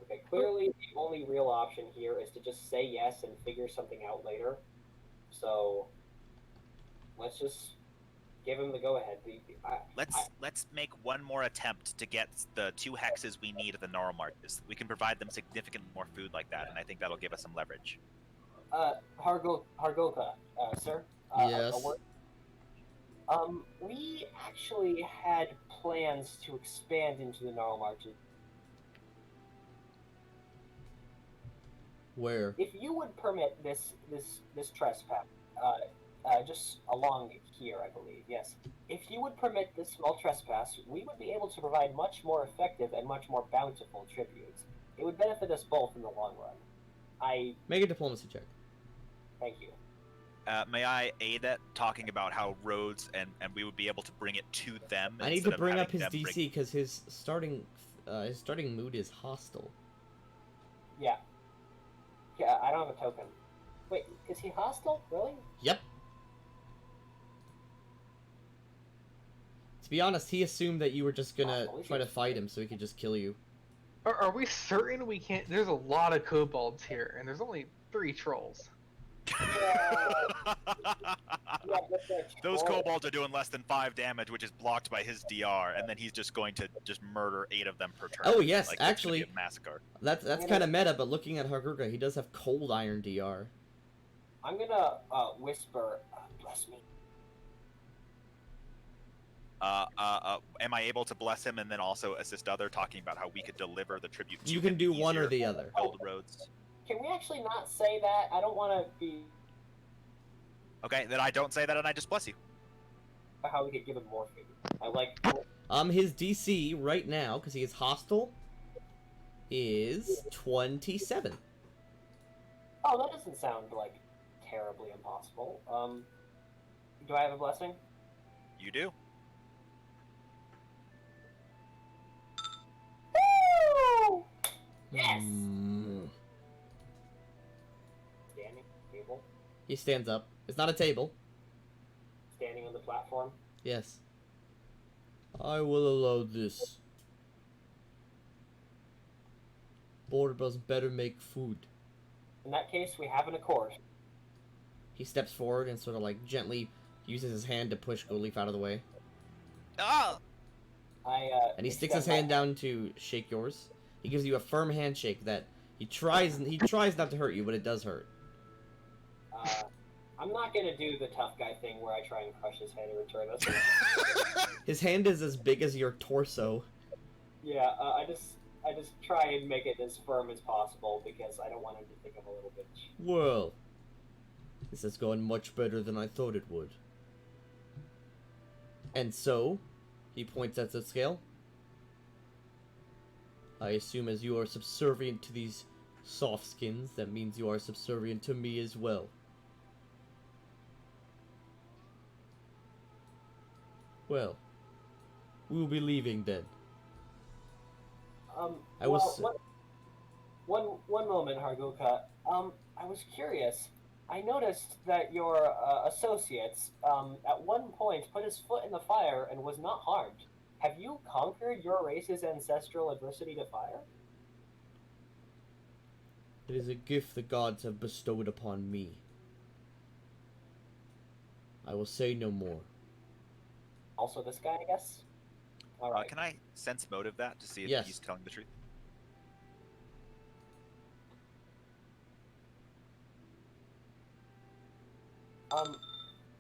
Okay, clearly the only real option here is to just say yes and figure something out later. So, let's just give him the go-ahead. Let's make one more attempt to get the 2 hexes we need at the Gnarl Marches. We can provide them significantly more food like that, and I think that'll give us some leverage. Hargolka, sir? Yes? We actually had plans to expand into the Gnarl Marches. Where? If you would permit this trespass, just along here, I believe, yes. If you would permit this small trespass, we would be able to provide much more effective and much more bountiful tributes. It would benefit us both in the long run. Make a diplomacy check. Thank you. May I aid at talking about how roads and we would be able to bring it to them? I need to bring up his DC because his starting mood is hostile. Yeah. Yeah, I don't have a token. Wait, is he hostile? Really? Yep. To be honest, he assumed that you were just gonna try to fight him so he could just kill you. Are we certain we can't? There's a lot of kobolds here, and there's only 3 trolls. Those kobolds are doing less than 5 damage, which is blocked by his DR, and then he's just going to murder 8 of them per turn. Oh yes, it's actually, gonna be a massacre. That's kind of meta. But looking at Haruka, he does have cold iron DR. I'm gonna whisper, bless me. Am I able to bless him and then also assist other, talking about how we could deliver the tribute to You can him do one or easier, the other. build roads? Can we actually not say that? I don't want to be... Okay, then I don't say that and I just bless you. How we could give him more food. I like... His DC right now, because he is hostile, is 27. Oh, that doesn't sound like terribly impossible. Do I have a blessing? You do. Woo! Yes! Hmm. Standing table, He stands up. It's not a table. standing on the platform. Yes. I will allow this. Border Bros better make food. In that case, we have an accord. He steps forward and sort of like gently uses his hand to push Goleaf out of the way. Ah! And he sticks his hand down to shake yours. He gives you a firm handshake that he tries not to hurt you, but it does hurt. I'm not gonna do the tough guy thing where I try and crush his head in return. That's His hand is as big as your torso. yeah. I just try and make it as firm as possible because I don't want him to think I'm a little bitch. Well, this has gone much better than I thought it would. And so, he points at the scale. I assume as you are subservient to these soft skins, that means you are subservient to me as well. Well, we will be leaving then. I was- One moment, Harguka. I was curious. I noticed that your associates at one point put his foot in the fire and was not harmed. Have you conquered your race's ancestral adversity to fire? It is a gift the gods have bestowed upon me. I will say no more. Also, this guy, I guess. All right. Can I sense motive that to see if Yes. he's telling the truth?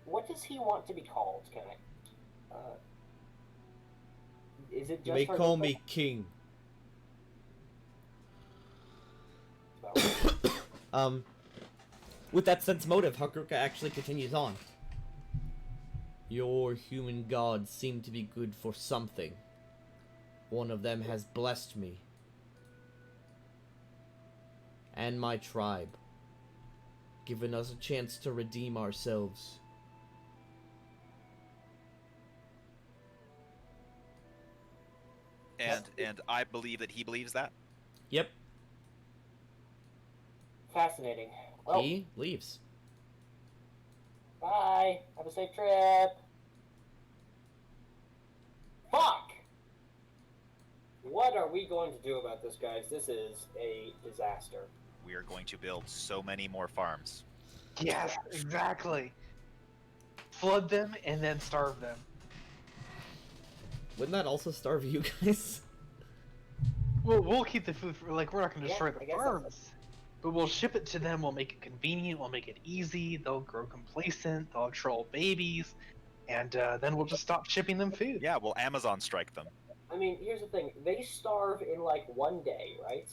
What does he want to be called? Can I? Is it just? You may Harguka? call me king. With that sense motive, Hakuruka actually continues on. Your human gods seem to be good for something. One of them has blessed me. And my tribe. Given us a chance to redeem ourselves. And I believe that he believes that. Yep, Fascinating. Well, he leaves. bye. Have a safe trip. Fuck! What are we going to do about this, guys? This is a disaster. We are going to build so many more farms. Yes, exactly. Flood them and then starve them. Wouldn't that also starve you guys? We'll keep the food for, like, we're not going to Yeah, destroy I the guess farms. But we'll ship it to them, we'll make it convenient, we'll make it easy, they'll grow complacent, they'll troll babies, and then we'll just stop shipping them food. Yeah, we'll Amazon strike them. I mean, here's the thing. They starve in, like, one day, right?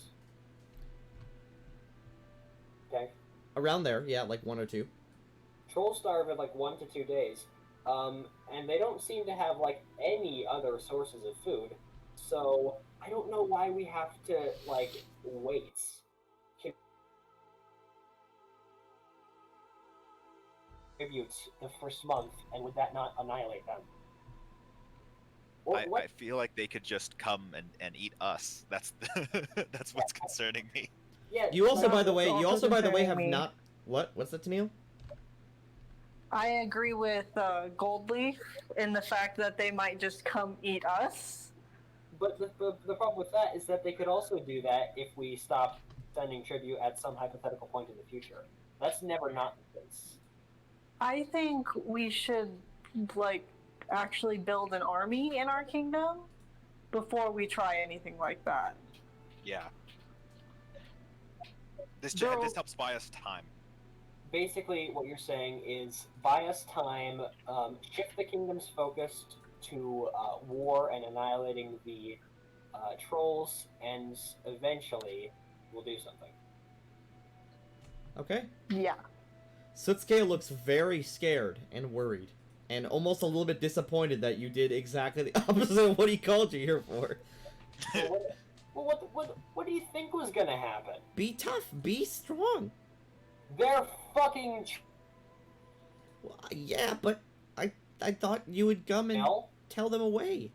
Okay. Around there, yeah, like 1 or 2. Trolls starve in, like, 1 to 2 days. And they don't seem to have, like, any other sources of food. So, I don't know why we have to, like, wait. Contribute the first month, and would that not annihilate them? I feel like they could just come and eat us. That's that's what's concerning me. Yeah, You also, That's by the way, also have concerning me. not... What? What's that, Tennille? I agree with Goldleaf in the fact that they might just come eat us. But the problem with that is that they could also do that if we stop sending tribute at some hypothetical point in the future. That's never not the case. I think we should, like, actually build an army in our kingdom before we try anything like that. Yeah. This Though- this helps buy us time. Basically, what you're saying is buy us time, shift the kingdom's focus to war and annihilating the trolls, and eventually we'll do something. Okay. Yeah. Sutsuke looks very scared and worried, and almost a little bit disappointed that you did exactly the opposite of what he called you here for. What do you think was gonna happen? Be tough, be strong. They're fucking Well, yeah, but I thought you would come and no. tell them away.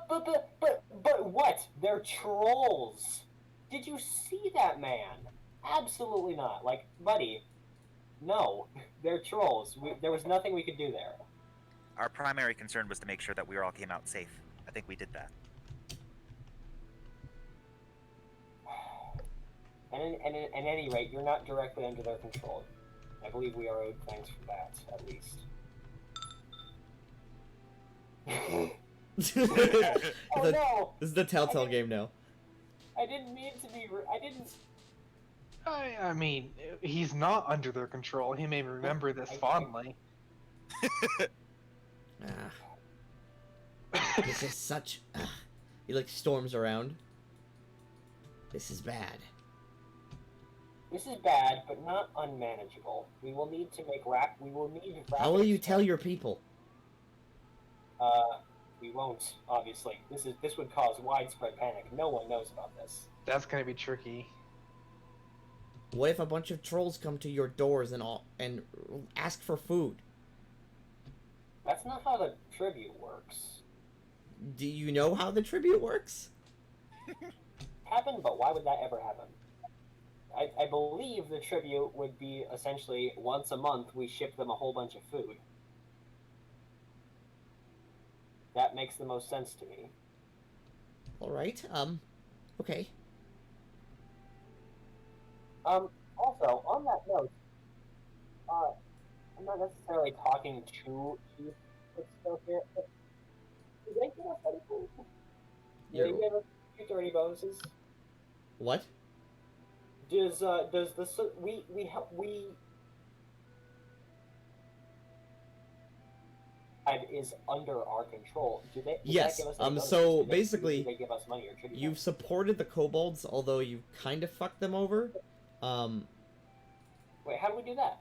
But what? They're trolls. Did you see that man? Absolutely not. Like, buddy, no, they're trolls. There was nothing we could do there. Our primary concern was to make sure that we all came out safe. I think we did that. And at any rate, you're not directly under their control. I believe we are owed thanks for that, at least. Oh no! This is the Telltale game now. I didn't mean to be. I didn't. I mean, he's not under their control. He may remember this fondly. This is such. He like storms around. This is bad. This is bad, but not unmanageable. We will need to make We will need. How will you tell your people? We won't. Obviously, this would cause widespread panic. No one knows about this. That's gonna be tricky. What if a bunch of trolls come to your doors and ask for food? That's not how the tribute works. Do you know how the tribute works? Happen, but why would that ever happen? I believe the tribute would be essentially once a month we ship them a whole bunch of food. That makes the most sense to me. Alright, okay. Also, on that note, I'm not necessarily talking to Chief Footstone here, but do they give us anything? Do they give us dirty bonuses? What? Does is under our control. Do they? Yes. That give us any bonuses? So do basically, they give us money or tribute? you've supported the kobolds, although you kind of fucked them over. Wait, how do we do that?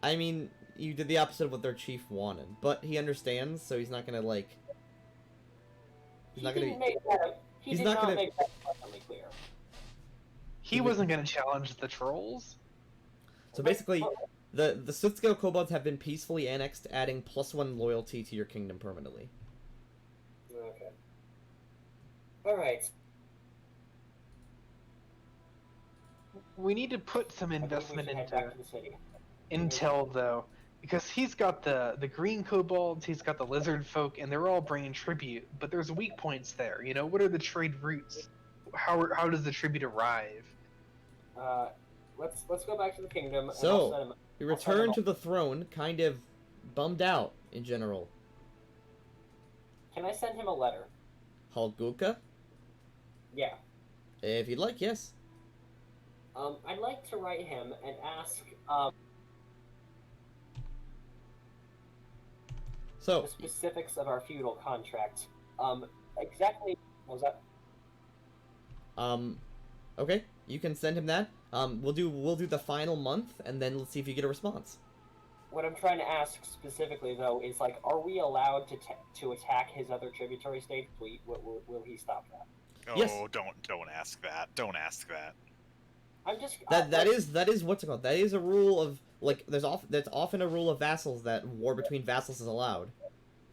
I mean, you did the opposite of what their chief wanted, but he understands, so he's not gonna like. He's not gonna. He did not make that abundantly clear. He wasn't gonna challenge the trolls. So basically, the Soothscale kobolds have been peacefully annexed, adding +1 loyalty to your kingdom permanently. Okay. All right. We need to put some I believe we investment should head into back to the city. intel though, because he's got the green kobolds, he's got the lizard folk, and they're all bringing tribute. But there's weak points there. You know, what are the trade routes? How does the tribute arrive? Let's go back to the kingdom. So, and I'll send him, You return to the throne, kind of bummed out in general. Can I send him a letter? Halguka? Yeah. If you'd like, yes. I'd like to write him and ask So, the specifics of our feudal contract. Exactly. What was that? okay, you can send him that. We'll do the final month, and then let's see if you get a response. What I'm trying to ask specifically, though, is like, are we allowed to attack his other tributary states? Will he stop that? Oh, Yes. don't ask that. Don't ask that. I'm just That is what's it called? That is a rule of like that's often a rule of vassals that war between vassals is allowed.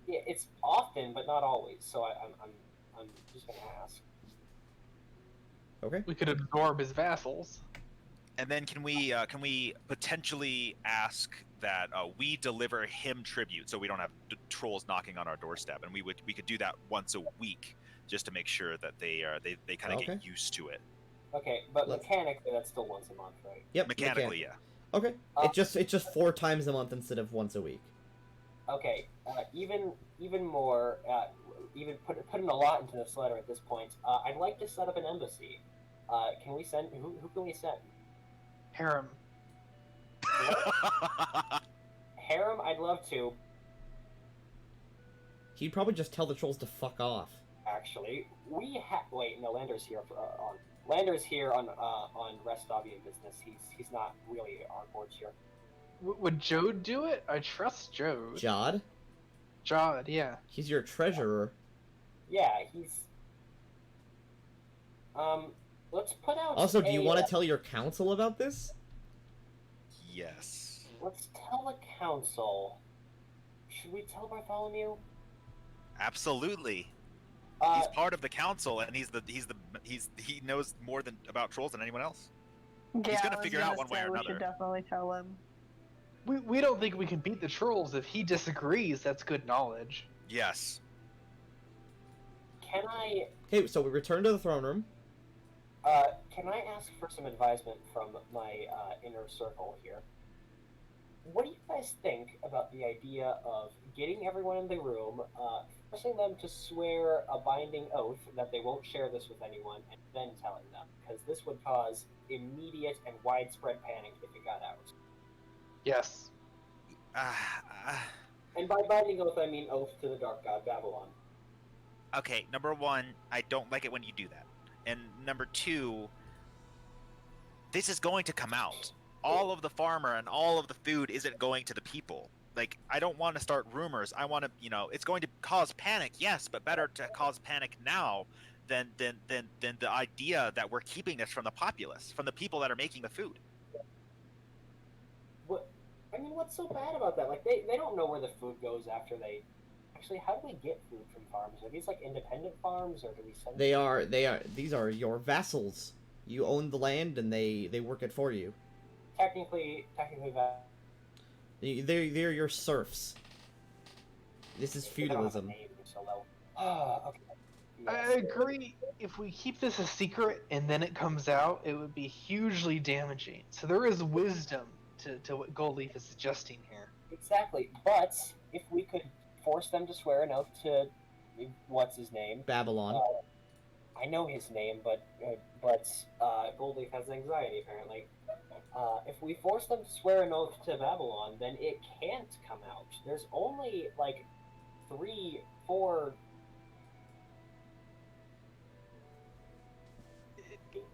Yeah, it's often, but not always. So I'm just gonna ask. Okay. We could absorb his vassals. And then can we potentially ask that we deliver him tribute so we don't have trolls knocking on our doorstep, and we could do that once a week just to make sure that they kind of Okay. get used to it. Okay, but Let's- mechanically, that's still once a month, right? Yep. Mechanically, yeah. Okay. It's just 4 times a month instead of once a week. Okay, even more, even putting a lot into this letter at this point. I'd like to set up an embassy. Can we send? Who can we send? Harem. Harem, I'd love to. He'd probably just tell the trolls to fuck off. Actually, wait. No, Lander's here on. Lander's here on Restovian business. He's not really on board here. Would Jode do it? I trust Jode. Jod, Jod, yeah. he's your treasurer. Yeah, he's. Let's put out. Also, do you want to tell your council about this? Yes. Let's tell the council. Should we tell Bartholomew? Absolutely. Uh, He's part of the council, and he knows more about trolls than anyone else. Yeah, gonna I was figure out gonna one way say or we another. should definitely tell him. We don't think we can beat the trolls. If he disagrees, that's good knowledge. Yes. can I Okay, so we return to the throne room. can I ask for some advisement from my inner circle here? What do you guys think about the idea of getting everyone in the room, forcing them to swear a binding oath that they won't share this with anyone, and then telling them? Because this would cause immediate and widespread panic if it got out. Yes. And by binding oath, I mean oath to the dark god Babylon. Okay, number one, I don't like it when you do that. And number two, this is going to come out. All of the farmer and all of the food isn't going to the people. Like, I don't want to start rumors. I want to, it's going to cause panic, yes, but better to cause panic now than the idea that we're keeping this from the populace, from the people that are making the food. What's so bad about that? Like, they don't know where the food goes after they... Actually, how do we get food from farms? Are these, like, independent farms, or do we send... These are your vassals. You own the land, and they work it for you. Technically that... They're your serfs. This is feudalism. Okay. I agree. If we keep this a secret and then it comes out, it would be hugely damaging. So there is wisdom to what Goldleaf is suggesting here. Exactly, but if we could force them to swear an oath to... What's his name? Babylon. I know his name, but Goldleaf has anxiety, apparently. If we force them to swear an oath to Babylon, then it can't come out. There's only, like, 3, 4...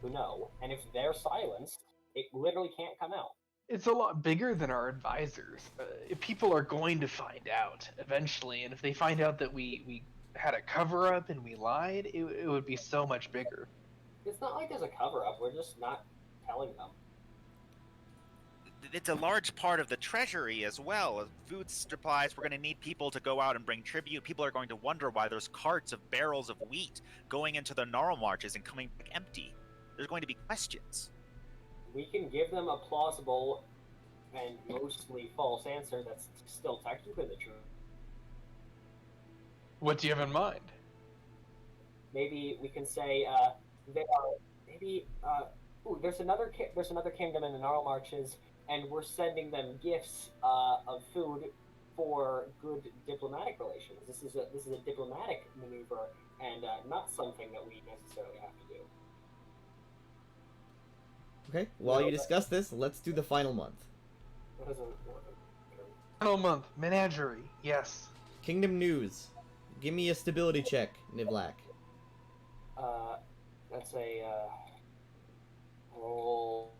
who know. And if they're silenced, it literally can't come out. It's a lot bigger than our advisors. People are going to find out eventually, and if they find out that we had a cover-up and we lied, it would be so much bigger. It's not like there's a cover-up, we're just not telling them. It's a large part of the treasury as well. Food supplies, we're going to need people to go out and bring tribute. People are going to wonder why there's carts of barrels of wheat going into the gnarl marches and coming back empty. There's going to be questions. We can give them a plausible and mostly false answer that's still technically the truth. What do you have in mind? Maybe we can say they are maybe there's another kingdom in the gnarl marches, and we're sending them gifts of food for good diplomatic relations. This is a diplomatic maneuver, and not something that we necessarily have to do. Okay, while you discuss this, let's do the final month. What is it? Final month, menagerie, yes. Kingdom news. Give me a stability check, Nivlak. That's a roll.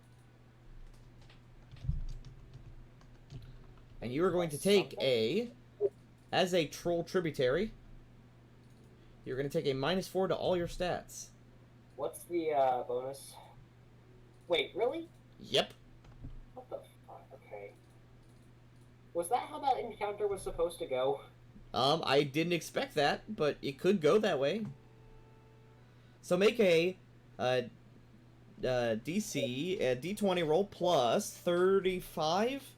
And you are going to take as a troll tributary, you're going to take a -4 to all your stats. What's the bonus? Wait, really? Yep. What the fuck? Okay. Was that how that encounter was supposed to go? I didn't expect that, but it could go that way. So make a DC, a D20 roll plus 35.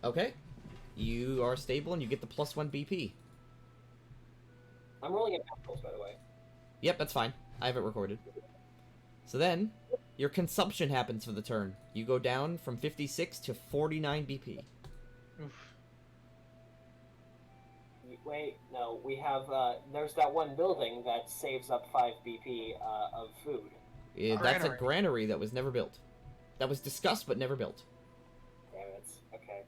Okay. You are stable and you get the +1 BP. I'm rolling in capitals, by the way. Yep, that's fine. I have it recorded. So then, your consumption happens for the turn. You go down from 56 to 49 BP. Oof. Wait, no, we have, there's that one building that saves up 5 BP of food. That's a granary that was never built. That was discussed but never built. Damn it. Okay.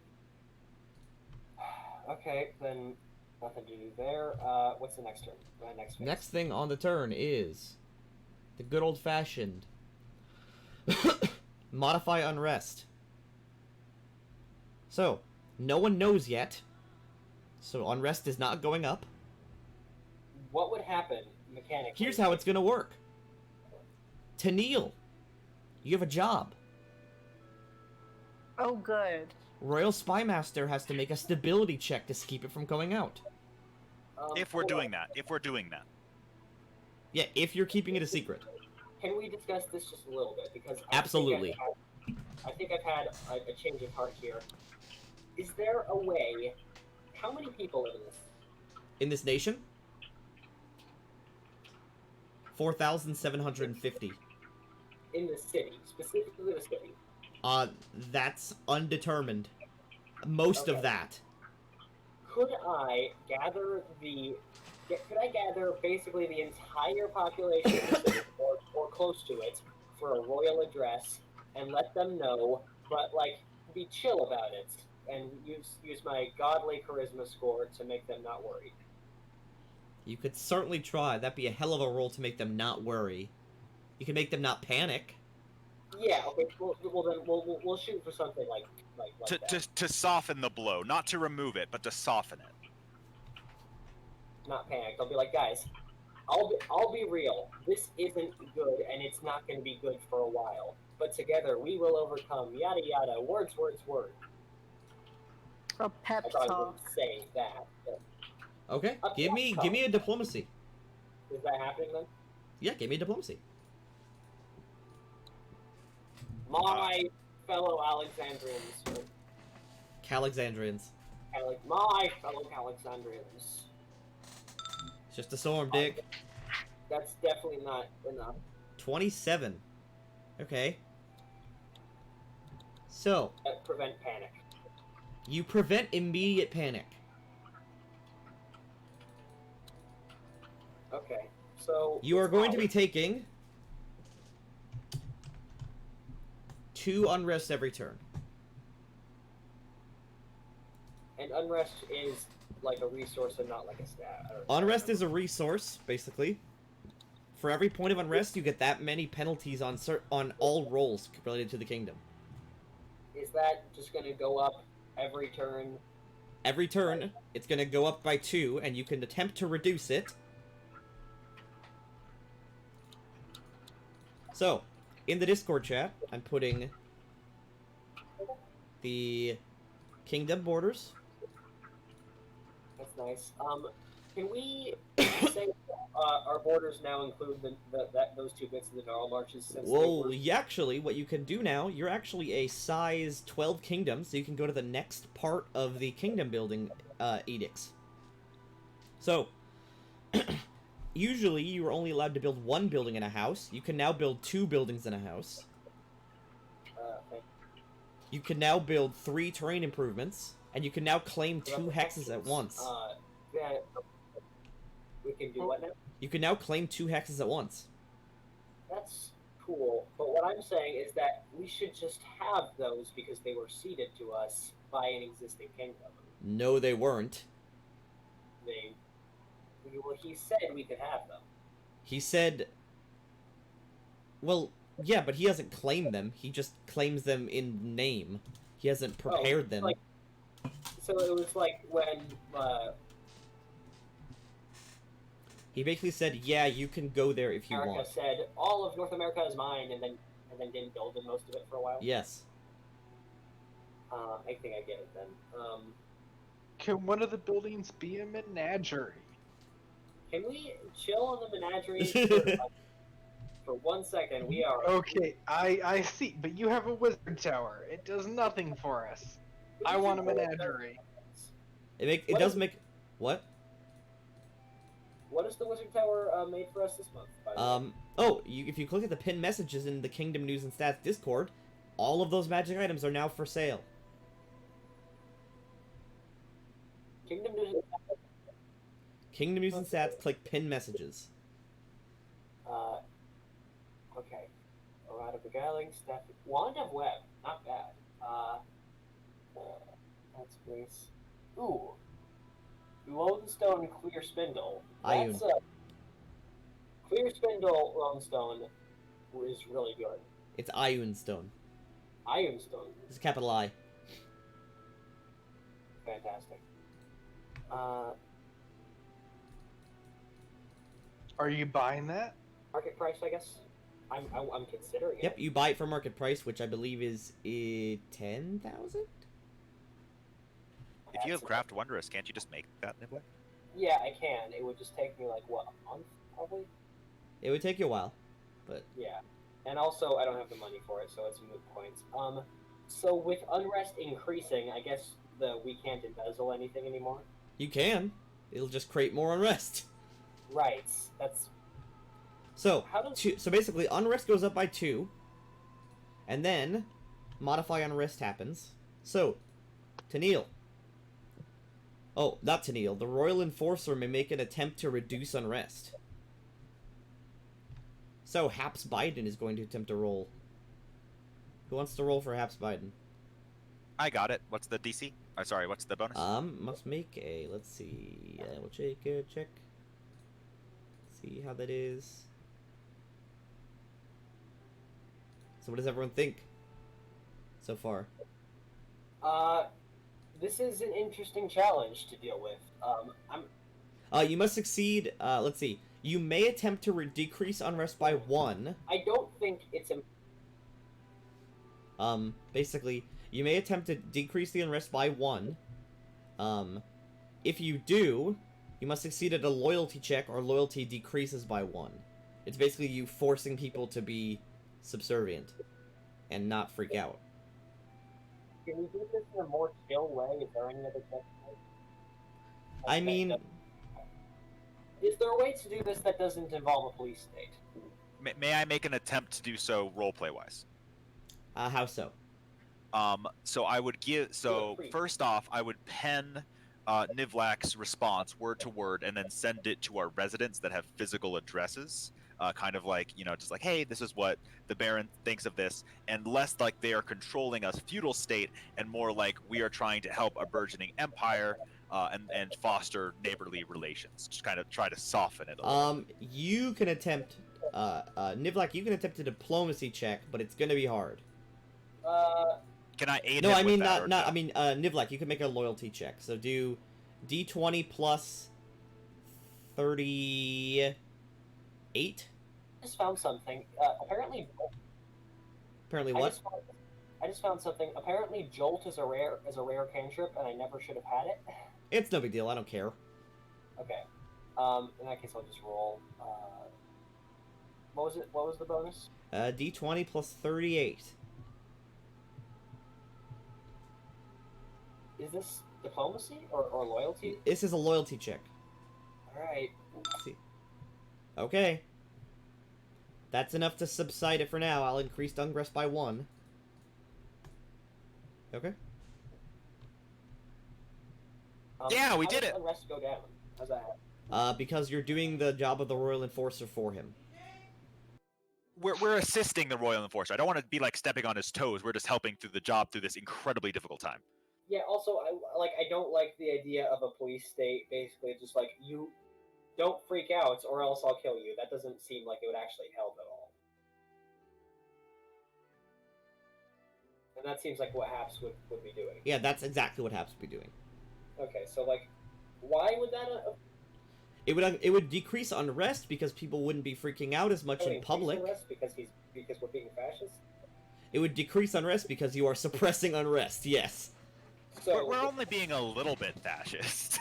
Okay, then nothing to do there. What's the next turn? Next phase. Next thing on the turn is the good old-fashioned modify unrest. So, no one knows yet. So unrest is not going up. What would happen mechanically? Here's how it's gonna work. Tennille, you have a job. Oh, good. Royal Spymaster has to make a stability check to keep it from going out. If we're hold doing on. that. If we're doing that. Yeah, if you're keeping it a secret. Can we discuss this just a little bit? Because Absolutely. I think I've had a change of heart here. Is there a way? How many people live in this? In this nation? 4,750. In the city, specifically the city. That's undetermined. Most of Okay. that. Could I gather basically the entire population of the city, or close to it, for a royal address, and let them know, but like be chill about it, and use my godly charisma score to make them not worry. You could certainly try. That'd be a hell of a roll to make them not worry. You can make them not panic. Yeah. Okay. Well then we'll shoot for something like that. To soften the blow, not to remove it, but to soften it. Not panicked. I'll be like, guys, I'll be real. This isn't good, and it's not going to be good for a while. But together we will overcome. Yada yada. Words. A pep I probably talk. wouldn't say that. But Okay, A give me a diplomacy. is that happening then? Yeah, give me a diplomacy. My fellow Alexandrians. Calexandrians. My fellow Alexandrians. It's just a storm, Dick. That's definitely not enough. 27. Okay. So, Prevent panic. you prevent immediate panic. Okay. So You are going to be taking 2 unrest every turn. And unrest is like a resource and not like a stat. Unrest is a resource, basically. For every point of unrest, you get that many penalties on all rolls related to the kingdom. Is that just going to go up every turn? Every turn, it's going to go up by 2, and you can attempt to reduce it. So, in the Discord chat, I'm putting the kingdom borders. That's nice. Can we say our borders now include those 2 bits of the Gnarl Marches? Since Well, actually, what you can do now, you're actually a size 12 kingdom, so you can go to the next part of the kingdom building edicts. So, usually you were only allowed to build 1 building in a house. You can now build 2 buildings in a house. You can now build 3 terrain improvements, and you can now claim 2 hexes at once. We can do what now? You can now claim 2 hexes at once. That's cool, but what I'm saying is that we should just have those because they were ceded to us by an existing kingdom. No, they weren't. Well, he said we could have them. He said... Well, yeah, but he hasn't claimed them. He just claims them in name. He hasn't prepared them. So it was like when... He basically said, yeah, you can go there if you America want. said, all of North America is mine, and then didn't build in most of it for a while. Yes. I think I get it then. Can one of the buildings be a menagerie? Can we chill on the menagerie for 1 second? We are... Okay, I see, but you have a wizard tower. It does nothing for us. I want a menagerie. It What does is- make... What? What is the wizard tower made for us this month? By the way? If you click at the pinned messages in the Kingdom News and Stats Discord, all of those magic items are now for sale. Kingdom News. Kingdom News and Stats, click pinned messages. Okay. Errata Beguiling, Staff. Wand of Web. Not bad. That's grace. Ooh. Lodestone Clear Spindle. Ioun. Clear Spindle Lodestone is really good. It's Ioun Stone. Iron Stone. It's a capital I. Fantastic. Are you buying that? Market price, I guess. I'm considering Yep, it. you buy it for market price, which I believe is 10,000. If you have That's- Craft Wondrous, can't you just make that, Nibbler? Yeah, I can. It would just take me like what, a month, probably. It would take you a while, but Yeah, and also I don't have the money for it, so it's moot points. So with unrest increasing, I guess we can't embezzle anything anymore. you can. It'll just create more unrest. Right. That's So, how does so basically, unrest goes up by 2, and then modify unrest happens. So, Tennille. Oh, not Tennille. The Royal Enforcer may make an attempt to reduce unrest. So, Haps Biden is going to attempt to roll. Who wants to roll for Haps Biden? I got it. What's the DC? Sorry, what's the bonus? Must make a, let's see, we'll check. See how that is. So what does everyone think so far? this is an interesting challenge to deal with. You must succeed, let's see. You may attempt to decrease unrest by 1. I don't think it's Basically, you may attempt to decrease the unrest by 1. If you do, you must succeed at a loyalty check, or loyalty decreases by 1. It's basically you forcing people to be subservient and not freak out. Can we do this in a more chill way? Is there any other technique? I mean, Is there a way to do this that doesn't involve a police state? May I make an attempt to do so roleplay wise? How so? So I would give. So Feel free. first off, I would pen Nivlak's response word to word, and then send it to our residents that have physical addresses. Kind of like, just like, hey, this is what the Baron thinks of this, and less like they are controlling a feudal state, and more like we are trying to help a burgeoning empire and foster neighborly relations. Just kind of try to soften it a little. You can attempt, Nivlak, you can attempt a diplomacy check, but it's gonna be hard. Can I aid No, him I mean with that, or no? I mean, Nivlak, you can make a loyalty check. So do D20 plus 38. I just found something. Apparently, Apparently, I what? just found something. Apparently, Jolt is a rare cantrip, and I never should have had it. It's no big deal. I don't care. Okay. In that case, I'll just roll. What was it? What was the bonus? D20 plus 38. Is this diplomacy or loyalty? This is a loyalty check. All right. See. Okay. That's enough to subside it for now. I'll increase unrest by 1. Okay. Yeah, we how did does it! Unrest go down. How's that happen? Because you're doing the job of the Royal Enforcer for him. We're assisting the Royal Enforcer. I don't want to be like stepping on his toes. We're just helping through the job through this incredibly difficult time. Yeah. Also, I don't like the idea of a police state. Basically, just like you don't freak out, or else I'll kill you. That doesn't seem like it would actually help at all. And that seems like what Haps would be doing. Yeah, that's exactly what Haps would be doing. Okay, so like, why would that? It would decrease unrest because people wouldn't be freaking out as much in increase public. unrest because we're being fascist. It would decrease unrest because you are suppressing unrest. Yes. So We're only being a little bit fascist.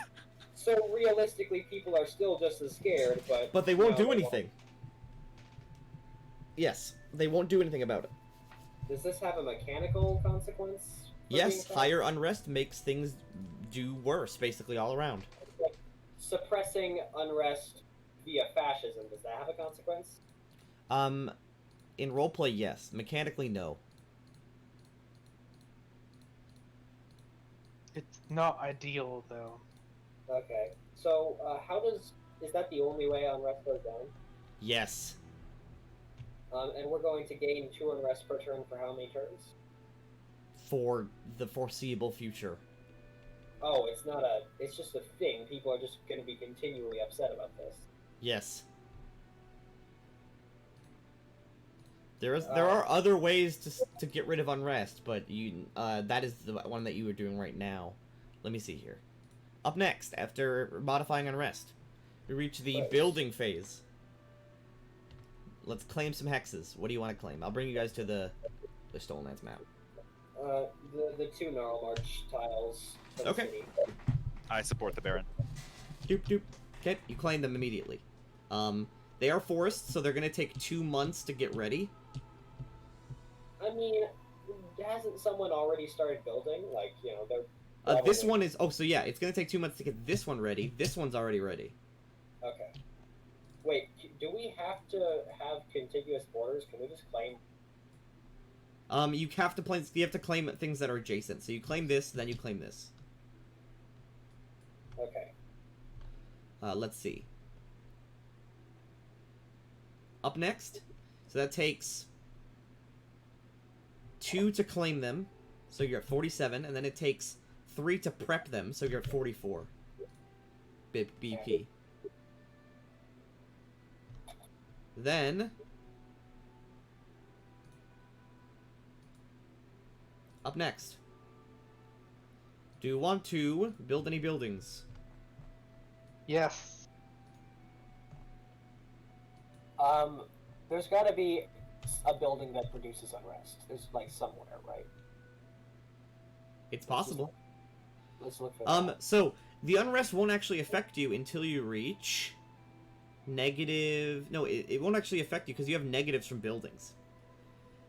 So realistically, people are still just as scared, But they won't no, do anything. Yes, they won't do anything about it. Does this have a mechanical consequence? for Yes, being fascist? higher unrest makes things do worse, basically all around. Like, suppressing unrest via fascism, does that have a consequence? In roleplay, yes. Mechanically, no. It's not ideal though. Okay. So is that the only way unrest goes down? Yes. And we're going to gain 2 unrest per turn for how many turns? For the foreseeable future. Oh, it's just a thing. People are just going to be continually upset about this. Yes. There are other ways to get rid of unrest, but that is the one that you are doing right now. Let me see here. Up next, after modifying unrest, we reach the Right. building phase. let's claim some hexes. What do you want to claim? I'll bring you guys to the Stolen Lands map. The 2 Gnarl March tiles. For the Okay. city. I support the Baron. Doop doop. Okay, you claim them immediately. They are forests, so they're gonna take 2 months to get ready. I mean, hasn't someone already started building? Like, they're. This probably- one is. Oh, so yeah, it's gonna take 2 months to get this one ready. This one's already ready. Okay. Wait, do we have to have contiguous borders? Can we just claim? You have to play. You have to claim things that are adjacent. So you claim this, then you claim this. Okay. Let's see. Up next, so that takes 2 to claim them, so you're at 47, and then it takes 3 to prep them, so you're at 44. BP. Then up next, do you want to build any buildings? Yes. There's got to be a building that produces unrest. There's like somewhere, right? It's possible. Let's look for that. So the unrest won't actually affect you until you reach negative. No, it won't actually affect you because you have negatives from buildings.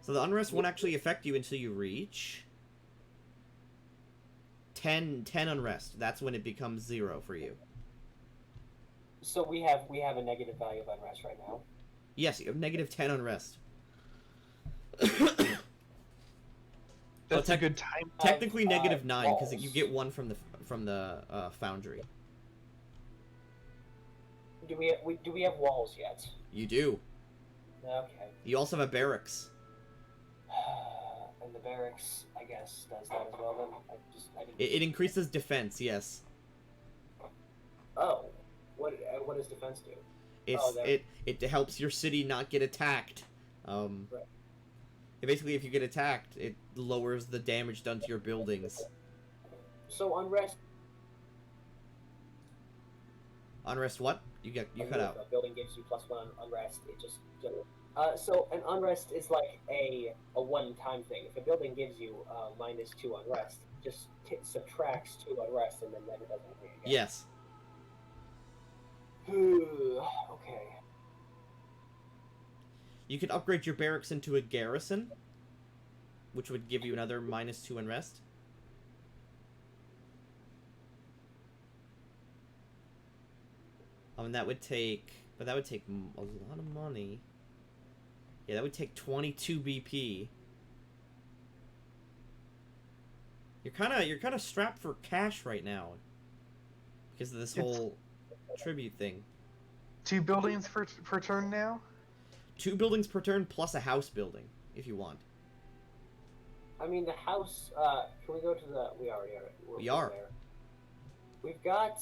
So the unrest won't actually affect you until you reach 10 unrest. That's when it becomes 0 for you. So we have a negative value of unrest right now. Yes, you have negative 10 unrest. That's tech- a good time. Technically negative 9 because walls. you get 1 from the foundry. Do we have walls yet? You do. Okay. You also have a barracks. And the barracks, I guess, does that as well. Then I didn't. It increases defense. Yes. Oh, what does defense do? It helps your city not get attacked. Right. Basically, if you get attacked, it lowers the damage done to your buildings. So unrest. Unrest what? You cut out. A building gives you +1 unrest. It just. So an unrest is like a one-time thing. If a building gives you -2 unrest, just subtracts 2 unrest and then never does anything again. Yes. Okay. You could upgrade your barracks into a garrison, which would give you another -2 unrest. And that would take, a lot of money. Yeah, that would take 22 BP. You're kind of strapped for cash right now because of this whole tribute thing. 2 buildings per turn now? 2 buildings per turn plus a house building, if you want. I mean, the house. Can we go to the? We already are. We are. There. We've got.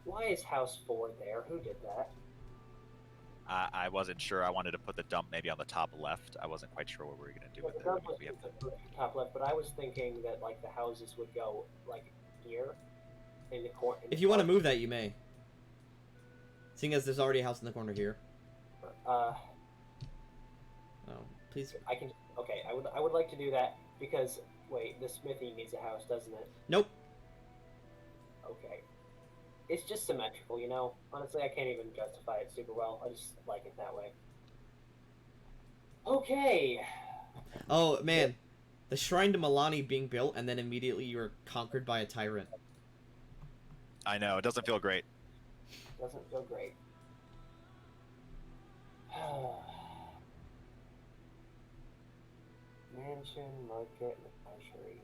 Why is house 4 there? Who did that? I wasn't sure. I wanted to put the dump maybe on the top left. I wasn't quite sure what we were going to do Well, with the it. dump was We have the top left, but I was thinking that like the houses would go like here, in the corner. If you want to move that, you may. Seeing as there's already a house in the corner here. Oh, Please. I can. Okay, I would like to do that because wait, the smithy needs a house, doesn't it? Nope. Okay. It's just symmetrical, you know? Honestly, I can't even justify it super well. I just like it that way. Okay. Oh, man. The Shrine to Milani being built, and then immediately you were conquered by a tyrant. I know, it doesn't feel great. Doesn't feel great. Mansion, market, menagerie.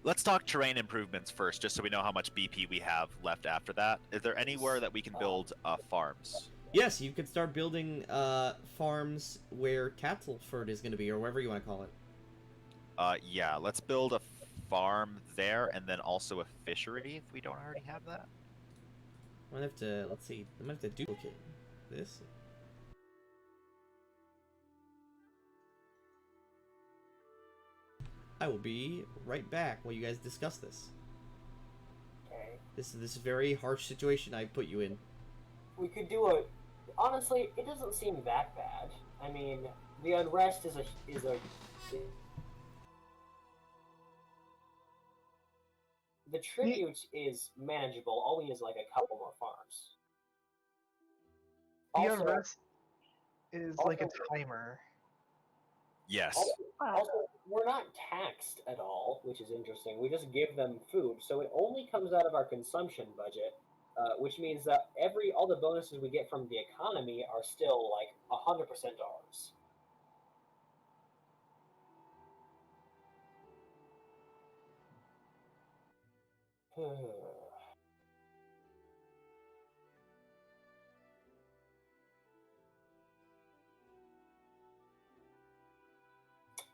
Let's talk terrain improvements first, just so we know how much BP we have left after that. Is there anywhere that we can build farms? Yes, you could start building farms where Tattleford is going to be, or wherever you want to call it. Yeah, let's build a farm there, and then also a fishery, if we don't already have that. I'm going to have to, let's see, I'm going to have to duplicate this. I will be right back while you guys discuss this. Okay. This very harsh situation I put you in. We could do honestly, it doesn't seem that bad. I mean, the unrest is a the tribute is manageable. All we need is like a couple more farms. The Also, unrest is like a also- timer. Yes. Also, we're not taxed at all, which is interesting. We just give them food, so it only comes out of our consumption budget, which means that all the bonuses we get from the economy are still like 100% ours.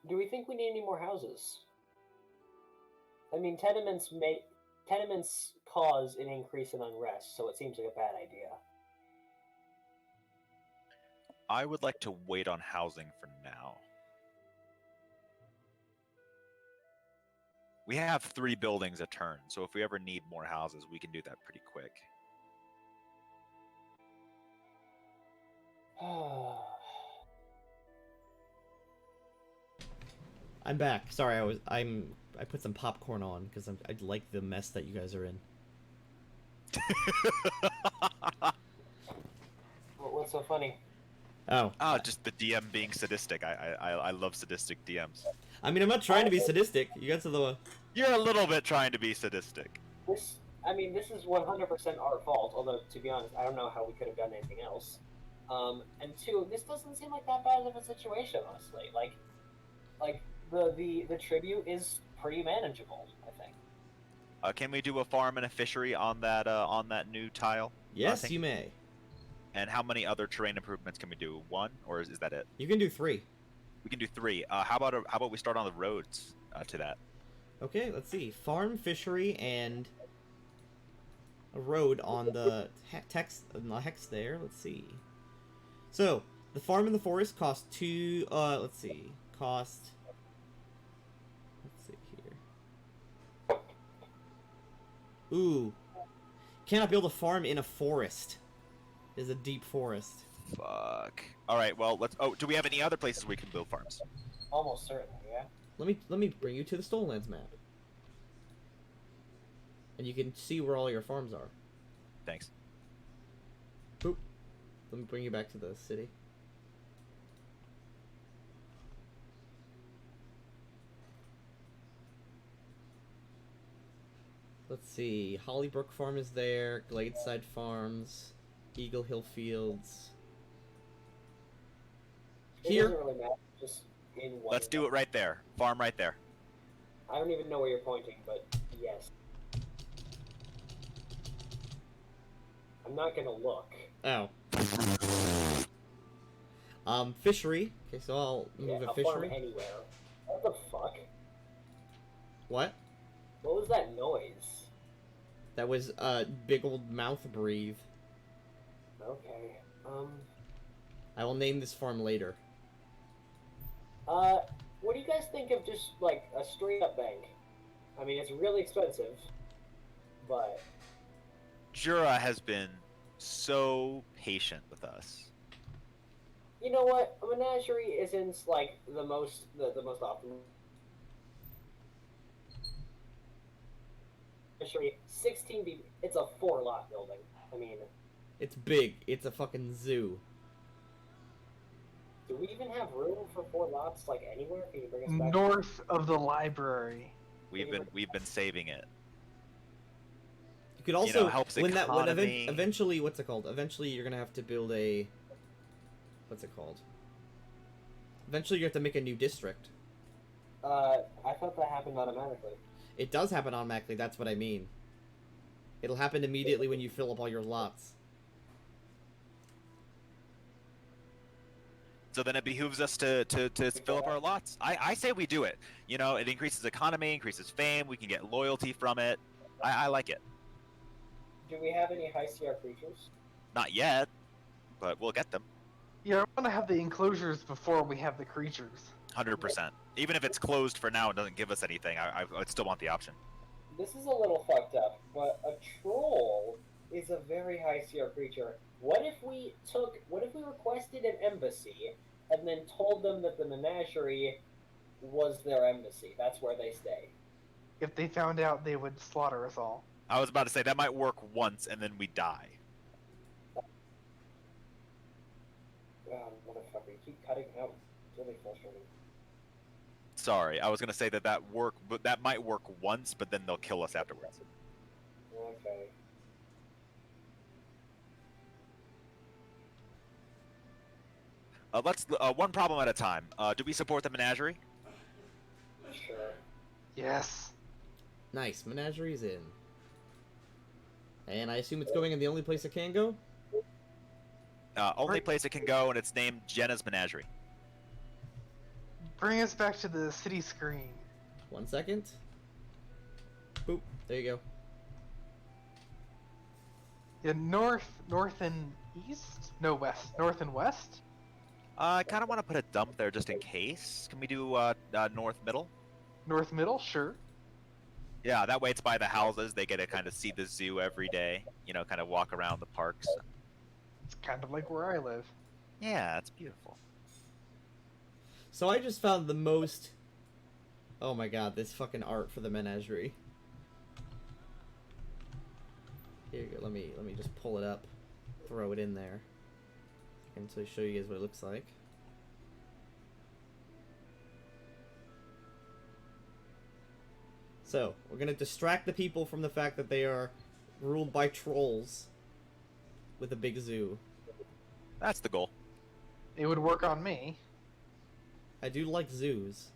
Do we think we need any more houses? I mean, tenements cause an increase in unrest, so it seems like a bad idea. I would like to wait on housing for now. We have 3 buildings a turn, so if we ever need more houses, we can do that pretty quick. I'm back. Sorry, I put some popcorn on because I like the mess that you guys are in. What's so funny? Oh. Oh, just the DM being sadistic. I love sadistic DMs. I mean, I'm not trying to be sadistic. You guys are the. You're a little bit trying to be sadistic. This is 100% our fault. Although, to be honest, I don't know how we could have done anything else. And 2, this doesn't seem like that bad of a situation, honestly. Like the tribute is pretty manageable, I think. Can we do a farm and a fishery on that new tile? Yes, you may. And how many other terrain improvements can we do? 1, or is that it? You can do 3. We can do 3. How about we start on the roads to that? Okay, let's see. Farm, fishery, and a road on the hex there. Let's see. So the farm in the forest cost 2. Let's see. Let's see here. Ooh, cannot build a farm in a forest. Is a deep forest. Fuck. All right. Well, let's. Oh, do we have any other places we can build farms? Almost certainly, yeah. Let me bring you to the Stolen Lands map, and you can see where all your farms are. Thanks. Boop. Let me bring you back to the city. Let's see. Hollybrook Farm is there. Gladeside Farms. Eagle Hill Fields. It Here. doesn't really matter. Just in one. Let's do it right there. Farm right there. I don't even know where you're pointing, but yes. I'm not gonna look. Oh. Fishery. Okay, so I'll move a farm fishery. anywhere. What the fuck? What? What was that noise? That was big old mouth breathe. Okay. I will name this farm later. What do you guys think of just like a straight up bank? I mean, it's really expensive, but Jura has been so patient with us. you know what? A menagerie isn't like the most optimal. Menagerie, 16 B. It's a 4-lot building. I mean, It's big. It's a fucking zoo. do we even have room for 4 lots like anywhere? Can you bring us back? North of the library. We've been saving it. You could also helps when economy. eventually what's it called? Eventually you're gonna have to build a what's it called? Eventually you have to make a new district. I thought that happened automatically. It does happen automatically. That's what I mean. It'll happen immediately when you fill up all your lots. So then it behooves us to fill up our lots. I say we do it. It increases economy, increases fame. We can get loyalty from it. I like it. Do we have any high CR creatures? Not yet, but we'll get them. Yeah, I want to have the enclosures before we have the creatures. 100%. Even if it's closed for now and doesn't give us anything, I would still want the option. This is a little fucked up, but a troll is a very high CR creature. What if we requested an embassy and then told them that the menagerie was their embassy? That's where they stay. If they found out, they would slaughter us all. I was about to say that might work once and then we die. Motherfucker, you keep cutting out. It's really frustrating. Sorry, I was gonna say that that might work once, but then they'll kill us afterwards. Okay. Let's one problem at a time. Do we support the menagerie? Sure. Yes. Nice, menagerie's in. And I assume it's going in the only place it can go? Only Right. place it can go, and it's named Jenna's Menagerie. Bring us back to the city screen. 1 second. Boop, there you go. Yeah, north and east? No, west. North and west? I kind of want to put a dump there just in case. Can we do north middle? North middle? Sure. Yeah, that way it's by the houses. They get to kind of see the zoo every day. You know, kind of walk around the parks. It's kind of like where I live. Yeah, it's beautiful. So I just found the most... Oh my god, this fucking art for the menagerie. Here you go, let me just pull it up. Throw it in there. And so show you guys what it looks like. So, we're gonna distract the people from the fact that they are ruled by trolls with a big zoo. That's the goal. It would work on me. I do like zoos.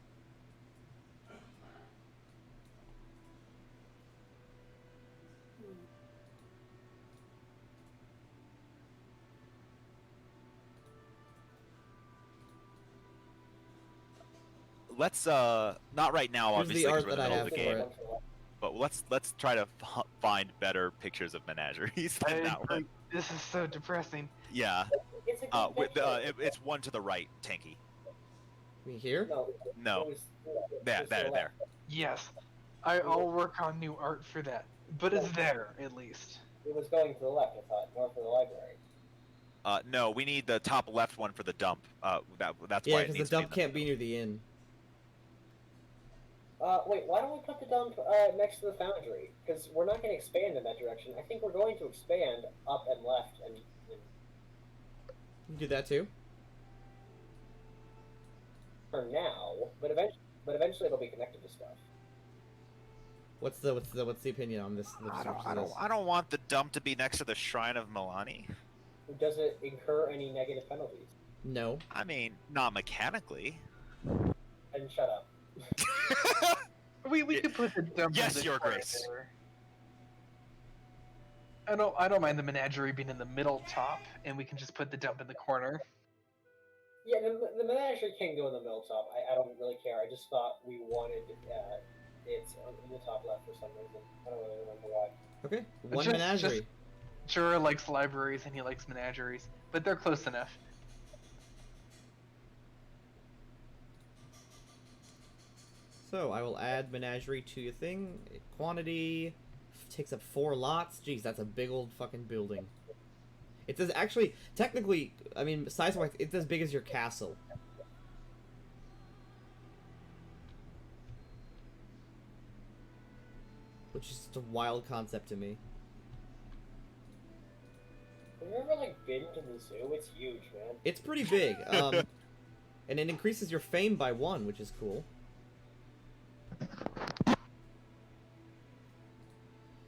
Let's not right now, Here's obviously, the 'cause art we're in the that I middle of the have game. for it. But let's try to find better pictures of menageries than that one. This is so depressing. Yeah. It's a good picture. It's one to the right, Tanky. Me here? No. No. It was, There, it was there, to the there. left. Yes. I'll work on new art for that. But it's there, at least. It was going to the left, I thought, north of the library. No, we need the top left one for the dump. That's Yeah, why it because the needs to be dump can't be near the inn. Wait, why don't we put the dump next to the foundry? Because we're not going to expand in that direction. I think we're going to expand up and left and You do that too? for now, but eventually it'll be connected to stuff. What's the opinion on this? The description of this? I don't want the dump to be next to the Shrine of Milani. Does it incur any negative penalties? No. I mean, not mechanically. And shut up. We could put the dump Yes, in the Your corner Grace. there. I don't mind the menagerie being in the middle top, and we can just put the dump in the corner. Yeah, the menagerie can go in the middle top. I don't really care. I just thought we wanted it in the top left for some reason. I don't really remember why. Okay. One Just- menagerie. Jura likes libraries and he likes menageries, but they're close enough. So I will add menagerie to your thing. Quantity takes up 4 lots. Jeez, that's a big old fucking building. It's as actually technically, I mean, size-wise, it's as big as your castle. Which is just a wild concept to me. Have you ever been to the zoo? It's huge, man. It's pretty big, and it increases your fame by 1, which is cool.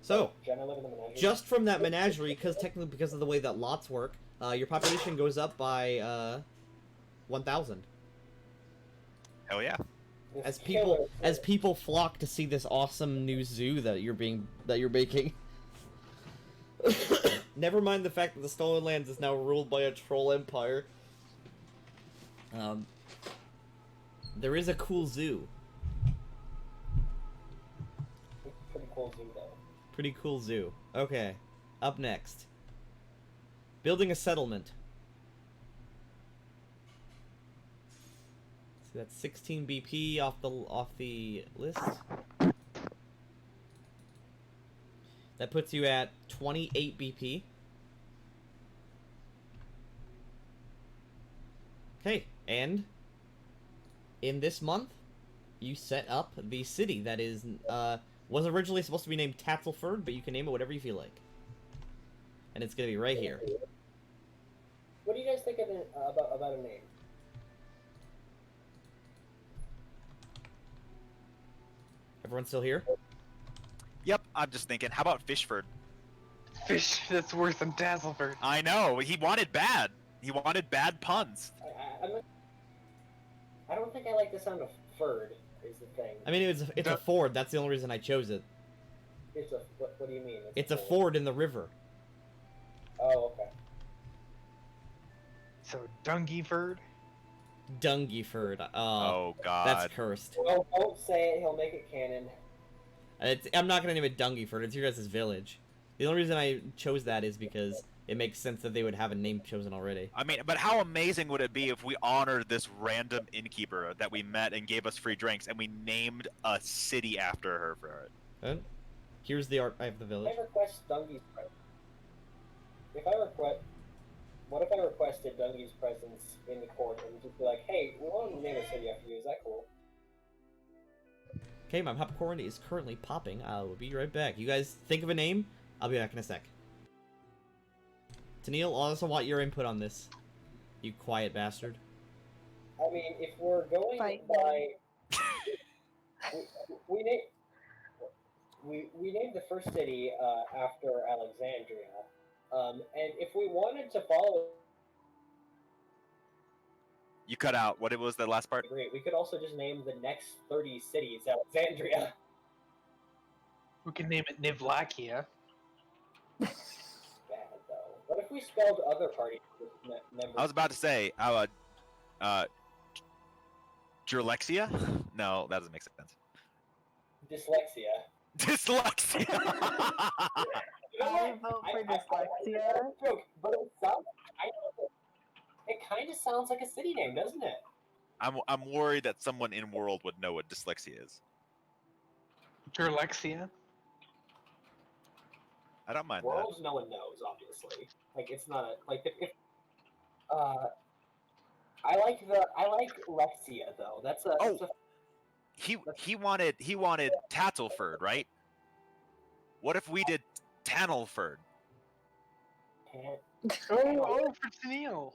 So, Jenna live in the menagerie. just from that menagerie, because of the way that lots work, your population goes up by 1,000 Hell yeah. This as people flock to see this awesome new zoo that you're making. Never mind the fact that the Stolen Lands is now ruled by a troll empire. There is a cool zoo. Pretty cool zoo though. Pretty cool zoo. Okay, up next. Building a settlement. So that's 16 BP off the list. That puts you at 28 BP. Okay, and in this month, you set up the city that is was originally supposed to be named Tattleford, but you can name it whatever you feel like. And it's gonna be right here. What do you guys think of about a name? Everyone still here? Yep, I'm just thinking, how about Fishford? Fish that's worse than Dazzleford. I know, he wanted bad. He wanted bad puns. I don't think I like the sound of Ferd, is the thing. I mean, it's a ford. That's the only reason I chose it. It's a, what do you mean? It's a ford in the river. Oh, okay. So Dungeyford? Dungeyford. Oh god. That's cursed. Well, don't say it, he'll make it canon. I'm not gonna name it Dungeyford. It's your guys' village. The only reason I chose that is because it makes sense that they would have a name chosen already. I mean, but how amazing would it be if we honored this random innkeeper that we met and gave us free drinks, and we named a city after her for it? And here's the art. I have the village. If I request Dungey's presence, what if I requested Dungey's presence in the court and just be like, hey, we want to name a city after you, is that cool? Okay, my popcorn is currently popping. I will be right back. You guys think of a name? I'll be back in a sec. Tennille, I also want your input on this. You quiet bastard. I mean, if we're going Fight. by... we named the first city after Alexandria. And if we wanted to follow... You cut out. What was the last part? Great, we could also just name the next 30 cities Alexandria. We can name it Nivlakia. Bad, though. What if we spelled other party members? I was about to say, Gerlexia? No, that doesn't make sense. Dyslexia. Dyslexia! You know I what? vote for I dyslexia. joke, but it kind of sounds like a city name, doesn't it? I'm worried that someone in world would know what dyslexia is. Gerlexia? I don't mind Worlds, no one knows, obviously. Like, it's not a like if I like Lexia though. That's a that. He wanted Tattleford, right? What if we did Tannelford? Oh, for Tennille.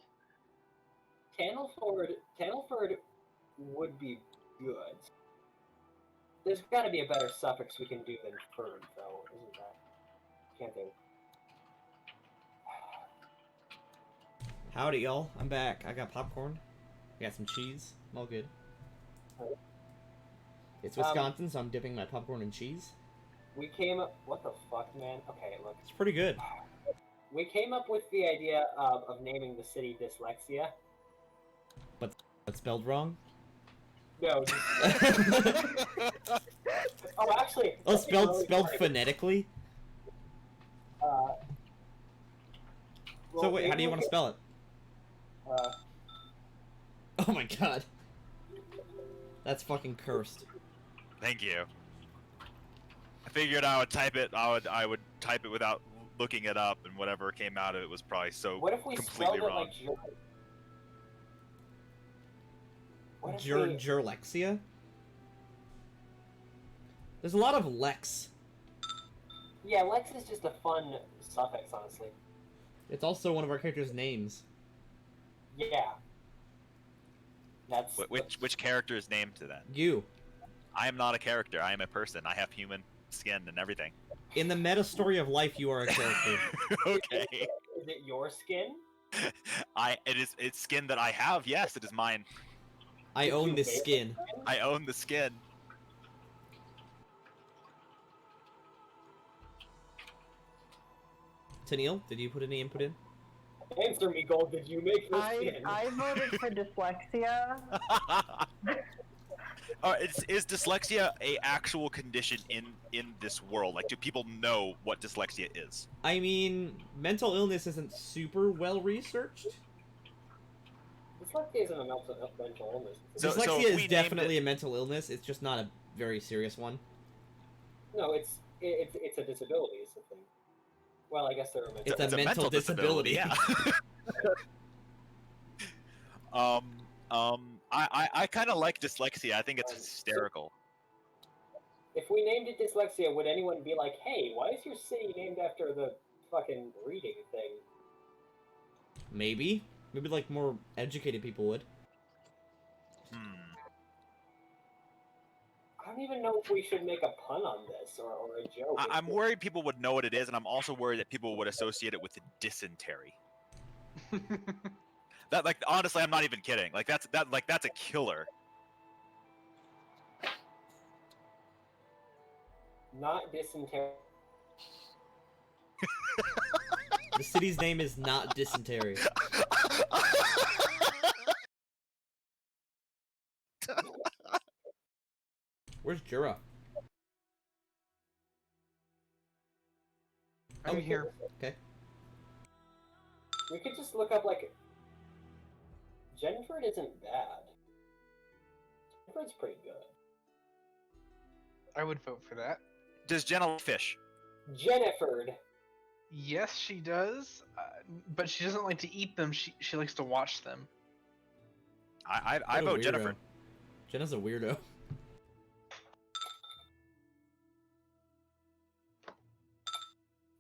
Tannelford would be good. There's got to be a better suffix we can do than ferd, though, isn't there? Can't think. Howdy, y'all. I'm back. I got popcorn. I got some cheese. I'm all good. It's Wisconsin, so I'm dipping my popcorn in cheese. We came up. What the fuck, man? Okay, look. It's pretty good. We came up with the idea of naming the city Dyslexia. But spelled wrong? No. Oh, actually. Oh, that's really spelled funny. phonetically? Well, So wait, how do you maybe want to spell it? Oh my god. That's fucking cursed. Thank you. I figured I would type it. I would type it without looking it up, and whatever came out of it was probably so What if we completely spelled it wrong. like What if we... Gerlexia? There's a lot of Lex. Yeah, Lex is just a fun suffix, honestly. It's also one of our characters' names. Yeah. That's... Which character is named to that? You. I am not a character. I am a person. I have human skin and everything. In the meta story of life, you are a character. Okay. Is it your skin? It's skin that I have. Yes, it is mine. I own this skin. I own the skin. Tennille, did you put any input in? Answer me, Gold. Did you make your skin? I voted for dyslexia. Is dyslexia a actual condition in this world? Like, do people know what dyslexia is? I mean, mental illness isn't super well researched. Dyslexia isn't a mental illness. So Dyslexia if we is named definitely it- a mental illness. It's just not a very serious one. No, it's it's a disability, is the thing. Well, I guess they're a It's a mental disability. Yeah. I kind of like dyslexia. I think it's hysterical. If we named it dyslexia, would anyone be like, "Hey, why is your city named after the fucking reading thing?" Maybe like more educated people would. I don't even know if we should make a pun on this or a joke. I'm worried people would know what it is, and I'm also worried that people would associate it with dysentery. That, like, honestly, I'm not even kidding. Like, that's a killer. Not dysentery. The city's name is not Dysentery. Where's Jura? I'm here. Okay. We could just look up, like... Jenford isn't bad. Jenford's pretty good. I would vote for that. Does Jenna like fish? Jenniford! Yes, she does, but she doesn't like to eat them. She likes to watch them. I What a vote weirdo. Jennifer. Jenna's a weirdo.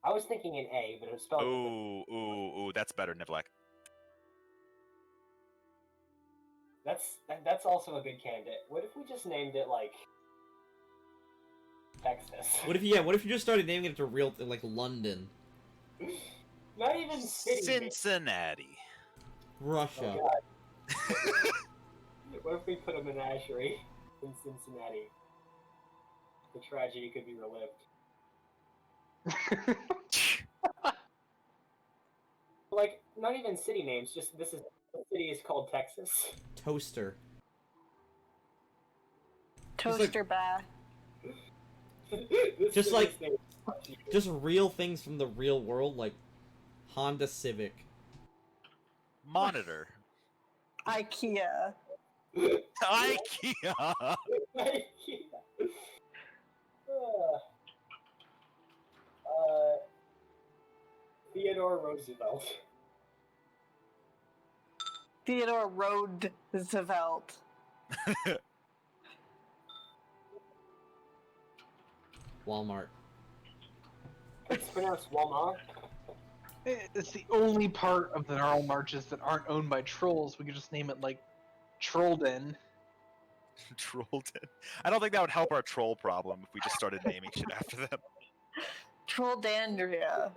I was thinking an A, but it was spelled... Ooh, that's better, Nivlek. That's also a good candidate. What if we just named it, like... Texas? What if you just started naming it to real like London, Not even city. Cincinnati. Russia? Oh, God. What if we put a menagerie in Cincinnati? The tragedy could be relived. Like, not even city names, just the city is called Texas. Toaster. Toaster bath. This Just city's like- name- Just real things from the real world, like Honda Civic. Monitor. IKEA. IKEA. Theodore Roosevelt. Theodore Roosevelt. Walmart. It's pronounced Walmart. It's the only part of the Gnarl Marches that aren't owned by trolls. We could just name it like Trollden. Trollden. I don't think that would help our troll problem if we just started naming shit after them. Trolldandria.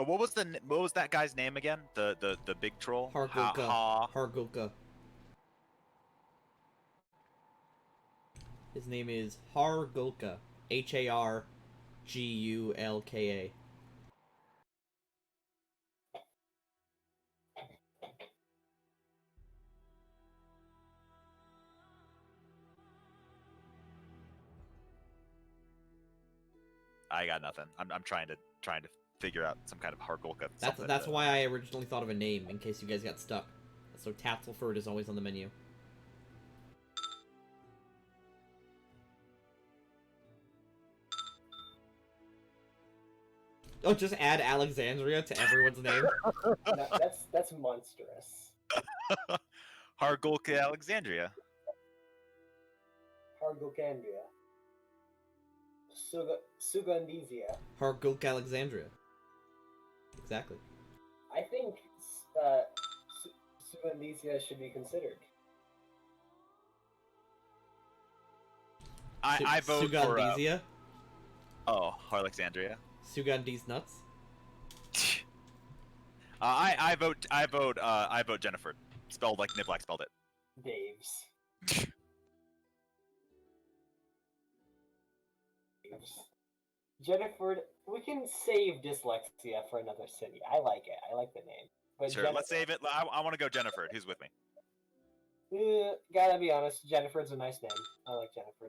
Oh, what was that guy's name again? The big troll? Hargulka. Hargulka. His name is Hargulka. Hargulka. I got nothing. I'm trying to figure out some kind of Hargulka. That's why I originally thought of a name, in case you guys got stuck. So Tatzelford is always on the menu. Oh, just add Alexandria to everyone's name. No, that's monstrous. Hargulka Alexandria. Hargulcandria. Sugandisia. Hargulka Alexandria. Exactly. I think Sugandisia should be considered. I vote for Sugandisia. Alexandria. Sugandi's nuts. I vote Jennifer. Spelled like Niblack spelled it. Dave's. Jennifer, we can save dyslexia for another city. I like it. I like the name. But Sure, let's save it. I want to go Jennifer. Who's with me? Gotta be honest, Jennifer's a nice name. I like Jennifer.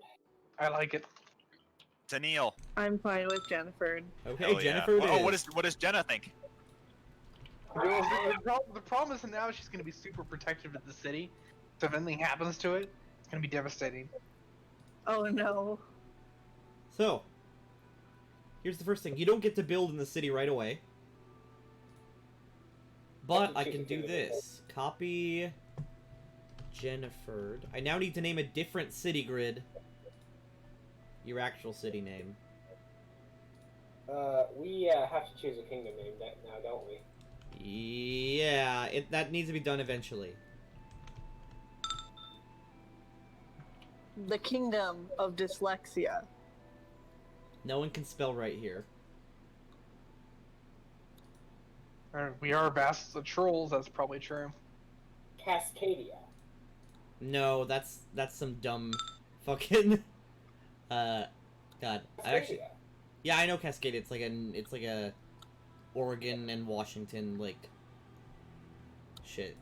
I like it. Tennille. I'm fine with Jennifer. Okay, Hell yeah. Jennifer. it Oh, is. what does Jenna think? Well, the problem is now she's going to be super protective of the city. So if anything happens to it, it's going to be devastating. Oh no. So, here's the first thing. You don't get to build in the city right away. But I can do this. Copy Jennifer. I now need to name a different city grid. Your actual city name. We have to choose a kingdom name now, don't we? Yeah, that needs to be done eventually. The Kingdom of Dyslexia. No one can spell right here. We are vast of trolls, that's probably true. Cascadia. No, that's some dumb fucking God. I actually Cascadia. Yeah, I know Cascade. It's like a Oregon and Washington like shit.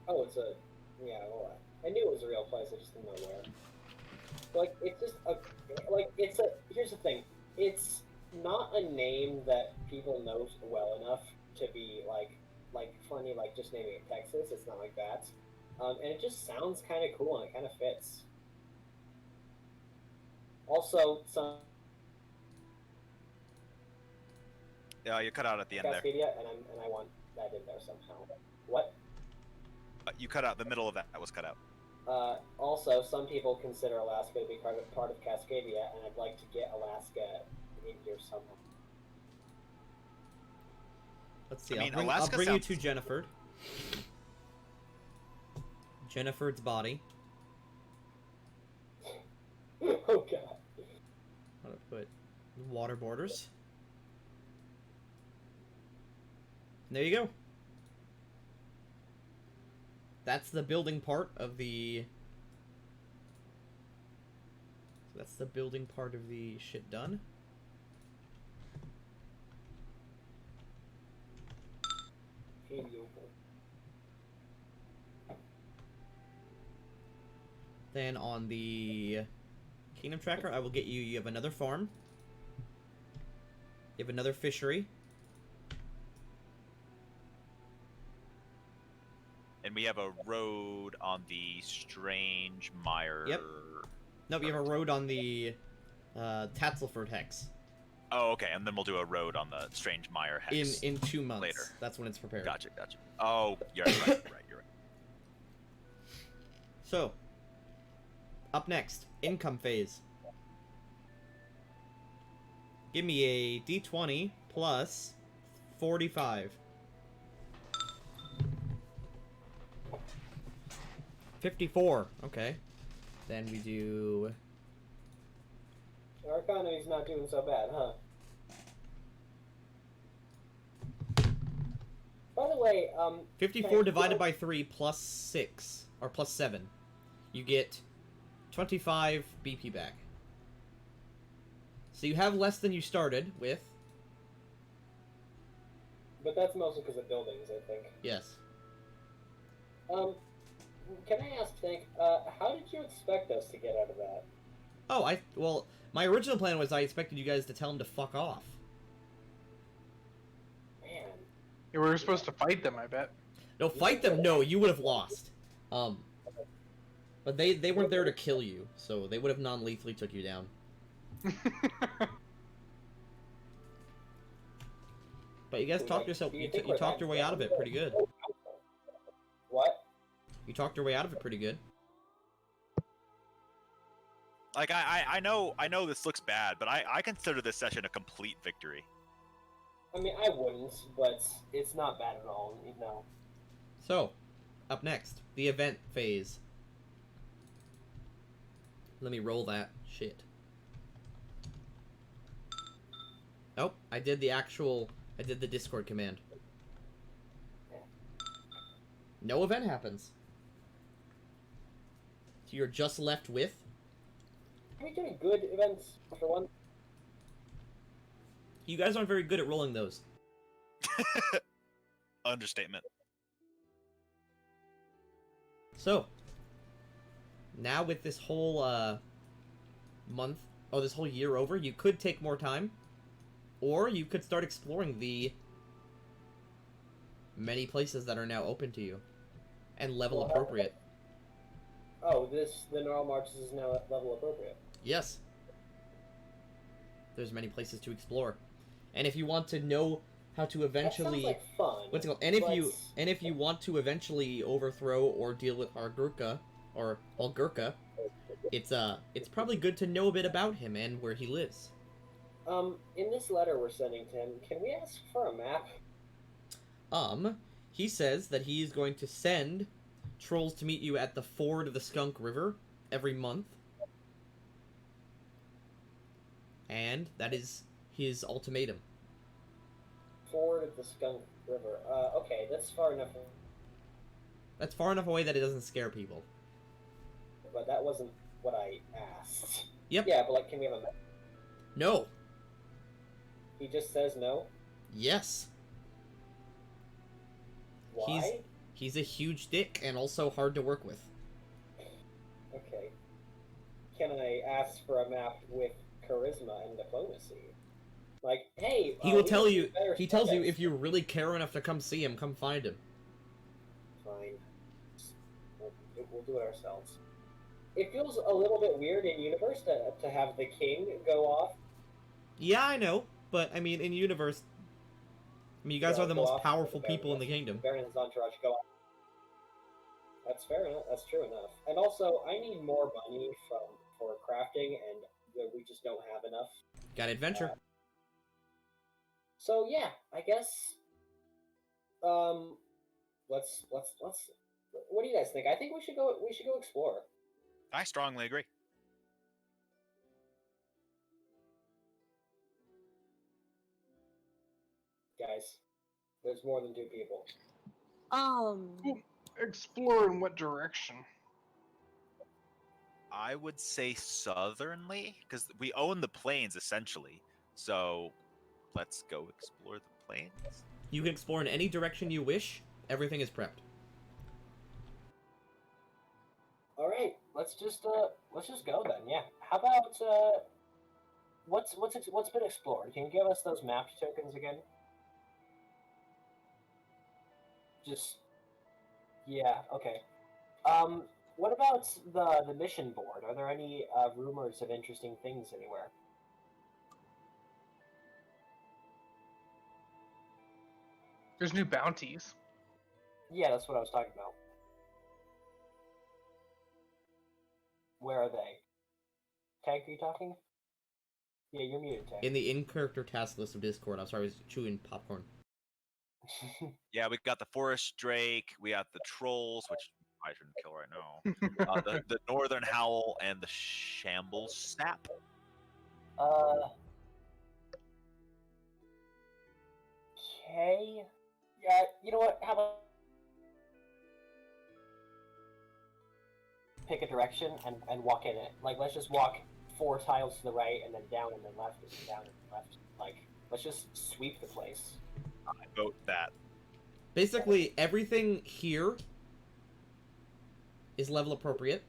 Oh, it's a yeah. Well, I knew it was a real place. I just didn't know where. Like it's just a like it's a. Here's the thing. It's not a name that people know well enough to be like funny. Like just naming it Texas. It's not like that. And it just sounds kind of cool and it kind of fits. Also, some Yeah, you cut out at the end there. Cascadia, and I want that in there somehow. What? You cut out the middle of that. That was cut out. Also, some people consider Alaska to be part of Cascadia, and I'd like to get Alaska in here somehow. Let's see. I mean, I'll bring Alaska you sounds- to Jennifer. Jennifer's body. Oh god. How to put water borders. And there you go. That's the building part of the... So that's the building part of the shit done. Then on the Kingdom Tracker, I will get you... You have another farm. You have another fishery. And we have a road on the Strange Mire. Yep. Nope, you have a road on the Tatzelford Hex. Oh, okay, and then we'll do a road on the Strange Mire Hex. In 2 months. later. That's when it's prepared. Gotcha. Oh, you're right. You're right. So, up next, income phase. Give me a D20 plus 45. 54. Okay. Then we do... Our economy's not doing so bad, huh? By the way, 54 divided by 3 plus 6. Or plus 7. You get 25 BP back. So you have less than you started with. But that's mostly because of buildings, I think. Yes. Can I ask, Tank, how did you expect us to get out of that? Oh, well, my original plan was I expected you guys to tell him to fuck off. Man. Yeah, we were supposed to fight them, I bet. No, fight them? No, you would have lost. But they weren't there to kill you, so they would have non-lethally took you down. But you guys talked yourself. You talked your way out of it pretty good. What? You talked your way out of it pretty good. Like I know this looks bad, but I consider this session a complete victory. I mean, I wouldn't, but it's not bad at all, you know. So, up next, the event phase. Let me roll that shit. Oh, I did the Discord command. No event happens. So you're just left with... Are we doing good events for one? You guys aren't very good at rolling those. Understatement. So, now with this whole this whole year over, you could take more time, or you could start exploring the many places that are now open to you, and level appropriate. Oh, the Neural Marches is now at level appropriate. Yes. There's many places to explore. And if you want to know how to eventually... That sounds like fun. What's it called? And if you want to eventually overthrow or deal with Argurka, it's probably good to know a bit about him and where he lives. In this letter we're sending to him, can we ask for a map? He says that he's going to send trolls to meet you at the ford of the Skunk River every month. And that is his ultimatum. Ford of the Skunk River. Okay, that's far enough. That's far enough away that it doesn't scare people. But that wasn't what I asked. Yep. Yeah, but like, can we have a map? No. He just says no? Yes. Why? He's a huge dick and also hard to work with. Okay. Can I ask for a map with charisma and diplomacy? Like, hey, He will we tell need you. better He tells you subjects. if you really care enough to come see him, come find him. Fine. We'll do it ourselves. It feels a little bit weird in universe to have the king go off. Yeah, I know, but I mean, in universe, I mean, you guys Go are the off most with powerful the people in the Baron. kingdom. Baron and his entourage go off. That's fair enough. That's true enough. And also, I need more money for crafting, and we just don't have enough. Got adventure. So yeah, I guess. Let's. What do you guys think? I think we should go. We should go explore. I strongly agree. Guys, there's more than 2 people. Explore in what direction? I would say southernly, because we own the plains essentially. So let's go explore the plains. You can explore in any direction you wish. Everything is prepped. All right, let's just go then. Yeah. How about what's been explored? Can you give us those map tokens again? Just yeah. Okay. What about the mission board? Are there any rumors of interesting things anywhere? There's new bounties. Yeah, that's what I was talking about. Where are they? Tank, are you talking? Yeah, you're muted, Tank. In the in-character task list of Discord. I'm sorry, I was chewing popcorn. Yeah, we got the forest drake, we got the trolls, which I shouldn't kill right now. The northern howl and the shambles sap. Okay. Yeah, you know what? How about pick a direction and walk in it? Like, let's just walk 4 tiles to the right and then down and then left and then down and then left. Like, let's just sweep the place. I vote that. Basically, everything here is level appropriate.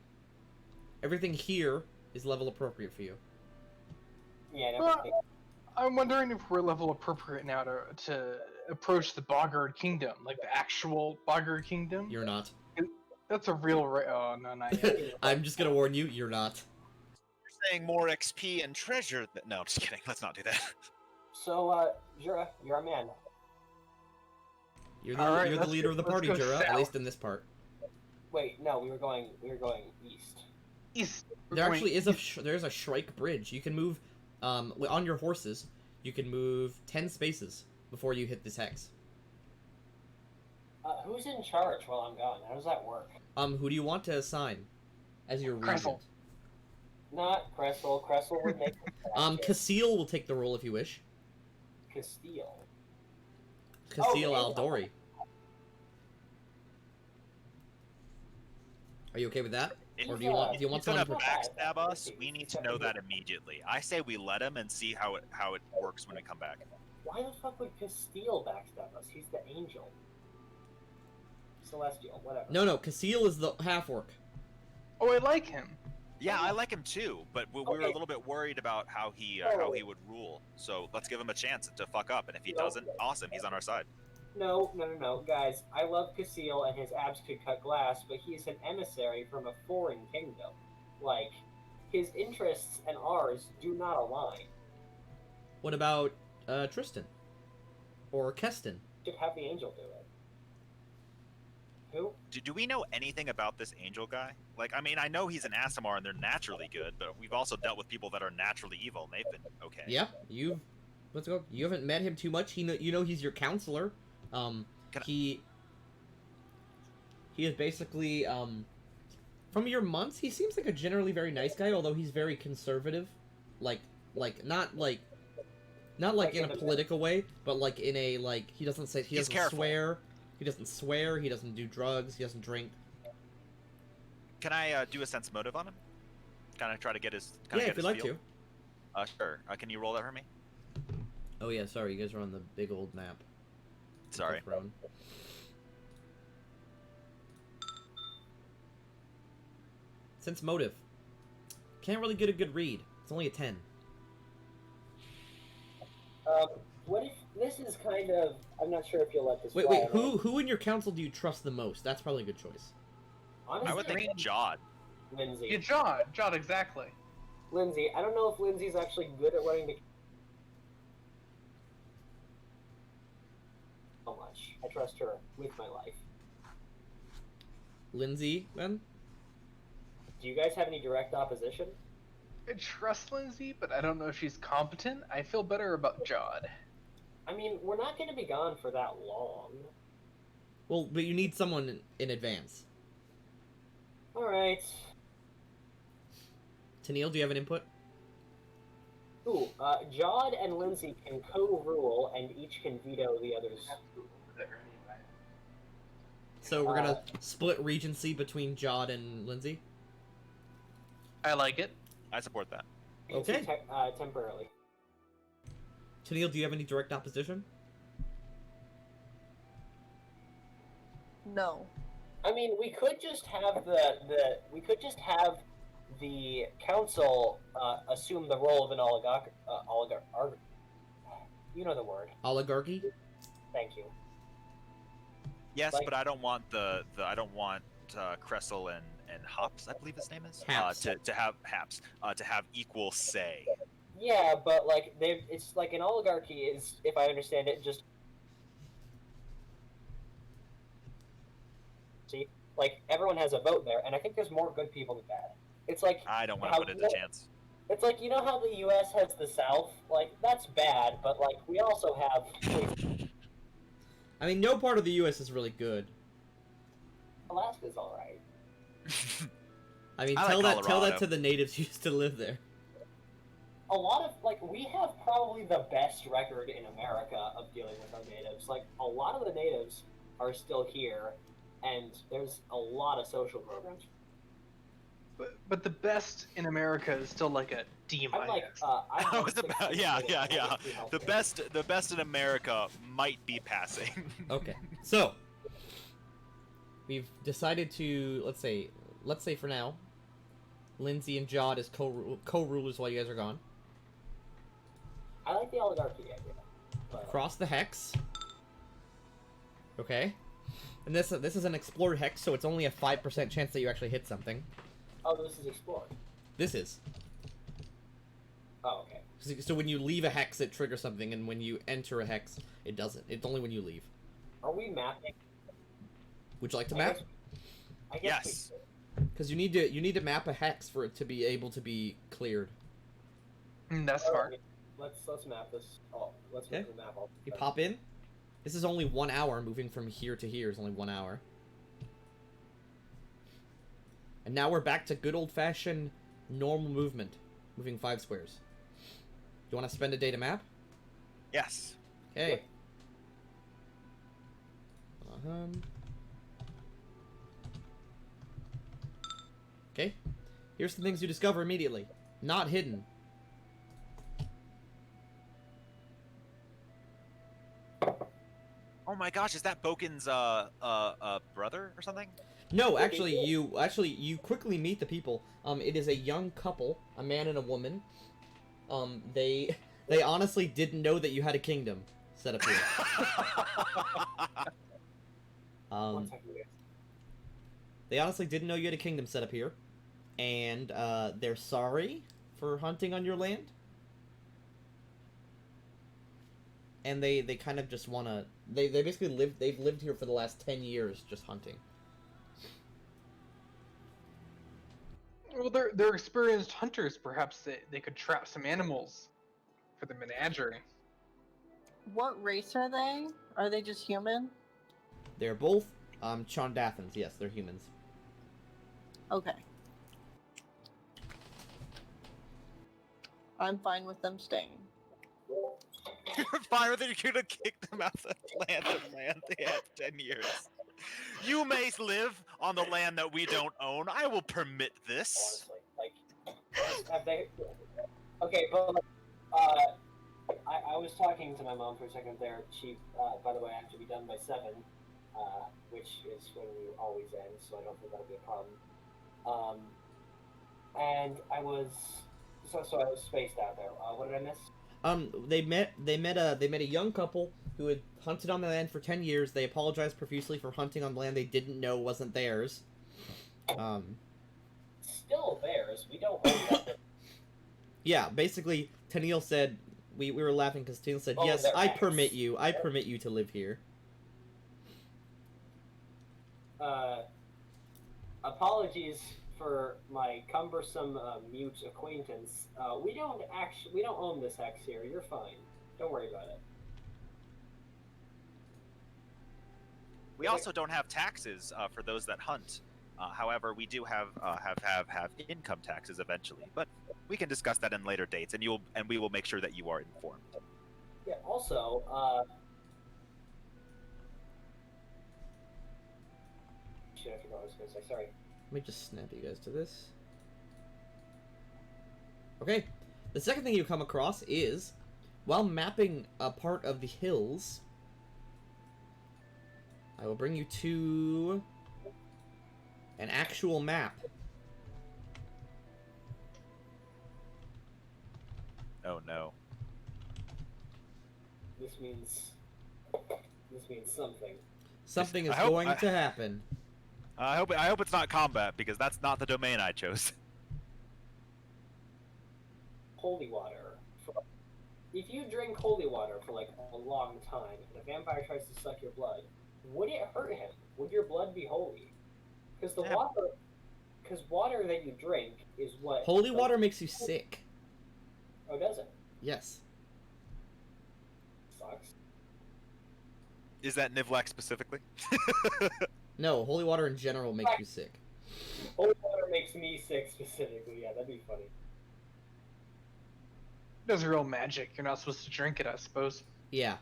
Everything here is level appropriate for you. Yeah, and Well, everything. I'm wondering if we're level appropriate now to approach the Boggard Kingdom, like the actual Boggard Kingdom. You're not. That's a real. Oh no, not yet. I'm just gonna warn you, you're not. You're saying more XP and treasure. No, just kidding. Let's not do that. So, Jura, you're a man. You're the, Alright, you're the let's leader go- of the let's party, go Jura, at south. least in this part. Wait, no, we were going east. East. We're There going actually is there's a Shrike bridge. You can move, on your horses, you can move 10 spaces before you hit this hex. Who's in charge while I'm gone? How does that work? Who do you want to assign as your regent? Cressel. Not Cressel. Cressel would make Casil will take the role if you wish. Castile. Casil Oh, Aldori. Are you okay with that? If Or do you want he's someone gonna to... backstab us, we need to know that immediately. I say we let him and see how it works when we come back. Why the fuck would Castile backstab us? He's the angel. Celestial, whatever. No, Casil is the half-orc. Oh, I like him. Yeah, I like him too, but we were Okay. a little bit worried about how he would rule. So let's give him a chance to fuck up, and if he No. doesn't, awesome, he's on our side. No, guys. I love Casil and his abs could cut glass, but he's an emissary from a foreign kingdom. Like, his interests and ours do not align. What about Tristan? Or Keston? Should have the angel do it. Who? Do we know anything about this angel guy? Like, I mean, I know he's an Asimar and they're naturally good, but we've also dealt with people that are naturally evil and they've been okay. Yeah, let's go. You haven't met him too much. You know he's your counselor. He is basically from your months. He seems like a generally very nice guy, although he's very conservative. Not like in a political way, but like in a he doesn't swear. He doesn't swear. He doesn't do drugs. He doesn't drink. Can I do a sense motive on him? Kind of try to get his. If you'd like to. Sure. Can you roll that for me? Oh yeah, sorry, you guys are on the big old map. Sorry. Sense motive. Can't really get a good read. It's only a 10. What if this is kind of? I'm not sure if you'll let this. Wait. fly. Who in your council do you trust the most? That's probably a good choice. Honestly, I would think Jod. Lindsay. Yeah, John, exactly. Lindsay. I don't know if Lindsay's actually good at running the. So much. I trust her with my life. Lindsay, then? Do you guys have any direct opposition? I trust Lindsay, but I don't know if she's competent. I feel better about Jod. I mean, we're not going to be gone for that long. Well, but you need someone in advance. All right. Tennille, do you have an input? Ooh, Jod and Lindsay can co-rule, and each can veto the other's. So we're gonna split regency between Jod and Lindsay? I like it. I support that. Okay. Temporarily. Tennille, do you have any direct opposition? No. I mean, we could just have the council assume the role of an oligarch. You know the word. Oligarchy? Thank you. Yes, Like- but I don't want Cressel and Hops, I believe his name is, Haps. to have Haps to have equal say. Yeah, but like it's like an oligarchy is, if I understand it, just see, like everyone has a vote there, and I think there's more good people than bad. It's like I don't want to put it a chance. It's like, you know how the U.S. has the South? Like, that's bad, but like we also have. I mean, no part of the U.S. is really good. Alaska's all right. I mean, I tell like that Colorado. to the natives who used to live there. A lot of we have probably the best record in America of dealing with our natives. Like, a lot of the natives are still here, and there's a lot of social programs. But the best in America is still like a D I'm like, minus. I was about, yeah. The best in America might be passing. Okay, so we've decided to let's say for now, Lindsay and Jod as co-rulers while you guys are gone. I like the oligarchy idea. But, Cross the hex. Okay, and this is an explored hex, so it's only a 5% chance that you actually hit something. oh, this is explored. This is. Oh, okay. So when you leave a hex, it triggers something, and when you enter a hex, it doesn't. It's only when you leave. Are we mapping? Would you like to I map? guess- I guess Yes. Because you need to map a hex for it to be able to be cleared. That's we smart. Let's map this. Oh, let's Okay. map the map. All You pop in. This is only 1 hour. Moving from here to here is only 1 hour. And now we're back to good old-fashioned normal movement, moving 5 squares. You want to spend a day to map? Yes. Okay. Okay. Here's the things you discover immediately. Not hidden. Oh my gosh, is that Boken's brother or something? No, actually, you quickly meet the people. It is a young couple, a man and a woman. They honestly didn't know that you had a kingdom. set up here. One second, guys. They honestly didn't know you had a kingdom set up here, and they're sorry for hunting on your land. And they kind of just want to... They basically they've lived here for the last 10 years just hunting. Well, they're experienced hunters. Perhaps they could trap some animals for the menagerie. What race are they? Are they just human? They're both Chondathans. Yes, they're humans. Okay. I'm fine with them staying. You're fine with it. You're gonna kick them out the land they had 10 years. You may live on the land that we don't own. I will permit this. Honestly, like, have they? Okay, but I was talking to my mom for a second there. She, by the way, I have to be done by 7, which is when we always end, so I don't think that'll be a problem. And I was so I was spaced out there. What did I miss? They met a young couple who had hunted on the land for 10 years. They apologized profusely for hunting on land they didn't know wasn't theirs. Still theirs. We don't own that. Yeah, basically, Tennille said, we were laughing because Tennille said, Oh, yes, they're I ours. permit you to live here. Apologies for my cumbersome mute acquaintance. We don't own this hex here. You're fine. Don't worry about it. We also don't have taxes for those that hunt. However, we do have income taxes eventually, but we can discuss that in later dates, and we will make sure that you are informed. Yeah. Also, shit, I forgot what I was going to say. Sorry. Let me just snap you guys to this. Okay, the second thing you come across is, while mapping a part of the hills, I will bring you to an actual map. Oh no. This means something. Something is I hope- going to happen. I hope it's not combat, because that's not the domain I chose. Holy water. If you drink holy water for like a long time, and a vampire tries to suck your blood, would it hurt him? Would your blood be holy? Because Yeah. water that you drink is what Holy water makes you sick. Oh, does it? Yes. Sucks. Is that Nivlac specifically? No, holy water in general makes you sick. Holy water makes me sick specifically. Yeah, that'd be funny. It does real magic. You're not supposed to drink it, I suppose. Yeah.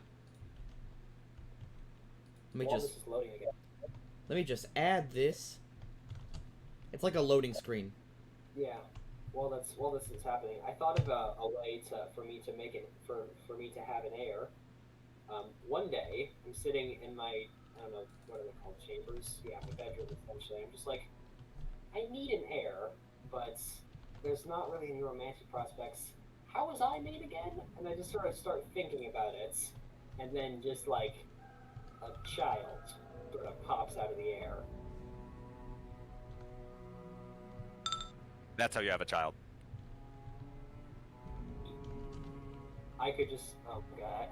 Let This is loading again. me just add this. It's like a loading screen. Yeah. While this is happening, I thought of a way for me to have an heir. One day, I'm sitting in my, I don't know, what are they called, chambers? Yeah, my bedroom, essentially. I'm just like, I need an heir, but there's not really any romantic prospects. How was I made again? And I just sort of start thinking about it, and then just like a child sort of pops out of the air. That's how you have a child. I could just, oh god,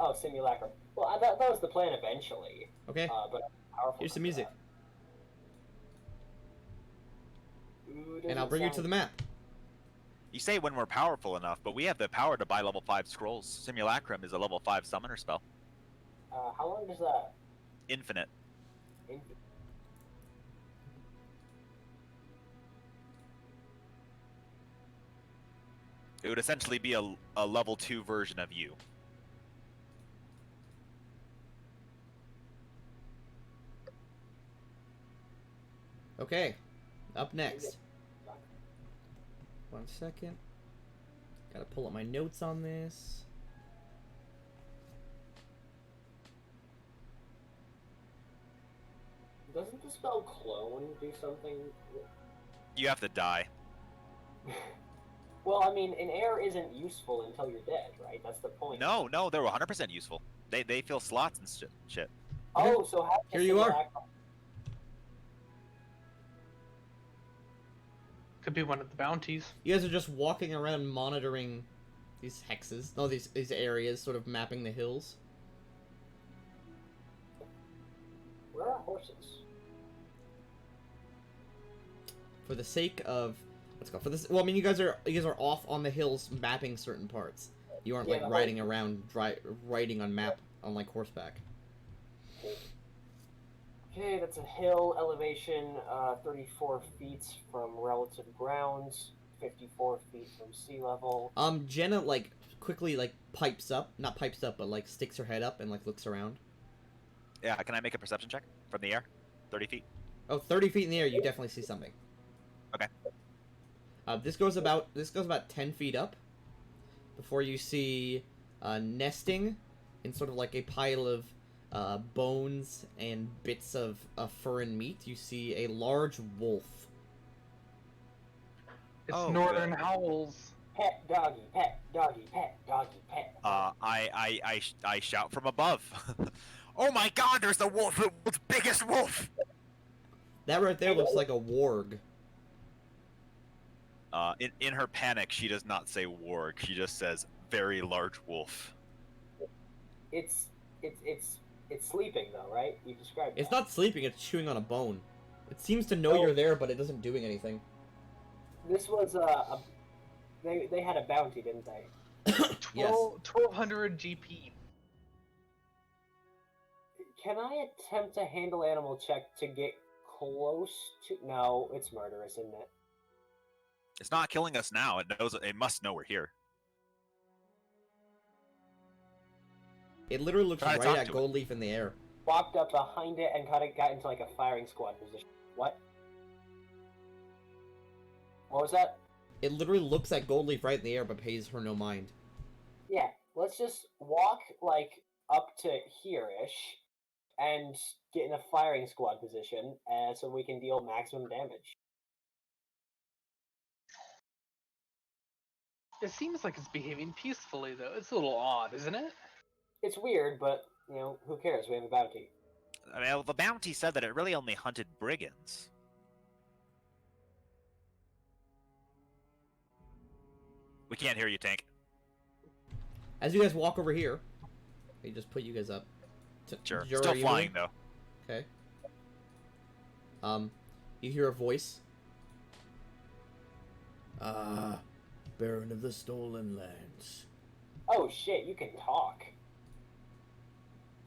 oh, simulacrum. Well, that was the plan eventually. Okay. But powerful. Here's some music. Ooh, And I'll bring you to the map. You say when we're powerful enough, but we have the power to buy level 5 scrolls. Simulacrum is a level 5 summoner spell. How long does that? Infinite. It would essentially be a level 2 version of you. Okay. Up next. 1 second. Gotta pull up my notes on this. Doesn't the spell clone do something? You have to die. Well, I mean, an heir isn't useful until you're dead, right? That's the point. No, they're 100% useful. They fill slots and shit. Oh, so how Here you are. Could be one of the bounties. You guys are just walking around monitoring these hexes. No, these areas, sort of mapping the hills. Where are horses? For the sake of, let's go for this. Well, I mean, you guys are off on the hills mapping certain parts. You aren't like riding around, riding on map on like horseback. Okay, that's a hill elevation, 34 feet from relative ground, 54 feet from sea level. Jenna like quickly like not pipes up, but like sticks her head up and like looks around. Yeah, can I make a perception check from the air? 30 feet. Oh, 30 feet in the air, you definitely see something. Okay. This goes about 10 feet up before you see nesting in sort of like a pile of bones and bits of fur and meat. You see a large wolf. It's Oh, Northern good. Howls. Pet doggy, pet doggy, pet doggy, pet. I shout from above. Oh my God! There's the wolf, the world's biggest wolf. That right there looks like a warg. In her panic, she does not say warg. She just says very large wolf. It's sleeping though, right? You described It's that. not sleeping, it's chewing on a bone. It seems to know you're there, but it isn't doing anything. This was they had a bounty, didn't they? Yes. 1200 GP. Can I attempt to handle animal check to get close to? No, it's murderous, isn't it? It's not killing us now. It knows. It must know we're here. It literally looks Try to right talk at to it. Goldleaf in the air. Walked up behind it and got into like a firing squad position. What? What was that? It literally looks at Goldleaf right in the air, but pays her no mind. Yeah, let's just walk like up to here-ish and get in a firing squad position so we can deal maximum damage. It seems like it's behaving peacefully, though. It's a little odd, isn't it? It's weird, but, you know, who cares? We have a bounty. I mean, well, the bounty said that it really only hunted brigands. We can't hear you, Tank. As you guys walk over here, they just put you guys up. Sure. Jura, Still you flying moving? though. Okay. You hear a voice. Baron of the Stolen Lands. Oh shit, you can talk.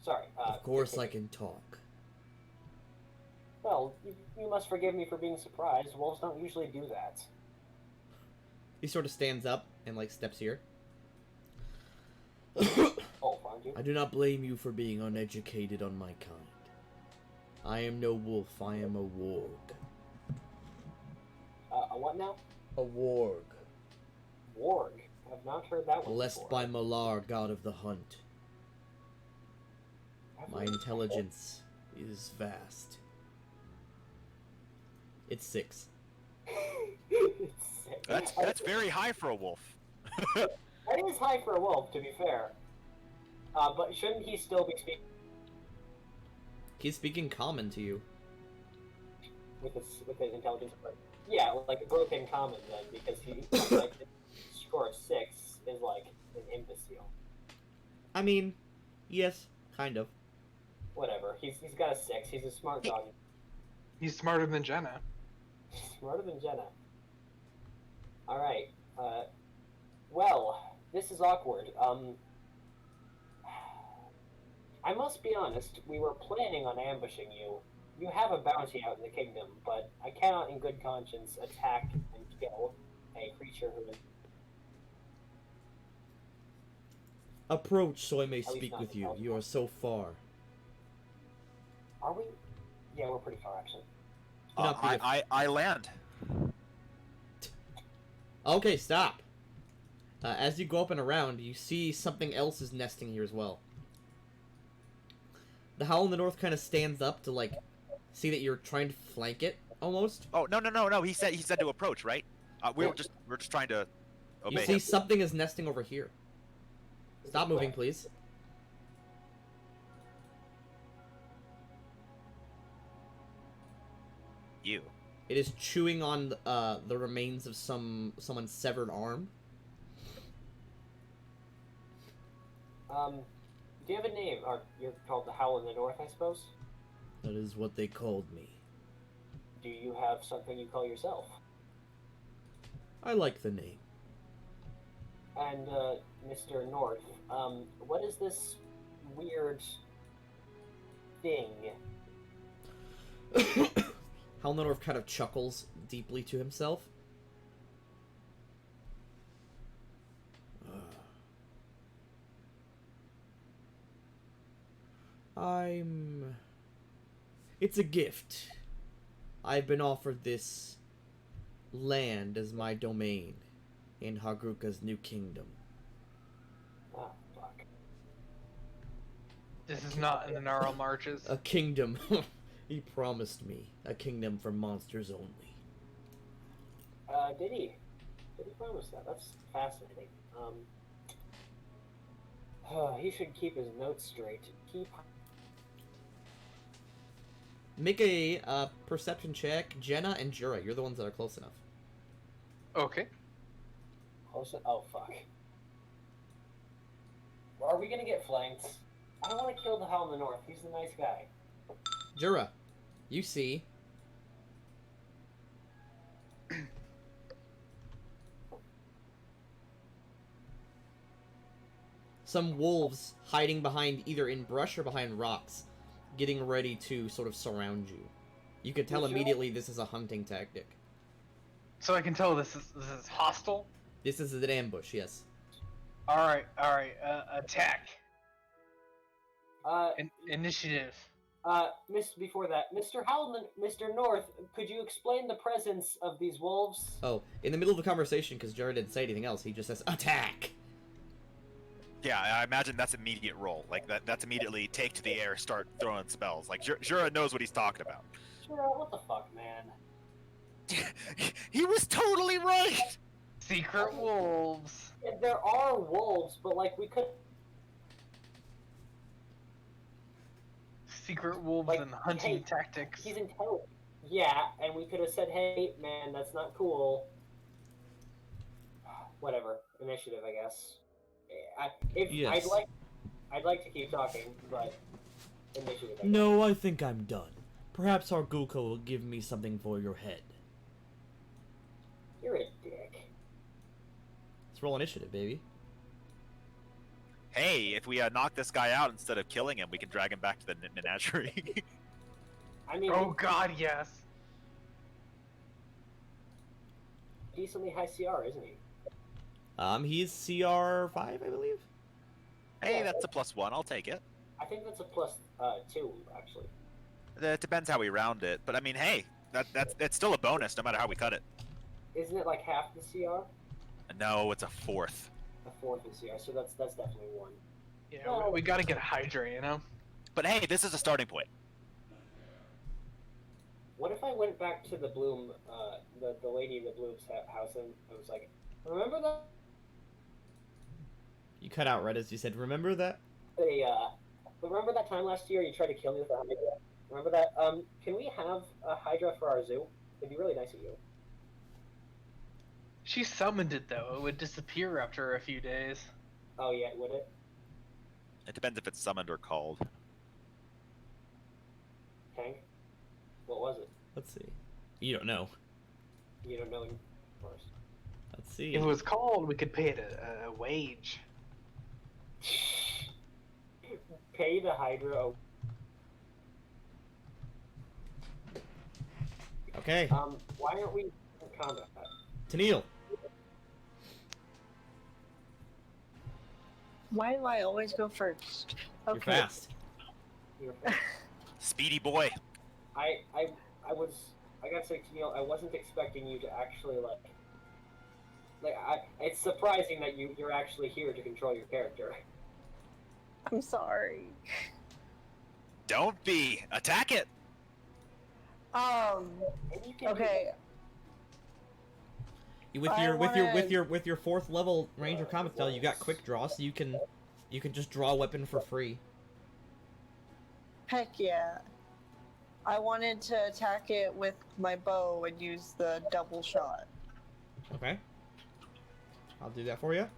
Sorry. Of course I continue. can talk. Well, you must forgive me for being surprised. Wolves don't usually do that. He sort of stands up and like steps here. Oh, aren't you? I do not blame you for being uneducated on my kind. I am no wolf, I am a warg. A what now? A warg. Warg. I've not heard that one Blessed before. by Malar, god of the hunt. My intelligence is vast. It's 6. It's sick. That's very high for a wolf. That is high for a wolf, to be fair. But shouldn't he still be speaking He's speaking common to you. with his intelligence? Yeah, like a broken common then, because he like the score of 6 is like an imbecile. I mean, yes, kind of. Whatever. He's got a 6. He's a smart dog. He's smarter than Jenna. Smarter than Jenna. All right. Well, this is awkward. I must be honest. We were planning on ambushing you. You have a bounty out in the kingdom, but I cannot, in good conscience, attack and kill a creature who is. Approach so I may least speak not with you. intelligent. You are so far. Are we? Yeah, we're pretty far actually. Cannot be I land. Okay, stop. As you go up and around, you see something else is nesting here as well. The Howl in the North kind of stands up to, like, see that you're trying to flank it, almost. Oh no. He said to approach, right? We're just trying to Obey You see him. something is nesting over here. Stop moving, please. You. It is chewing on the remains of someone's severed arm. Do you have a name? Or you're called the Howl in the North, I suppose? That is what they called me. Do you have something you call yourself? I like the name. And, Mr. North, what is this weird thing? Halnor kind of chuckles deeply to himself. It's a gift. I've been offered this land as my domain in Hagruka's new kingdom. Ah, fuck. This is not in the Gnarl Marches. A kingdom. He promised me. A kingdom for monsters only. Did he? Did he promise that? That's fascinating. He should keep his notes straight. Make a perception check. Jenna and Jura, you're the ones that are close enough. Okay. Close. Oh fuck. Are we gonna get flanked? I don't want to kill the Howl in the North. He's the nice guy. Jura, you see some wolves hiding behind either in brush or behind rocks, getting ready to sort of surround you. You could tell immediately this is a hunting tactic. So I can tell this is hostile. This is an ambush, yes. All right. Attack. Uh, Initiative. Before that, Mr. Howland, Mr. North, could you explain the presence of these wolves? Oh, in the middle of the conversation, because Jura didn't say anything else, he just says, attack! Yeah, I imagine that's immediate roll. Like that's immediately take to the air, start throwing spells. Like Jura knows what he's talking about. Sure, what the fuck, man? He was totally right. Secret wolves. There are wolves, but like we could. Secret wolves Like, and hunting hey, tactics. He's intelligent. Yeah, and we could have said, "Hey, man, that's not cool." Whatever. Initiative, I guess. Yes. I'd like to keep talking, but initiative. I guess. No, I think I'm done. Perhaps Arguka will give me something for your head. You're a dick. Let's roll initiative, baby. Hey, if we knock this guy out instead of killing him, we can drag him back to the menagerie. I mean, Oh God, yes. decently high CR, isn't he? He's CR 5, I believe? Hey, that's a +1. I'll take it. I think that's a +2, actually. It depends how we round it, but I mean, hey, that's still a bonus no matter how we cut it. Isn't it like half the CR? No, it's a 4th. A fourth of CR, so that's definitely one. Yeah, No. we gotta get a Hydra, you know? But hey, this is a starting point. What if I went back to the Bloom, the lady in the Bloom's house, and I was like, remember that? You cut out right as you said, remember that? Remember that time last year you tried to kill me with a Hydra? Remember that? Can we have a Hydra for our zoo? It'd be really nice of you. She summoned it though. It would disappear after a few days. Oh yeah, would it? It depends if it's summoned or called. Tank? What was it? Let's see. You don't know. You don't know, of course. Let's see. If it was called, we could pay it a wage. Pay the Hydra. Okay. Why aren't we in combat? Tennille. Why do I always go first? You're fast. You're Speedy boy. I gotta say, Neil, I wasn't expecting you to actually it's surprising that you're actually here to control your character. I'm sorry. Don't be. Attack it. And you can Okay. With your 4th level ranger combat spell, you got quick draw, so you can just draw a weapon for free. Heck yeah. I wanted to attack it with my bow and use the double shot. Okay. I'll do that for you.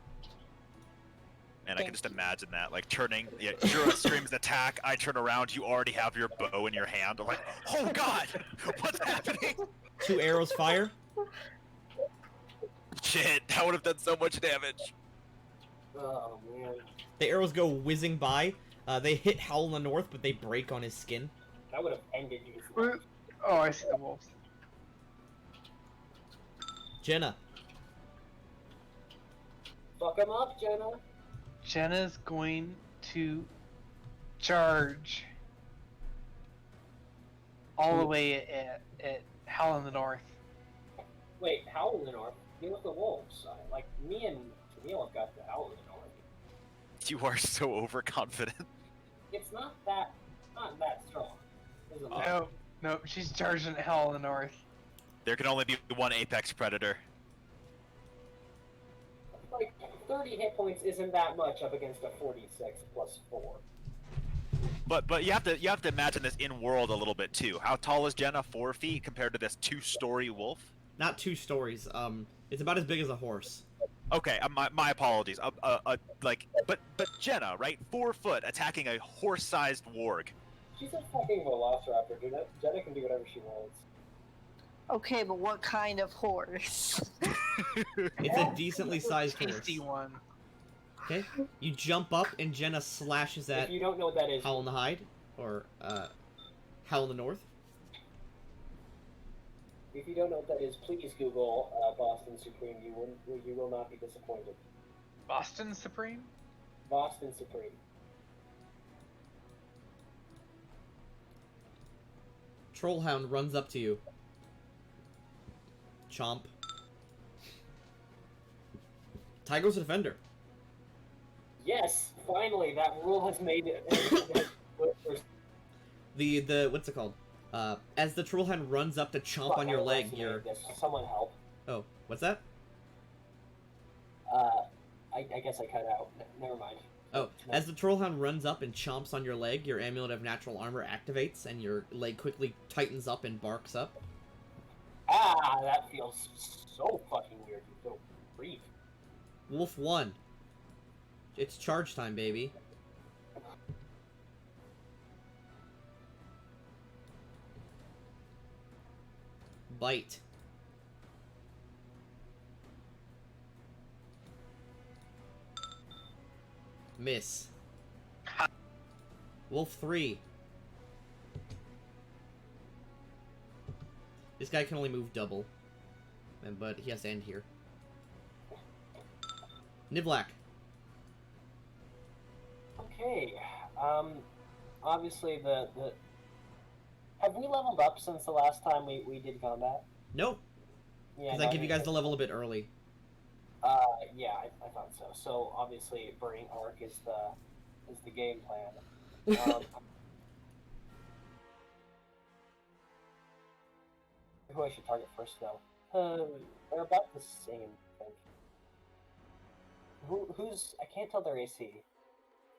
And I can just imagine that, like, turning, Jura screams attack, I turn around, you already have your bow in your hand. I'm like, oh god! What's happening? 2 arrows fire. Shit, that would have done so much damage. Oh man. The arrows go whizzing by. They hit Howl in the North, but they break on his skin. That would have ended his life. Oh, I see the wolves. Jenna. Fuck him up, Jenna. Jenna's going to charge all the way at Howl in the North. Wait, Howl in the North? Deal with the wolves. Like, me and Camille have got the Howl in the North. You are so overconfident. It's not that strong. Isn't it? No, no, she's charging at Howl in the North. There can only be one apex predator. Like, 30 hit points isn't that much up against a 46 plus 4. But you have to imagine this in world a little bit too. How tall is Jenna? 4 feet compared to this 2-story wolf? Not 2 stories. It's about as big as a horse. Okay, my apologies. But Jenna, right? 4 foot attacking a horse-sized warg. She's a fucking velociraptor, dude. Jenna can do whatever she wants. Okay, but what kind of horse? It's a decently sized horse. Tasty one. Okay, you jump up and Jenna slashes at If you don't know what that is, Howl in the Hide, or Howl in the North. if you don't know what that is, please Google Boston Supreme. You will not be disappointed. Boston Supreme? Boston Supreme. Trollhound runs up to you. Chomp. Tygo's a defender. Yes, finally, that rule has made it. The what's it called? As the Trollhound runs up to chomp on your leg, you're... Someone help. Oh, what's that? I guess I cut out. Never mind. Oh, as the Trollhound runs up and chomps on your leg, your Amulet of Natural Armor activates, and your leg quickly tightens up and barks up. Ah, that feels so fucking weird. You feel brief. Wolf 1. It's charge time, baby. Bite. Miss. Wolf 3. This guy can only move double. But he has to end here. Nivlak. Okay. Obviously the have we leveled up since the last time we did combat? Nope. Yeah. Because I give you guys the level a bit early. Yeah, I thought so. So obviously Burning Arc is the game plan. Who I should target first though? They're about the same, I think. Who's I can't tell their AC.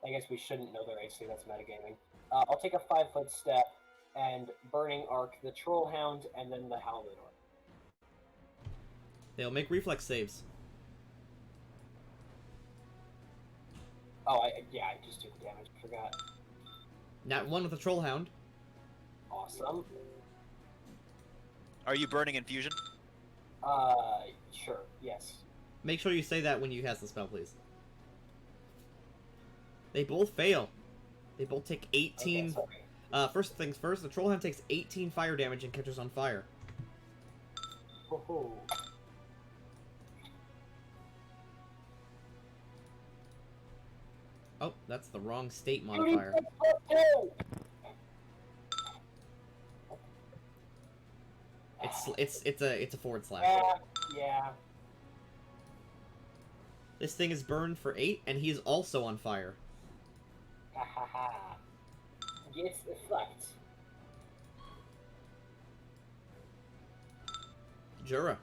I guess we shouldn't know their AC, that's metagaming. I'll take a 5-foot step and Burning Arc, the Trollhound, and then the Howler. They'll make reflex saves. Oh, I just took the damage, forgot. Nat 1 with the Trollhound. Awesome. Are you burning infusion? Sure, yes. Make sure you say that when you cast the spell, please. They both fail. They both take 18... Okay, sorry. First things first, the Trollhound takes 18 fire damage and catches on fire. Ho-ho. Oh, that's the wrong state modifier. It's a forward slash. Yeah. This thing is burned for 8, and he's also on fire. Ha ha ha. Gets effect. Jura.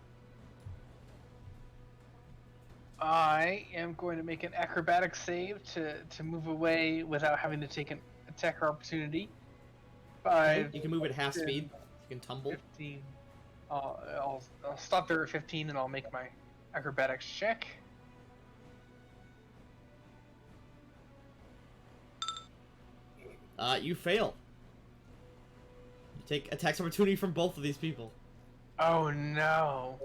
I am going to make an acrobatic save to move away without having to take an attacker opportunity. 5, You can move at half 10, speed. You can tumble. 15. I'll stop there at 15 and I'll make my acrobatics check. You fail. You take attacks opportunity from both of these people. Oh no.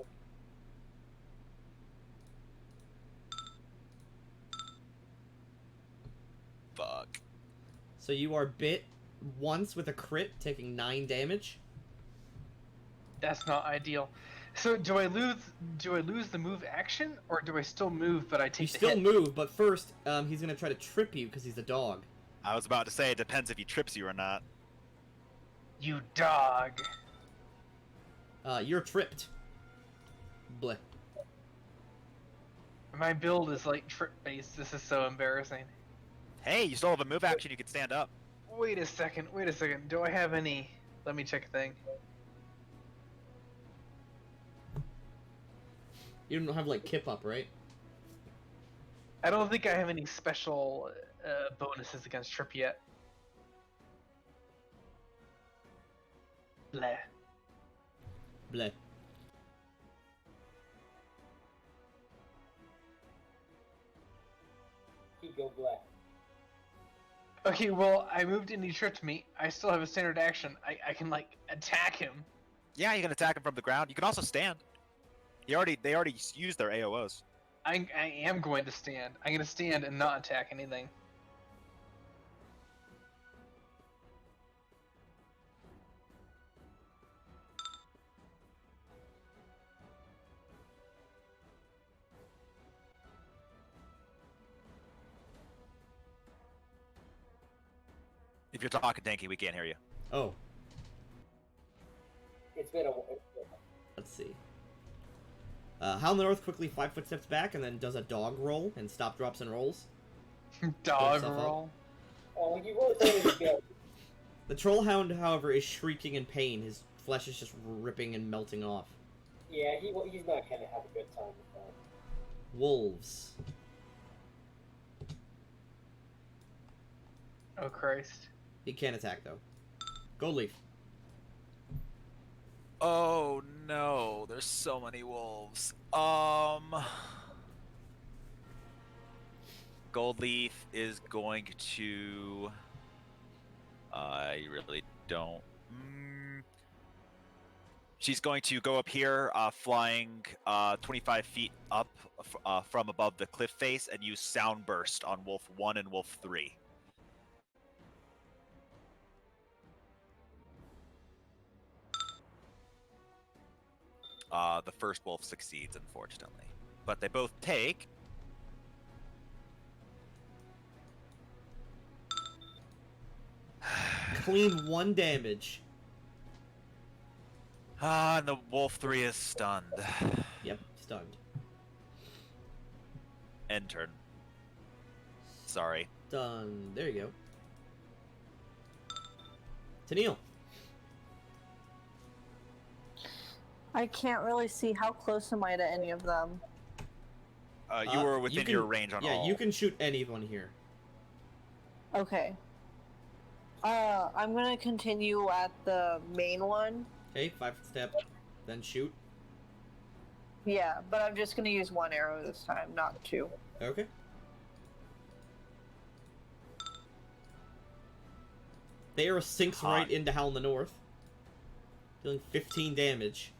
Fuck. So you are bit once with a crit, taking 9 damage. That's not ideal. So do I lose the move action, or do I still move but I take You the still hit? move, but first, he's gonna try to trip you because he's a dog. I was about to say it depends if he trips you or not. You dog. You're tripped. Bleh. My build is like trip based. This is so embarrassing. Hey, you still have a move action. You can stand up. Wait a second. Do I have any? Let me check a thing. You don't have like kip up, right? I don't think I have any special bonuses against trip yet. Bleh. Bleh. He go black. Okay, well, I moved and he tripped me. I still have a standard action. I can, like, attack him. Yeah, you can attack him from the ground. You can also stand. They already used their AOs. I am going to stand. I'm going to stand and not attack anything. If you're talking, Danky, we can't hear you. Oh, It's been a. let's see. Howl in the North quickly 5 foot steps back and then does a dog roll and stop, drops, and rolls. Dog yourself up. roll. Oh, you really told me to go. The Trollhound, however, is shrieking in pain. His flesh is just ripping and melting off. Yeah, he's not gonna have a good time with that. Wolves. Oh, Christ. He can't attack, though. Gold Leaf. Oh no, there's so many wolves. Goldleaf is going to. I really don't. She's going to go up here, flying 25 feet up from above the cliff face, and use Sound Burst on Wolf 1 and Wolf 3. The first wolf succeeds, unfortunately. But they both take... Clean 1 damage. and the wolf 3 is stunned. Yep, stunned. End turn. Sorry. Done. There you go. Tennille. I can't really see how close am I to any of them. You were within your can- range on yeah, all. you can shoot anyone here. Okay. I'm gonna continue at the main one. Okay, 5 foot step, then shoot. Yeah, but I'm just gonna use 1 arrow this time, not 2. Okay. The arrow sinks Hot. right into Howl in the North, dealing 15 damage.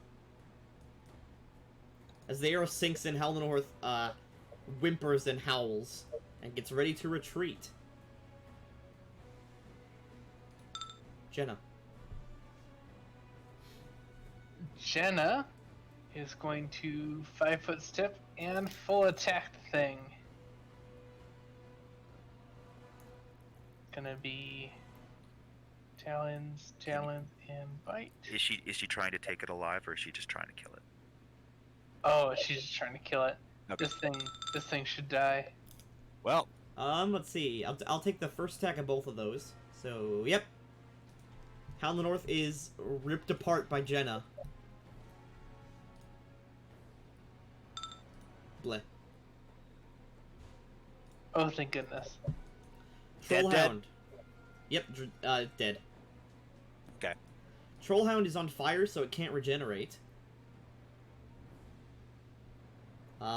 As the arrow sinks in, Howl in the North whimpers and howls, and gets ready to retreat. Jenna. Jenna is going to 5 foot step and full attack the thing. Gonna be talons, and bite. Is she trying to take it alive, or is she just trying to kill it? Oh, she's just trying to kill it. Okay. This thing should die. Well, Let's see. I'll take the first attack of both of those. So, yep. Howl in the North is ripped apart by Jenna. Bleh. Oh, thank goodness. Dead. Trollhound. Yep, dead. Okay. Trollhound is on fire, so it can't regenerate.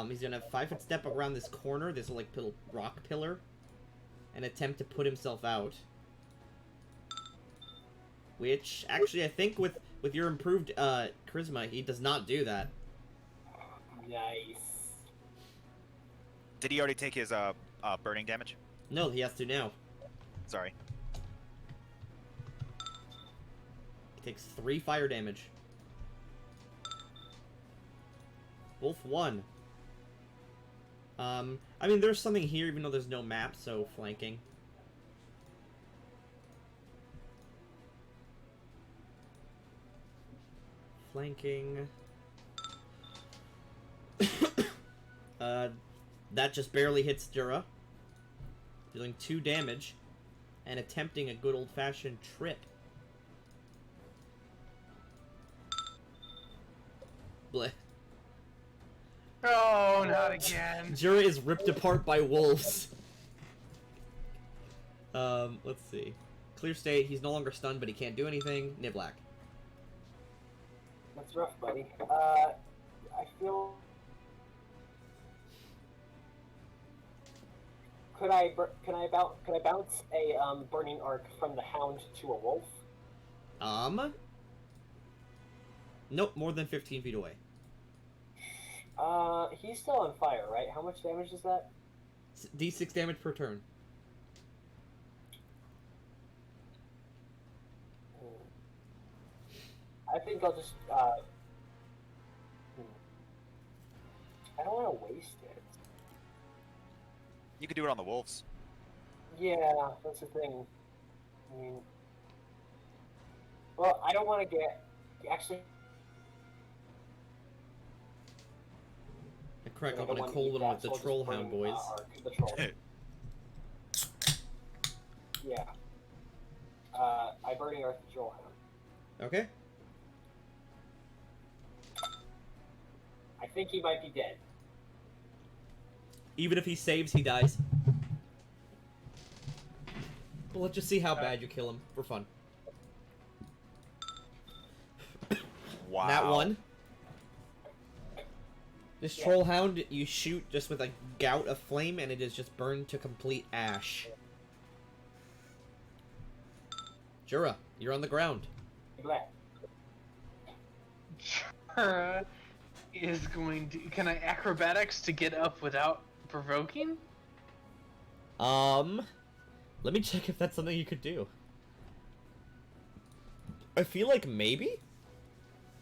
He's gonna 5-foot step around this corner, this like rock pillar, and attempt to put himself out. Which, actually, I think with your improved charisma, he does not do that. Nice. Did he already take his burning damage? No, he has to now. Sorry. He takes 3 fire damage. Wolf 1. I mean, there's something here, even though there's no map, so flanking. Flanking. That just barely hits Jura, dealing 2 damage, and attempting a good old-fashioned trip. Bleh. Oh, not again. Jura is ripped apart by wolves. Let's see. Clear state, he's no longer stunned, but he can't do anything. Niblack. That's rough, buddy. I feel. Could I bounce a burning arc from the hound to a wolf? Nope, more than 15 feet away. He's still on fire, right? How much damage is that? D6 damage per turn. I think I'll just, I don't want to waste it. You could do it on the wolves. Yeah, that's the thing. I mean, well, I don't want to get, actually, I crack open a cold one with the Trollhound boys. The troll. Yeah. I burning arc the Trollhound. Okay. I think he might be dead. Even if he saves, he dies. Well, let's just see how bad you kill him for fun. Wow. That one. This Yeah. Trollhound, you shoot just with a gout of flame, and it is just burned to complete ash. Jura, you're on the ground. Black. Jura is going to. Can I acrobatics to get up without provoking? Let me check if that's something you could do. I feel like maybe?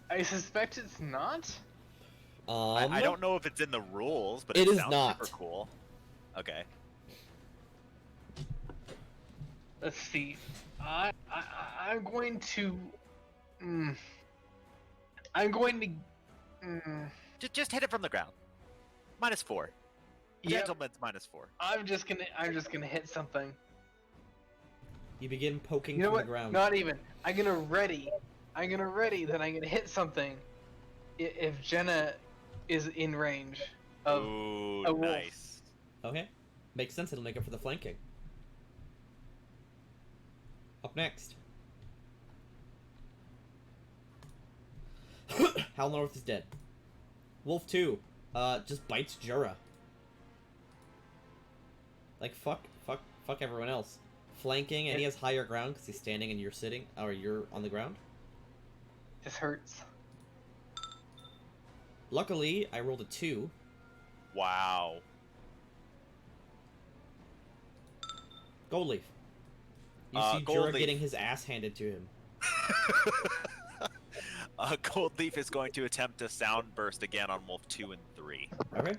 I suspect it's not. I don't know if it's in the rules, but It it is sounds not. super cool. Okay. Let's see. I'm going to. I'm going to. Just hit it from the ground. -4. Yep. Gentleman's -4. I'm just gonna hit something. You begin poking You know from what? the ground. Not even. I'm gonna ready that I'm gonna hit something if Jenna is in range of Ooh, a wolf. nice. Okay. Makes sense, it'll make up for the flanking. Up next. Hal North is dead. Wolf 2, just bites Jura. Like, fuck everyone else. Flanking, and he has higher ground because he's standing and you're sitting, or you're on the ground. This hurts. Luckily, I rolled a 2. Wow. Gold Leaf. You see Gold Jura Leaf. getting his ass handed to him. Gold Leaf is going to attempt to sound burst again on Wolf 2 and 3. Okay.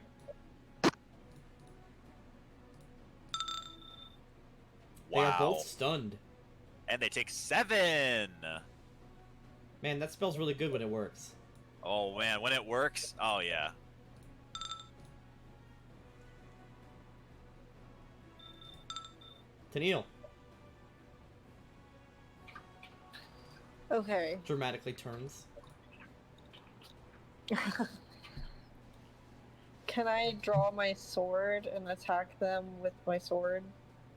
They are Wow. both stunned. And they take 7. Man, that spell's really good when it works. Oh man, when it works, oh yeah. Tennille Okay. dramatically turns. Can I draw my sword and attack them with my sword?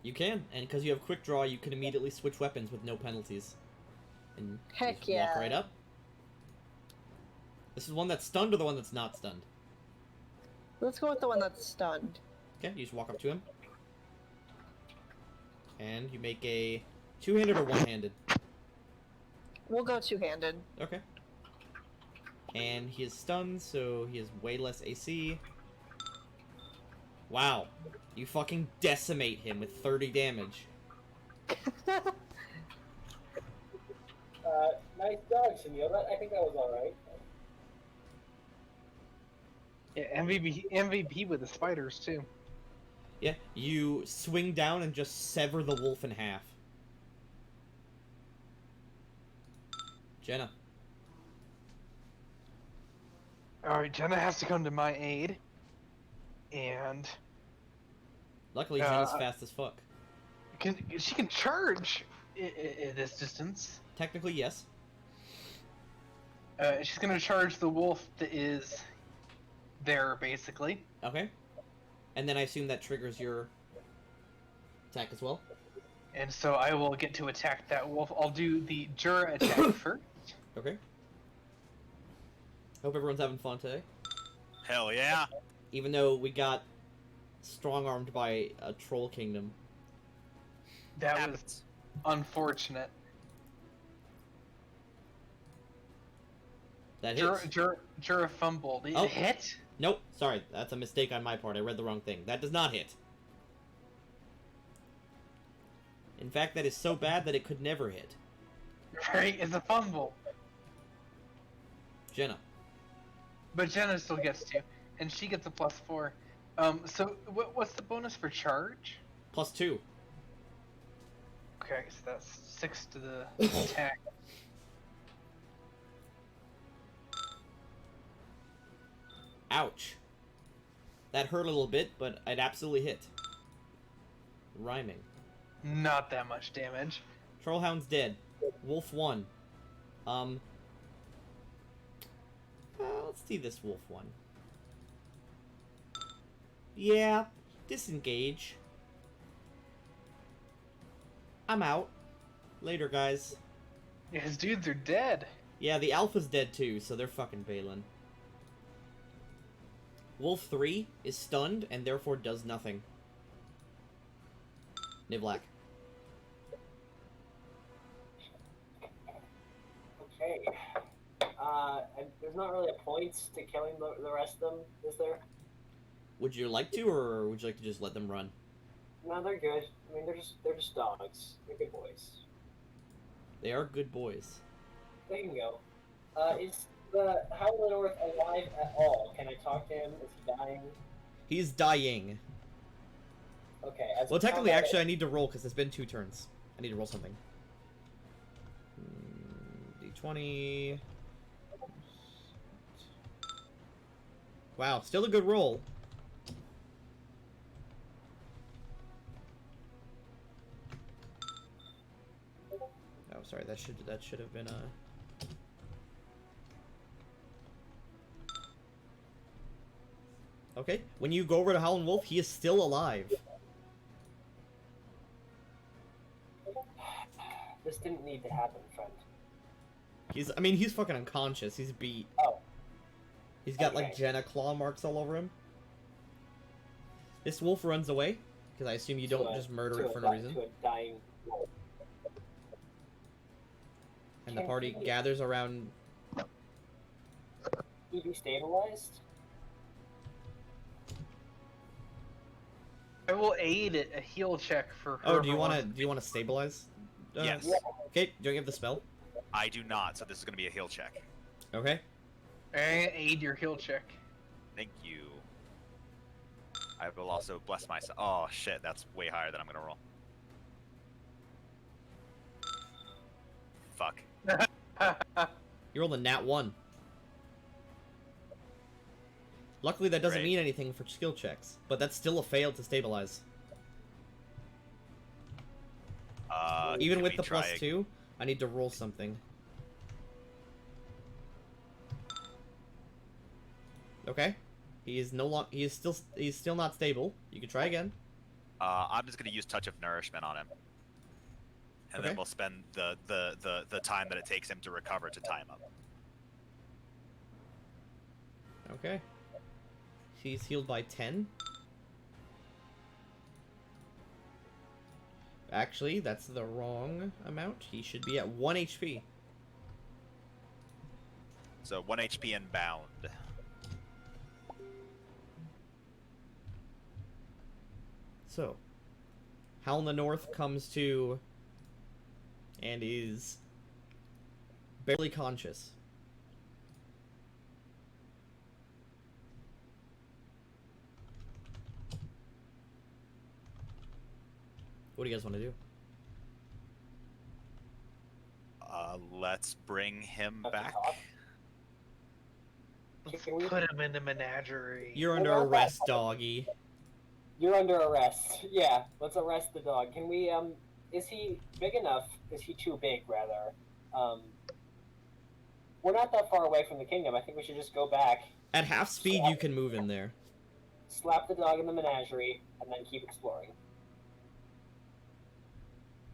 You can, and because you have quick draw, you can immediately switch weapons with no penalties. And Heck just walk yeah. right up. This is one that's stunned or the one that's not stunned? Let's go with the one that's stunned. Okay, you just walk up to him. And you make a two-handed or one-handed? We'll go two-handed. Okay. And he is stunned, so he has way less AC. Wow. You fucking decimate him with 30 damage. Nice dodge, Sunil. I think that was alright. Yeah, MVP with the spiders too. Yeah, you swing down and just sever the wolf in half. Jenna. Alright, Jenna has to come to my aid. And Luckily, Jenna's fast as fuck. she can charge at this distance. Technically, yes. She's gonna charge the wolf that is there, basically. Okay. And then I assume that triggers your attack as well? And so I will get to attack that wolf. I'll do the Jura attack first. Okay. Hope everyone's having fun today. Hell yeah. Even though we got strong-armed by a troll kingdom. That was Happens. unfortunate. That hits. Jura fumbled. It Oh. hit? Nope, sorry, that's a mistake on my part. I read the wrong thing. That does not hit. In fact, that is so bad that it could never hit. Right, it's a fumble. Jenna. But Jenna still gets to, and she gets a +4. So what's the bonus for charge? +2. Okay, so that's 6 to the attack. Ouch. That hurt a little bit, but it absolutely hit. Rhyming. Not that much damage. Trollhound's dead. Wolf won. Let's see this wolf one. Yeah, disengage. I'm out. Later, guys. Yeah, his dudes are dead. Yeah, the alpha's dead too, so they're fucking bailing. Wolf 3 is stunned and therefore does nothing. Nivlac. Okay. And there's not really a point to killing the rest of them, is there? Would you like to, or would you like to just let them run? No, they're good. I mean, they're just dogs. They're good boys. They are good boys. They can go. Is the Howler North alive at all? Can I talk to him? Is he dying? He's dying. Okay. Well, technically, actually, I need to roll because it's been 2 turns. I need to roll something. D20. Wow, still a good roll. Oh, sorry, that should have been Okay, when you go over to Howlin' Wolf, he is still alive. This didn't need to happen, friend. He's fucking unconscious. He's beat. Oh. He's got, like, Okay. Jenna claw marks all over him. This wolf runs away, because I assume you don't just murder it for no reason. To a dying wolf. And the party gathers around... He be stabilized? I will aid a heal check for. Oh, do you whoever want to stabilize? Yes. Okay, don't you have the spell? I do not, so this is going to be a heal check. Okay. And aid your heal check. Thank you. I will also bless myself. Oh, shit, that's way higher than I'm going to roll. Fuck. You rolled a nat 1. Luckily, that doesn't Great. mean anything for skill checks, but that's still a fail to stabilize. Even Can with we the try +2, I need to roll something. Okay. He is no long. He's still not stable. You can try again. I'm just gonna use Touch of Nourishment on him, and Okay. then we'll spend the time that it takes him to recover to tie him up. Okay. He's healed by 10. Actually, that's the wrong amount. He should be at 1 HP. So 1 HP and bound. So, Howl in the North comes to and is barely conscious. What do you guys want to do? Let's bring him Have to back. talk? Can we- Put him in the menagerie. You're under arrest, doggy. You're under arrest. Yeah, let's arrest the dog. Can we, is he big enough? Is he too big, rather? We're not that far away from the kingdom. I think we should just go back, At half speed, you can move him there. slap the dog in the menagerie, and then keep exploring.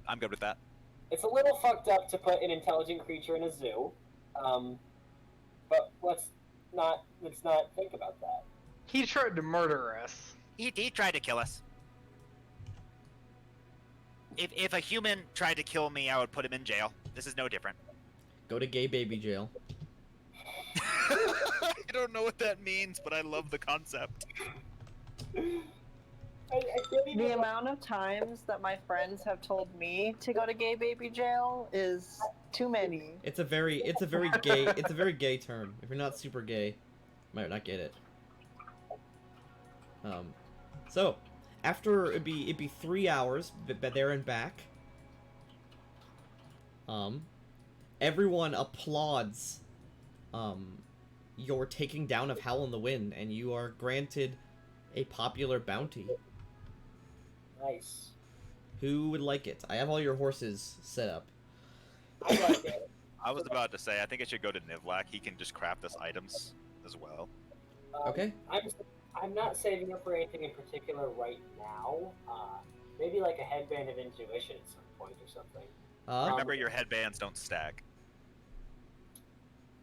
I'm good with that. It's a little fucked up to put an intelligent creature in a zoo, but let's not think about that. He tried to murder us. He tried to kill us. If a human tried to kill me, I would put him in jail. This is no different. Go to gay baby jail. I don't know what that means, but I love the concept. I can't even. The amount of times that my friends have told me to go to gay baby jail is too many. It's a very gay term. If you're not super gay, you might not get it. So after it'd be 3 hours, but there and back. Everyone applauds, your taking down of Howl in the Wind, and you are granted a popular bounty. Nice. Who would like it? I have all your horses set up. I like it. I was about to say, I think I should go to Nivlak. He can just craft us items as well. Okay. I'm not saving up for anything in particular right now. Maybe like a headband of intuition at some point or something. Remember, your headbands don't stack.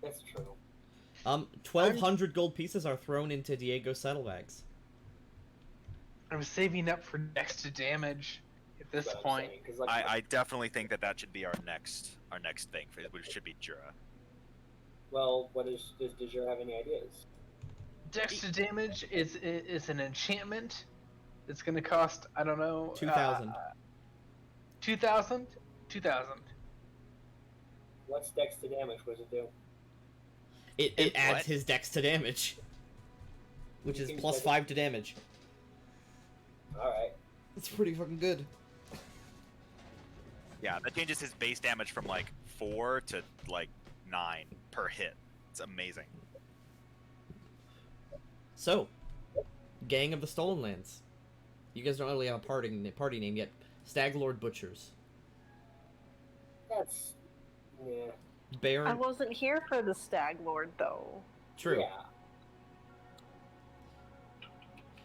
That's true. 1,200 gold pieces are thrown into Diego's saddlebags. I'm saving up for next to damage at this That's what I'm point. saying, 'cause, like, I definitely think that should be our next thing. Which should be Jura. well, does you have any ideas? Dex to damage is an enchantment. It's gonna cost, I don't know, 2,000. 2,000? 2,000. What's dex to damage? What does it do? It adds what? his dex to damage, which You is can plus set it- 5 to damage. Alright. It's pretty fucking good. Yeah, that changes his base damage from like 4 to like 9 per hit. It's amazing. So, Gang of the Stolen Lands. You guys don't really have a party name yet. Staglord Butchers. That's. Yeah. I Baron. wasn't here for the Stag Lord though. True. Yeah.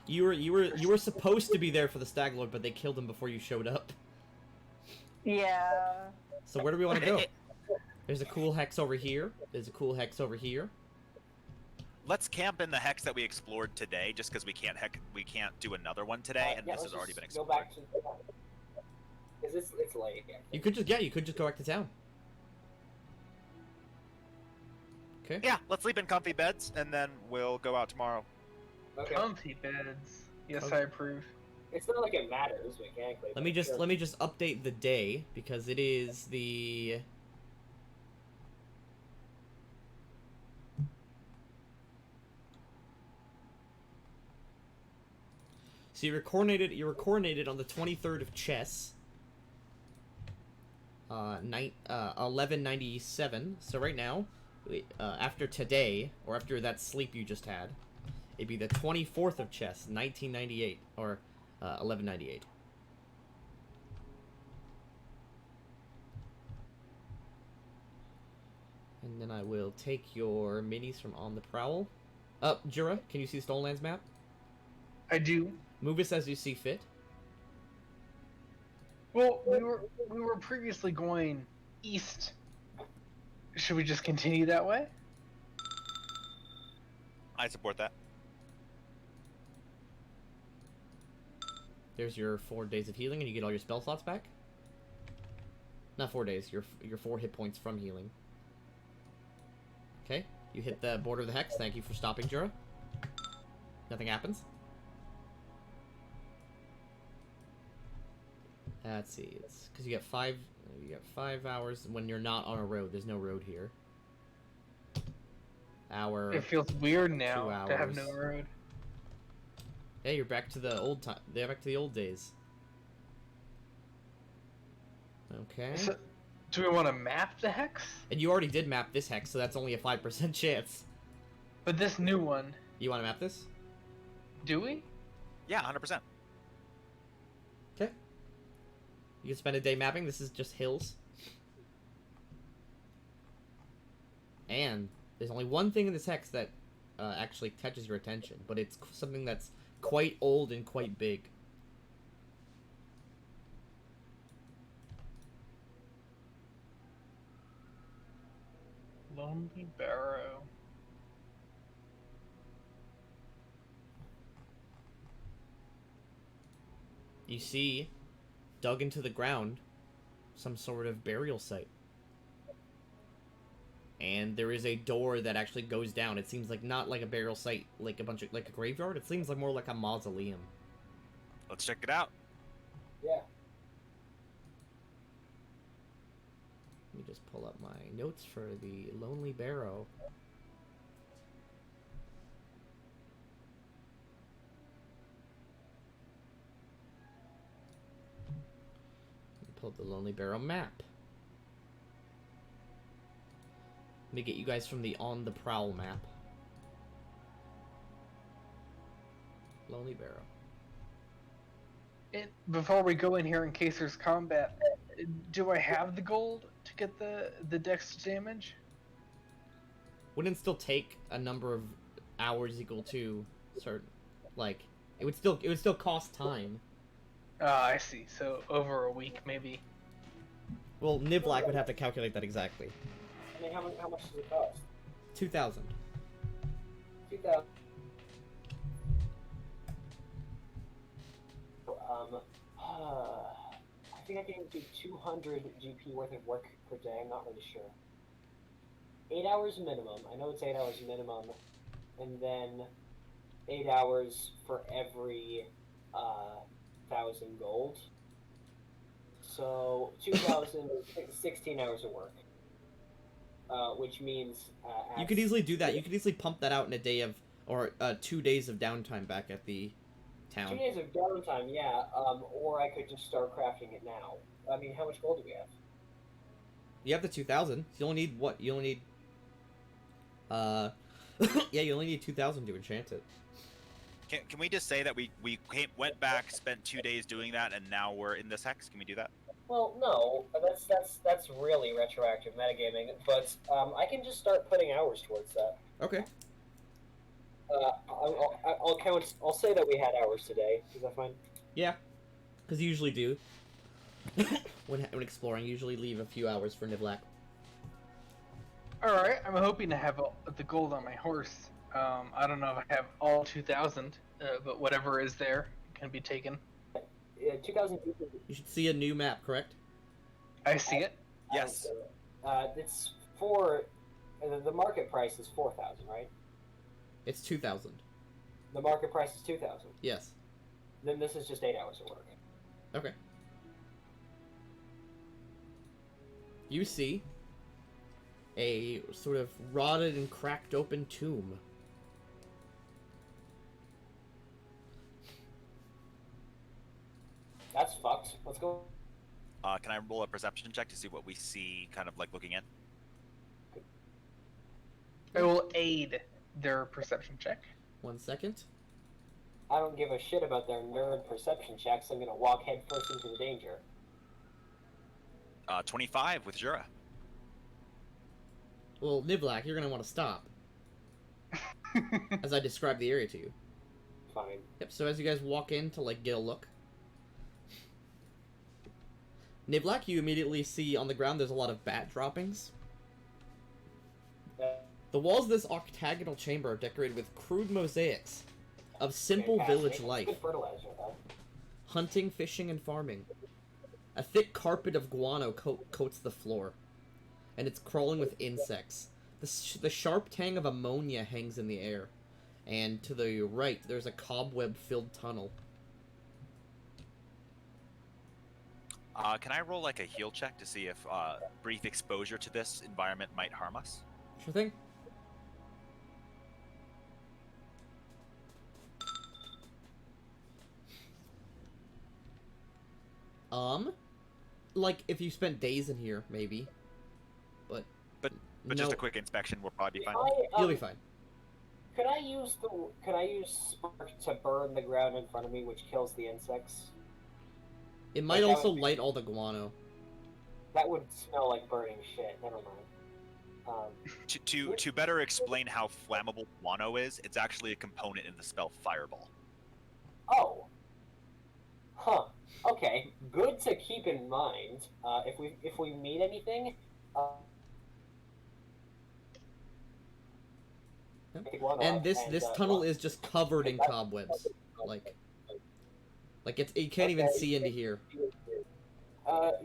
You were supposed to be there for the Staglord, but they killed him before you showed up. Yeah. So where do we want to go? There's a cool hex over here. There's a cool hex over here. Let's camp in the hex that we explored today, just because we can't do another one today, and Yeah, this let's has already just been go explored. back to. Because it's late. You could just go back to town. Okay. Yeah, let's sleep in comfy beds, and then we'll go out tomorrow. Okay. Comfy beds. Yes, Okay. I approve. It's not like it matters mechanically. Let me but just sure. let me just update the day because it is the So you were coronated on the 23rd of Chess. 1197. So right now, after today, or after that sleep you just had, it'd be the 24th of Chess, 1998, or 1198. And then I will take your minis from On the Prowl. Jura, can you see the Stolen Lands map? I do. Move us as you see fit. Well, we were previously going east. Should we just continue that way? I support that. There's your 4 days of healing, and you get all your spell slots back. Not 4 days. Your 4 hit points from healing. Okay, you hit the border of the hex. Thank you for stopping, Jura. Nothing happens. Let's see. It's because you get 5. You get 5 hours when you're not on a road. There's no road here. Hour. It feels weird now 2 to have no hours. road. Hey, you're back to the old time. They're back to the old days. Okay. So, do we want to map the hex? And you already did map this hex, so that's only a 5% chance. But this new one, You want to map this? do we? Yeah, 100%. Okay. You can spend a day mapping. This is just hills. And there's only one thing in this hex that actually catches your attention, but it's something that's quite old and quite big. Lonely Barrow. You see, dug into the ground, some sort of burial site. And there is a door that actually goes down. It seems like not like a burial site, like a like a graveyard. It seems like more like a mausoleum. Let's check it out. Yeah. Let me just pull up my notes for the Lonely Barrow. Pull up the Lonely Barrow map. Let me get you guys from the On the Prowl map. Lonely Barrow. And before we go in here, in case there's combat, do I have the gold to get the dex damage? Wouldn't it still take a number of hours equal to certain, like it would still cost time. I see. So over a week, maybe. Well, Nivlak would have to calculate that exactly. I mean, how much does it cost? 2,000. 2,000. I think I can do 200 GP worth of work per day. I'm not really sure. 8 hours minimum. I know it's 8 hours minimum, and then 8 hours for every 1,000 gold. So 2,000, 16 hours of work. Which means You could easily do that. You could easily pump that out in a day of, or 2 days of downtime back at the 2 town. days of downtime, yeah. Or I could just start crafting it now. I mean, how much gold do we have? You have the 2,000. You only need what? You only need. Yeah, you only need 2,000 to enchant it. Can we just say that we went back, spent 2 days doing that, and now we're in this hex? Can we do that? Well, no, that's really retroactive metagaming. But I can just start putting hours towards that. Okay. I'll count. I'll say that we had hours today. Is that fine? Yeah, because you usually do. when exploring, you usually leave a few hours for Nivlak. All right. I'm hoping to have the gold on my horse. I don't know if I have all 2,000, but whatever is there can be taken. 2,000. You should see a new map, correct? I see it. Yes. It's for the market price is 4,000, right? It's 2,000. The market price is 2,000. Yes. Then this is just 8 hours of work. Okay. You see a sort of rotted and cracked open tomb. That's fucked. Let's go. Can I roll a perception check to see what we see, kind of like looking in? I will aid their perception check. 1 second. I don't give a shit about their nerd perception checks. I'm gonna walk headfirst into the danger. 25 with Jura. Well, Nivlak, you're gonna want to stop. as I describe the area to you. Fine. Yep, so as you guys walk in to, like, get a look, Nivlak, you immediately see on the ground there's a lot of bat droppings. The walls of this octagonal chamber are decorated with crude mosaics of simple village life. Good fertilizer, though. Hunting, fishing, and farming. A thick carpet of guano coats the floor, and it's crawling with insects. The sharp tang of ammonia hangs in the air, and to the right, there's a cobweb-filled tunnel. Can I roll like a heal check to see if brief exposure to this environment might harm us? Sure thing. Like, if you spent days in here, maybe. But But no, just a quick inspection will probably be fine. you'll be fine. Could I use spark to burn the ground in front of me, which kills the insects? It might that also would be- light all the guano. That would smell like burning shit. Never mind. To better explain how flammable guano is, it's actually a component in the spell Fireball. Oh. Huh. Okay. Good to keep in mind. If we meet anything. Yep. take one And off this tunnel is just covered in cobwebs. Like it's, you can't even see into here.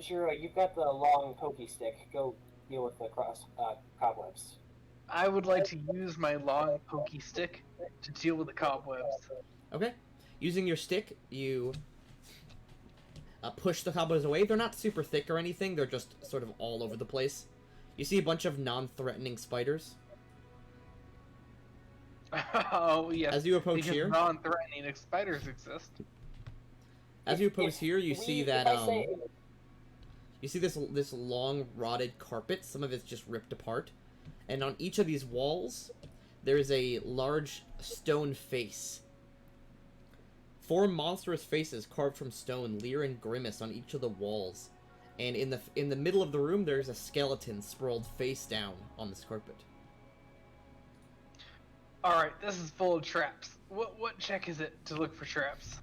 Sure. You've got the long pokey stick. Go deal with the cobwebs. I would like to use my long pokey stick to deal with the cobwebs. Okay. Using your stick, you push the cobwebs away. They're not super thick or anything. They're just sort of all over the place. You see a bunch of non-threatening spiders. Oh yes. As you approach because here, non-threatening spiders exist. as you approach here, you see that if I say- you see this long rotted carpet. Some of it's just ripped apart, and on each of these walls, there is a large stone face. 4 monstrous faces carved from stone leer and grimace on each of the walls, and in the middle of the room, there's a skeleton sprawled face down on this carpet. All right, this is full of traps. What check is it to look for traps?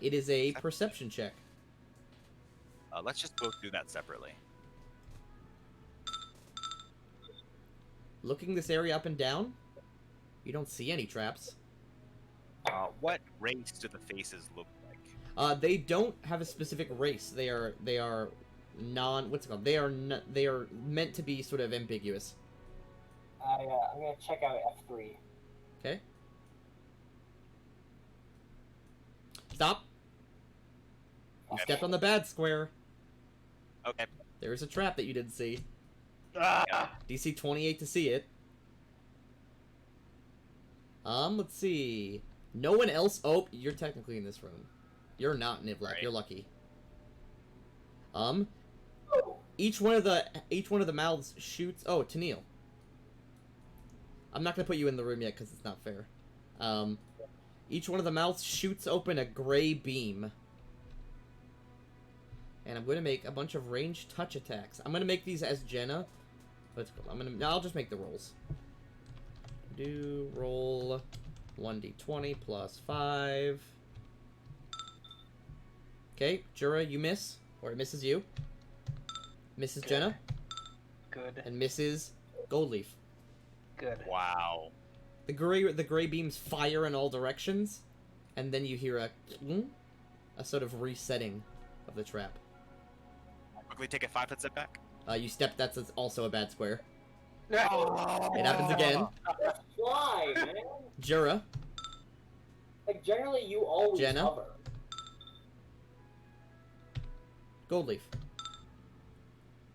It is a perception check. Let's just go through that separately. Looking this area up and down, you don't see any traps. What race do the faces look like? They don't have a specific race. They are what's it called? They are meant to be sort of ambiguous. I'm gonna check out F3. Okay. Stop. You stepped on the bad square. Okay. There is a trap that you didn't see. Ah! DC 28 to see it. Let's see. No one else. Oh, you're technically in this room. You're not Nivlak. Right. You're lucky. Each one of the mouths shoots. Oh, Tennille. I'm not gonna put you in the room yet because it's not fair. Each one of the mouths shoots open a gray beam. And I'm going to make a bunch of ranged touch attacks. I'm going to make these as Jenna. I'll just make the rolls. Do roll 1d20 plus 5. Okay, Jura, you miss. Or it misses you. Misses Good. Jenna. Good. And misses Goldleaf. Good. Wow. The gray beams fire in all directions. And then you hear a sort of resetting of the trap. Quickly take a 5-foot step back. You step. That's also a bad square. Oh! It happens again. Fly, man. Jura, Like generally, you always Jenna? cover. Goldleaf.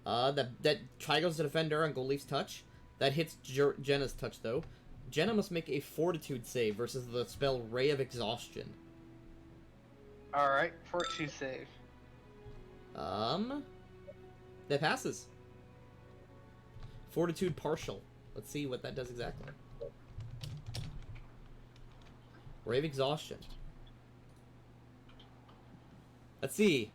That try goes to Defender on Goldleaf's touch. That hits Jenna's touch though. Jenna must make a Fortitude save versus the spell Ray of Exhaustion. All right, fortitude save. That passes. Fortitude partial. Let's see what that does exactly. Ray of Exhaustion. Let's see.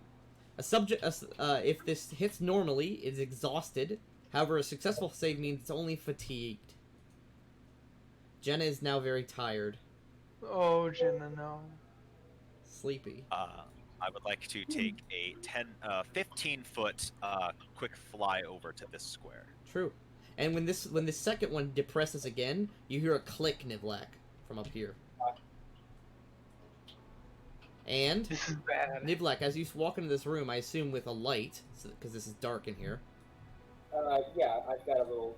If this hits normally, it's exhausted. However, a successful save means it's only fatigued. Jenna is now very tired. Oh, Jenna, no. Sleepy. I would like to take a 15-foot quick fly over to this square. True. And when this second one depresses again, you hear a click, Nivlak, from up here. And This is bad. Nivlak, as you walk into this room, I assume with a light, because this is dark in here. Yeah, I've got a little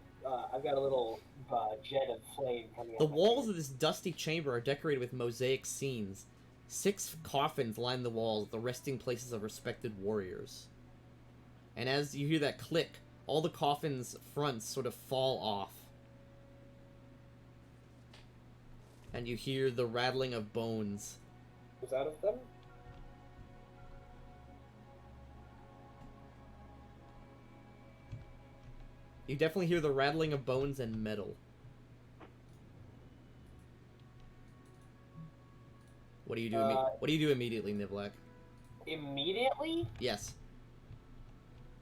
jet of flame coming out. The walls of this dusty chamber are decorated with mosaic scenes. 6 coffins line the walls, the resting places of respected warriors. And as you hear that click, all the coffins' fronts sort of fall off. And you hear the rattling of bones. Was out of them? You definitely hear the rattling of bones and metal. What do you do? What do you do immediately, Nivlak? Immediately? Yes.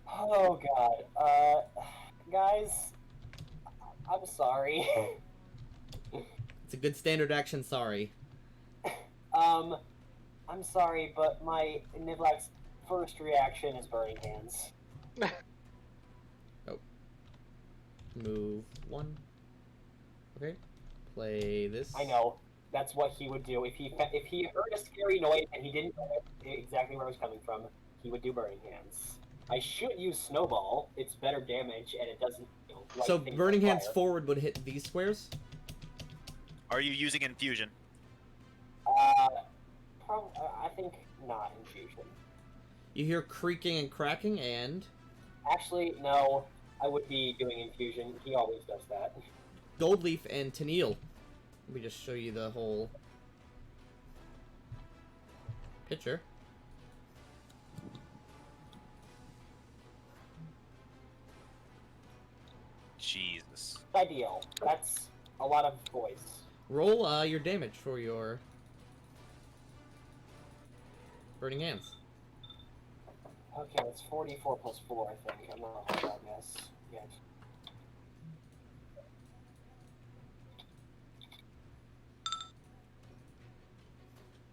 Oh god. Guys, I'm sorry. It's a good standard action. Sorry. I'm sorry, but my Nivlak's first reaction is burning hands. Move 1. Okay. Play this. I know. That's what he would do. If he heard a scary noise and he didn't know exactly where it was coming from, he would do burning hands. I should use snowball. It's better damage and it doesn't. Light So things burning on hands fire. forward would hit these squares. Are you using infusion? I think not infusion. You hear creaking and cracking, and Actually, no. I would be doing infusion. He always does that. Goldleaf and Tennille. Let me just show you the whole picture. Jesus. Ideal. That's a lot of voice. Roll your damage for your burning hands. Okay, it's 44 plus 4, I think. I'm not a hard guess yet.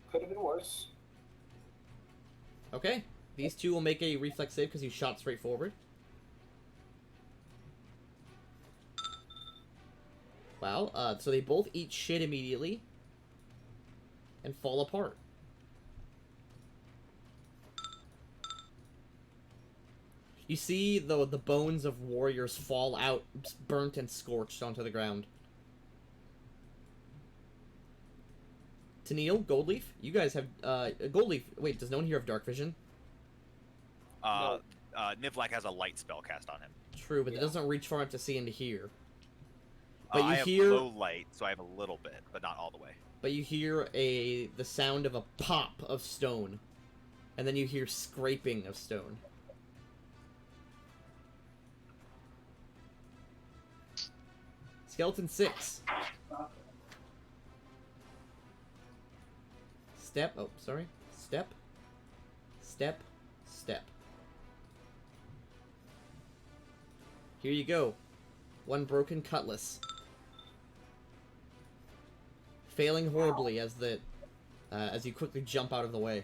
Could have been worse. Okay, these two will make a reflex save because you shot straight forward. Wow, so they both eat shit immediately and fall apart. You see the bones of warriors fall out, burnt and scorched onto the ground. Tennille, Goldleaf, you guys have Goldleaf. Wait, does no one here have dark vision? Nivlak has a light spell cast on him. True, but it Yeah. doesn't reach far enough to see into here. But you I have hear low light, so I have a little bit, but not all the way. But you hear the sound of a pop of stone, and then you hear scraping of stone. Skeleton 6. Step. Oh, sorry. Step. Step. Step. Here you go. One broken cutlass. Failing horribly as you quickly jump out of the way.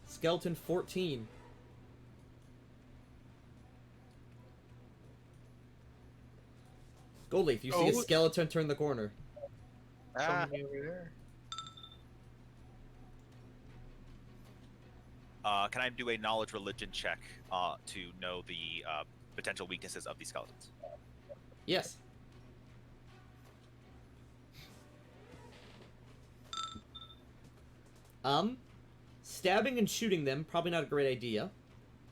Skeleton 14. Goldleaf, you see a skeleton turn the corner. Somebody over there. Can I do a knowledge religion check to know the potential weaknesses of these skeletons? Yes. Stabbing and shooting them, probably not a great idea.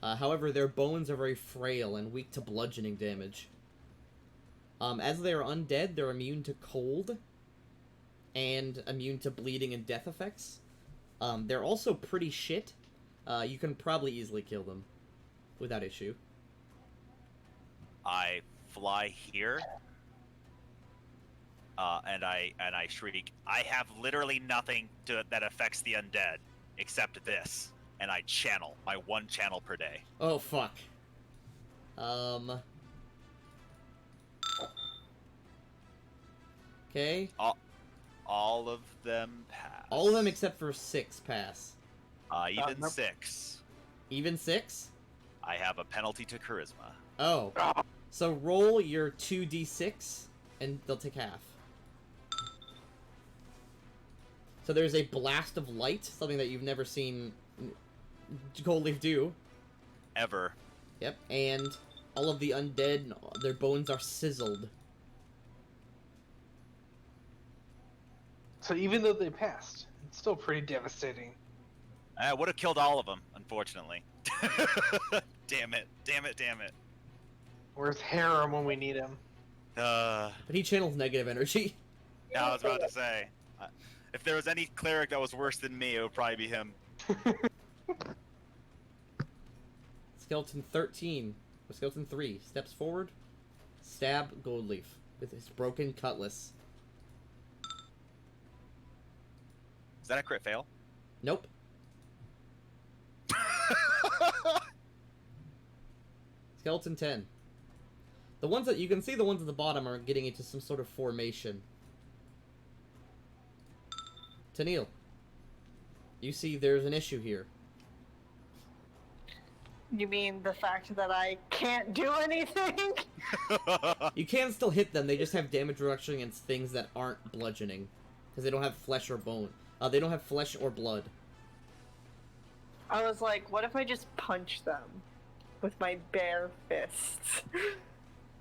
However, their bones are very frail and weak to bludgeoning damage. As they are undead, they're immune to cold and immune to bleeding and death effects. They're also pretty shit. You can probably easily kill them without issue. I fly here, and I shriek, "I have literally nothing that affects the undead except this," and I channel my 1 channel per day. Oh, fuck. Okay. All of them pass. All of them except for 6 pass. Even nope. 6. Even 6? I have a penalty to charisma. Oh. So roll your 2d6, and they'll take half. So there's a blast of light, something that you've never seen Goldleaf do. Ever. Yep, and all of the undead, their bones are sizzled. So even though they passed, it's still pretty devastating. I would have killed all of them, unfortunately. Damn it. Damn it, damn it. Where's Harem when we need him? Uh, But he channels negative energy. yeah, I was about to say. If there was any cleric that was worse than me, it would probably be him. Skeleton 13, or Skeleton 3, steps forward, stab Goldleaf with his broken cutlass. Is that a crit fail? Nope. Skeleton 10. The ones that you can see, the ones at the bottom are getting into some sort of formation. Tennille, you see there's an issue here. You mean the fact that I can't do anything? You can still hit them, they just have damage reduction against things that aren't bludgeoning. Because they don't have flesh or bone. They don't have flesh or blood. I was like, what if I just punch them with my bare fists?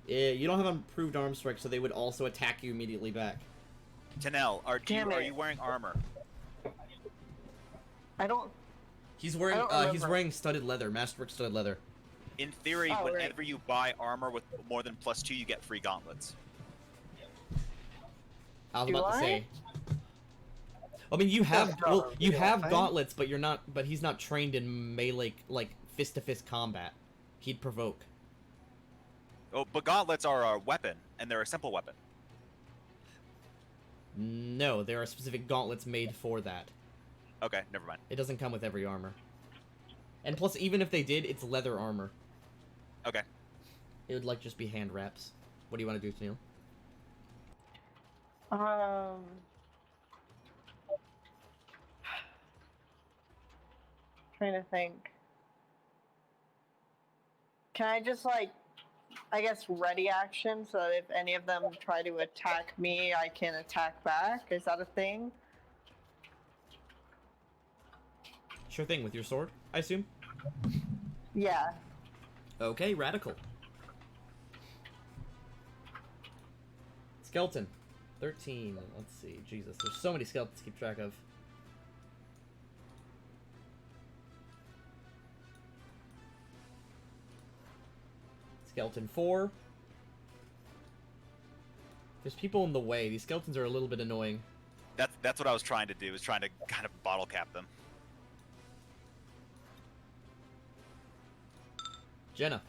You don't have improved arm strike, so they would also attack you immediately back. Tanel, are Damn you wearing armor? I don't. He's wearing I don't he's remember. wearing studded leather, masterwork studded leather. In theory, Oh, whenever right. you buy armor with more than +2, you get free gauntlets. I was Do about to I? say. I mean, you have That's well, not you a real have thing. gauntlets, but you're not. But he's not trained in melee, like fist to fist combat. He'd provoke. Oh, but gauntlets are a weapon, and they're a simple weapon. No, there are specific gauntlets made for that. Okay, never mind. It doesn't come with every armor. And plus, even if they did, it's leather armor. Okay. It would like just be hand wraps. What do you want to do, Neil? Trying to think. Can I just like, I guess, ready action so that if any of them try to attack me, I can attack back? Is that a thing? Sure thing, with your sword, I assume? Yeah. Okay, radical. Skeleton. 13. Let's see. Jesus, there's so many skeletons to keep track of. Skeleton 4. There's people in the way. These skeletons are a little bit annoying. That's what I was trying to do, was trying to kind of bottle cap them. Jenna.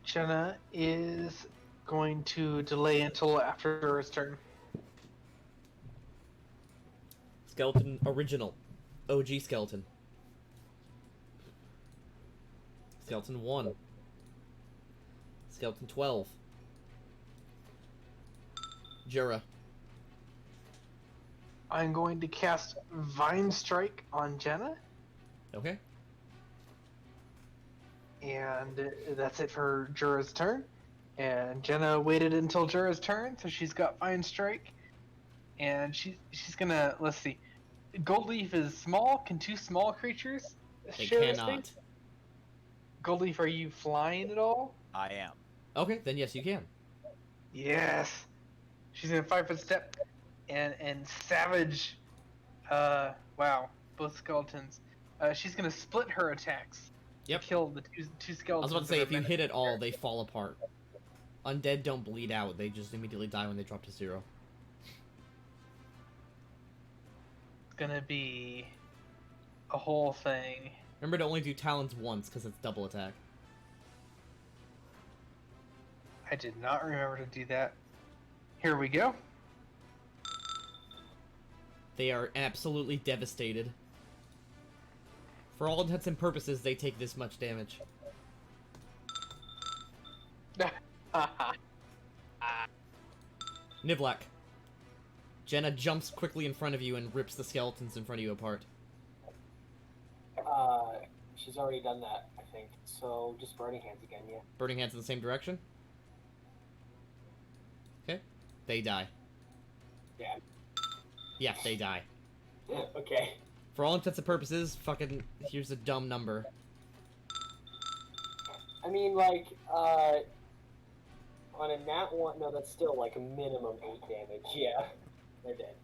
Jenna is going to delay until after her turn. Skeleton original. OG skeleton. Skeleton 1. Skeleton 12. Jura. I'm going to cast Vine Strike on Jenna, Okay. and that's it for Jura's turn. And Jenna waited until Jura's turn, so she's got Vine Strike, and she's gonna, let's see. Goldleaf is small. Can two small creatures They share a cannot. space? Goldleaf, are you flying at all? I am. Okay, then yes, you can. Yes. She's in a 5-foot step and savage. Wow, both skeletons. She's gonna split her attacks. Yep. To kill the two I skeletons. was about to that say, are if you menacing hit it all, her. they fall apart. Undead don't bleed out, they just immediately die when they drop to 0. It's gonna be a whole thing. Remember to only do talons once, because it's double attack. I did not remember to do that. Here we go. They are absolutely devastated. For all intents and purposes, they take this much damage. Nivlak. Jenna jumps quickly in front of you and rips the skeletons in front of you apart. She's already done that, I think. So just burning hands again, yeah. Burning hands in the same direction. Okay. They die. Yeah. Yeah, they die. Okay. For all intents and purposes, fucking, here's a dumb number. I mean, like, on a nat 1, no, that's still like a minimum 8 damage. Yeah, they're dead.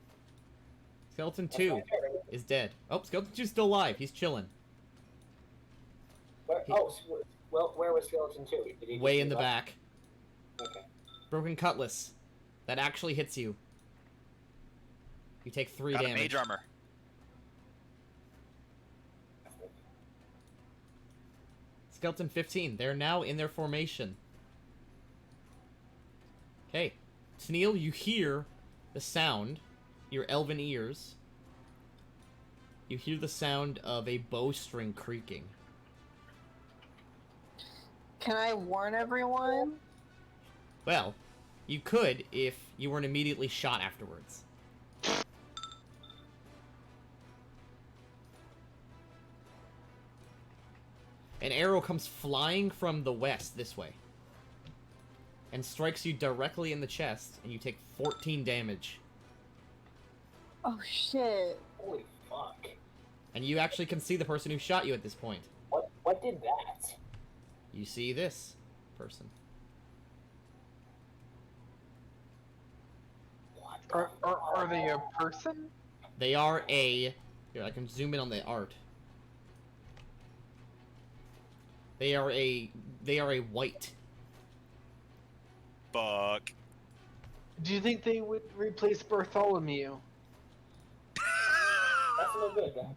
Skeleton That's 2 not fair. is dead. Oh, Skeleton 2's still alive. He's chilling. Where, well, where was Skeleton 2? Did he Way just in the give up? back. Okay. Broken Cutlass. That actually hits you. You take 3 Got a damage. mage armor. Skeleton 15. They're now in their formation. Okay. Tennille, you hear the sound. Your elven ears. You hear the sound of a bowstring creaking. Can I warn everyone? Well, you could if you weren't immediately shot afterwards. An arrow comes flying from the west this way and strikes you directly in the chest, and you take 14 damage. Oh shit. Holy fuck. And you actually can see the person who shot you at this point. What did that? You see this person. What the Are they a person? They are a... Here, I can zoom in on the art. They are a white. Fuck. Do you think they would replace Bartholomew? That's no good, though.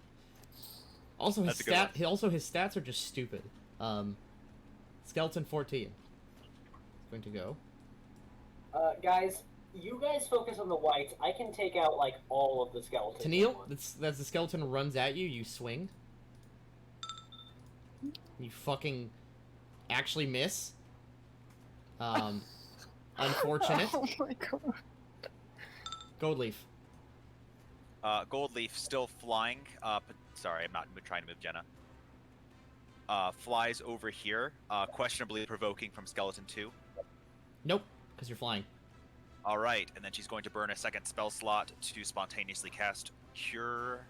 Also, his That's a good one. his stats are just stupid. Skeleton 14. Going to go. Guys, you guys focus on the whites. I can take out, like, all of the skeletons. at Tennille, once. as the skeleton runs at you, you swing. You fucking actually miss. Unfortunate. Oh my god. Gold leaf. Gold leaf still flying. Sorry, I'm not trying to move Jenna. Flies over here, questionably provoking from Skeleton 2. Nope, because you're flying. All right, and then she's going to burn a second spell slot to spontaneously cast Cure.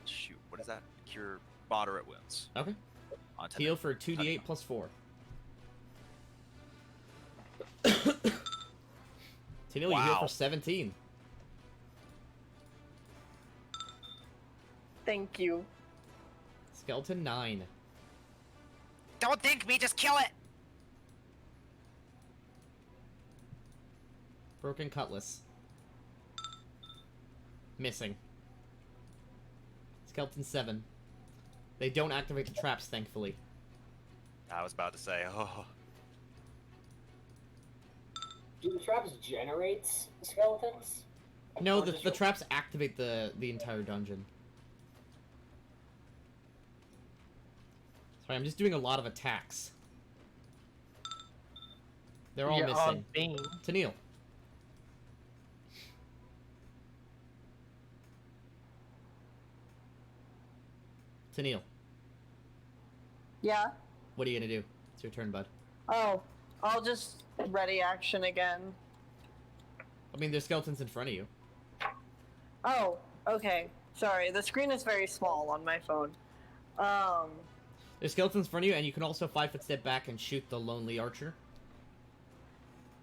Shoot, what is that? Cure moderate wounds. Okay. On Tennille. Heal for 2d8 plus 4. Tennille, you heal Wow. for 17. Thank you. Skeleton 9. Don't think me, just kill it. Broken Cutlass. Missing. Skeleton 7. They don't activate the traps, thankfully. I was about to say, oh. Do the traps generate skeletons? No, Or the just- traps activate the entire dungeon. Sorry, I'm just doing a lot of attacks. They're all Yeah, missing. Bane. Tennille. Tennille, Yeah? what are you gonna do? It's your turn, bud. Oh, I'll just ready action again. I mean, there's skeletons in front of you. Oh, okay. Sorry, the screen is very small on my phone. There's skeletons in front of you, and you can also 5-foot step back and shoot the lonely archer.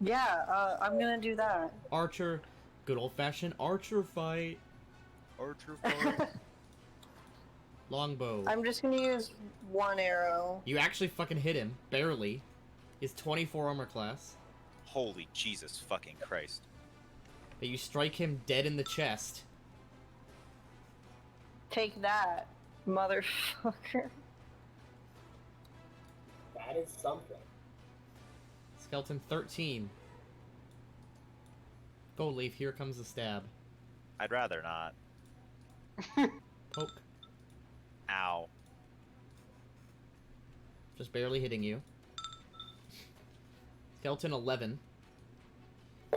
Yeah, I'm gonna do that. Archer, good old-fashioned archer fight. Archer fire. Longbow. I'm just gonna use one arrow. You actually fucking hit him, barely. He's 24 armor class. Holy Jesus fucking Christ. But you strike him dead in the chest. Take that, motherfucker. That is something. Skeleton 13. Gold leaf, here comes the stab. I'd rather not. Poke. Ow. Just barely hitting you. Skeleton 11.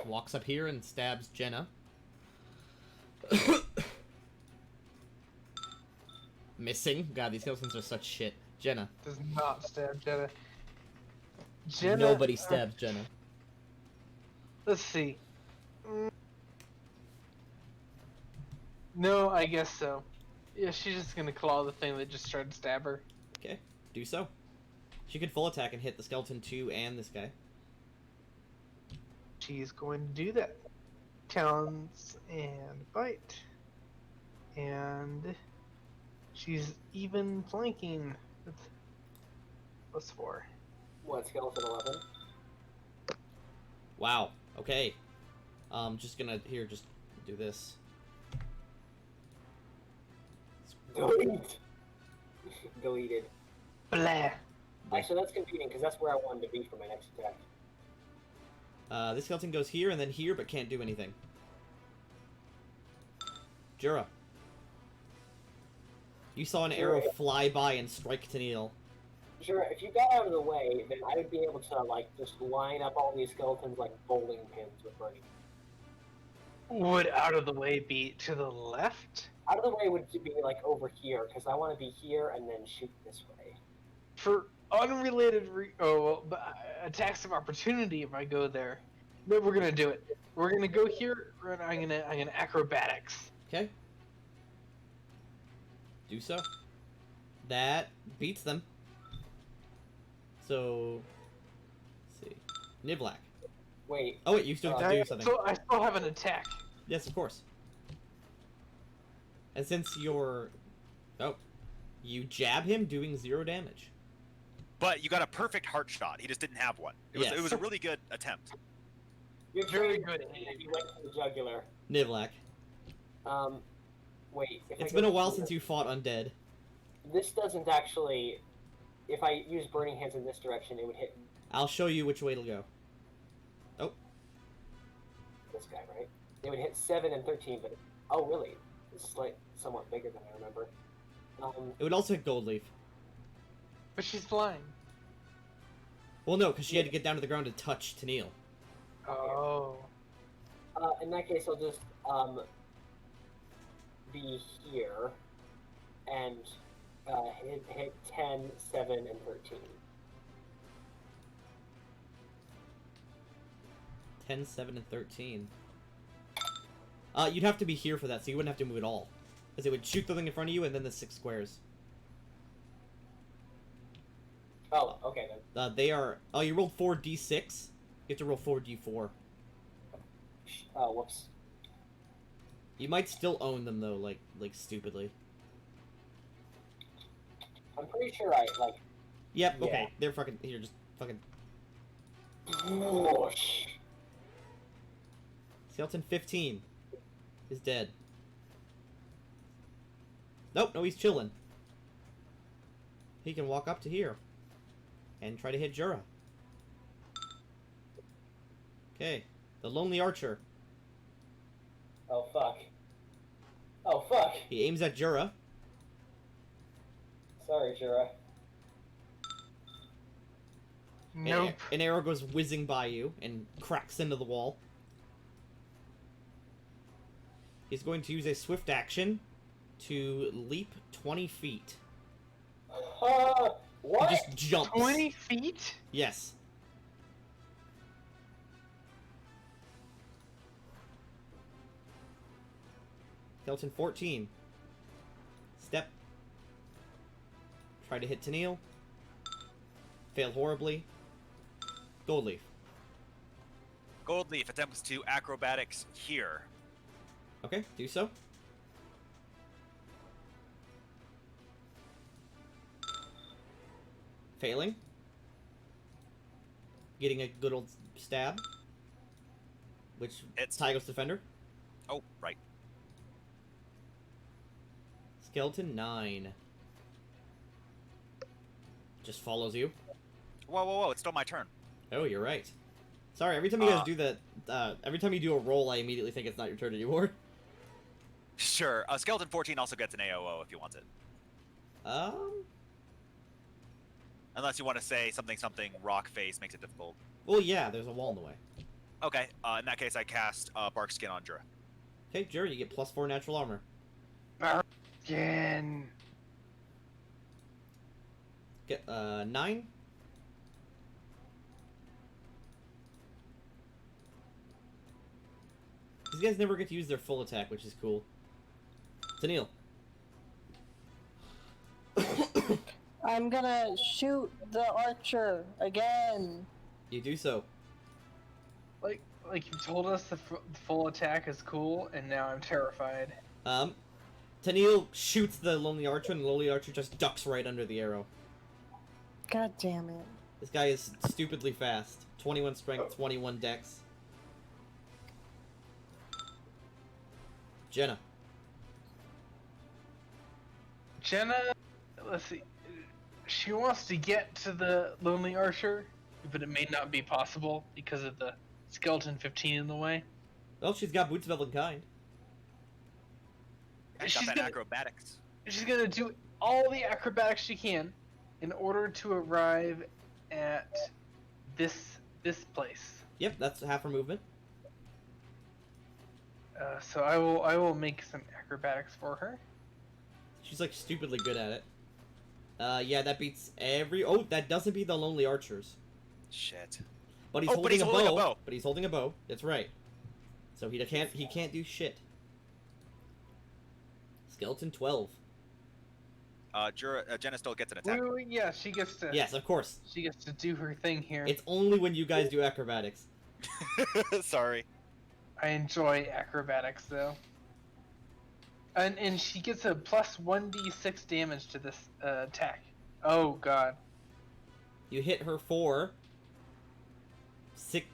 walks up here and stabs Jenna. Missing. God, these skeletons are such shit. Jenna. Does not stab Jenna. Jenna. Nobody stabs Jenna. Let's see. No, I guess so. Yeah, she's just gonna claw the thing that just tried to stab her. Okay, do so. She could full attack and hit the skeleton 2 and this guy. She's going to do that. Talons and bite. And she's even flanking with +4. What, skeleton 11? Wow. Okay. Just gonna just do this. Delete. Deleted. Blah. Actually, that's confusing because that's where I wanted to be for my next attack. This skeleton goes here and then here, but can't do anything. Jura. You saw an arrow fly by and strike Tennille. Sure, if you got out of the way, then I would be able to, like, just line up all these skeletons like bowling pins with burning. Would out of the way be to the left? Out of the way would be, like, over here, because I want to be here and then shoot this way. For unrelated attacks of opportunity if I go there. No, we're gonna do it. We're gonna go here, and I'm gonna acrobatics. Okay. Do so. That beats them. So, let's see. Nivlak. Wait. Oh wait, you still have to do something. So I still have an attack. Yes, of course. And since you're... Oh. You jab him, doing 0 damage. But you got a perfect heart shot. He just didn't have one. It was a really good attempt. You're Very very good. You went for the jugular. Nivlak. Wait. It's been a while since you fought undead. This doesn't actually... If I use Burning Hands in this direction, it would hit I'll show you which way it'll go. Oh. this guy, right? It would hit 7 and 13, but... Oh, really? It's, like, somewhat bigger than I remember. It would also hit Goldleaf. But she's flying. Well, no, because she had to get down to the ground to touch Tennille. Oh. In that case, I'll just, be here, and, hit 10, 7, and 13. 10, 7, and 13. You'd have to be here for that, so you wouldn't have to move at all. Because it would shoot the thing in front of you, and then the 6 squares. Oh, okay then. They are... Oh, you rolled 4d6? You have to roll 4d4. Oh, whoops. You might still own them, though, like stupidly. I'm pretty sure I, like... Yep, Yeah. okay. They're fucking... Here, just fucking... Whoosh. Skeleton 15 is dead. Nope, no, he's chilling. He can walk up to here and try to hit Jura. Okay, the Lonely Archer. Oh, fuck. Oh, fuck. He aims at Jura. Sorry, Jura. Nope. An arrow goes whizzing by you and cracks into the wall. He's going to use a swift action to leap 20 feet. What? He just jumps. 20 feet? Yes. Skeleton 14. Step. Try to hit Tennille. Failed horribly. Goldleaf. Goldleaf attempts to acrobatics here. Okay, do so. Failing. Getting a good old stab. Which It's Tygo's defender. Oh, right. Skeleton 9. Just follows you. Whoa, whoa, whoa! It's still my turn. Oh, you're right. Sorry, every time you guys do that, every time you do a roll, I immediately think it's not your turn anymore. Sure. Skeleton 14 also gets an AOO if you want it. Unless you want to say something rock face makes it difficult. Well, yeah, there's a wall in the way. Okay. In that case, I cast Bark Skin on Jura. Okay, Jerry, you get +4 natural armor. Again. Get 9. These guys never get to use their full attack, which is cool. Tennille. I'm gonna shoot the archer again. You do so. Like you told us the full attack is cool, and now I'm terrified. Tennille shoots the Lonely Archer, and the Lonely Archer just ducks right under the arrow. God damn it. This guy is stupidly fast. 21 strength, 21 dex. Jenna. Jenna, let's see. She wants to get to the Lonely Archer, but it may not be possible because of the skeleton 15 in the way. Well, she's got Boots of Elvenkind. I got She's that gonna- acrobatics. She's gonna do all the acrobatics she can in order to arrive at this place. Yep, that's half her movement. So I will make some acrobatics for her. She's like stupidly good at it. Yeah, that beats every. Oh, that doesn't beat the Lonely Archers. Shit. But he's Oh, holding, but he's holding a a bow. bow. But he's holding a bow. That's right. So he can't do shit. Skeleton 12. Jenna still gets an attack. Ooh, yeah, she gets to. Yes, of course. She gets to do her thing here. It's only when you guys do acrobatics. Sorry. I enjoy acrobatics though. And she gets a plus 1d6 damage to this attack. Oh god. You hit her for 6.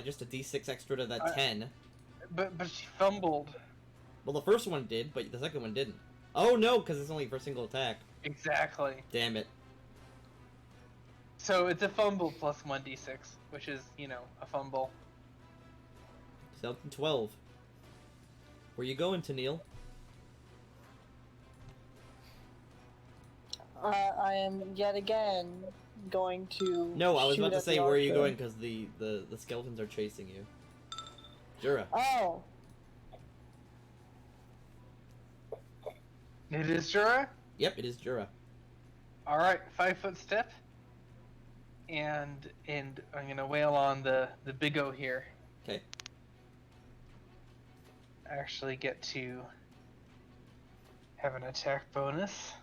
Just a d6 extra to that 10. But she fumbled. Well, the first one did, but the second one didn't. Oh no, because it's only for a single attack. Exactly. Damn it. So it's a fumble plus 1d6, which is, a fumble. Skeleton 12. Where you going, Tennille? I am yet again going to. No, I was shoot about to at say the where are you archer. going because the skeletons are chasing you. Jura. Oh, It is Jura? Yep, it is Jura. Alright, 5-foot step. And I'm gonna wail on the big O here. Okay. Actually get to have an attack bonus.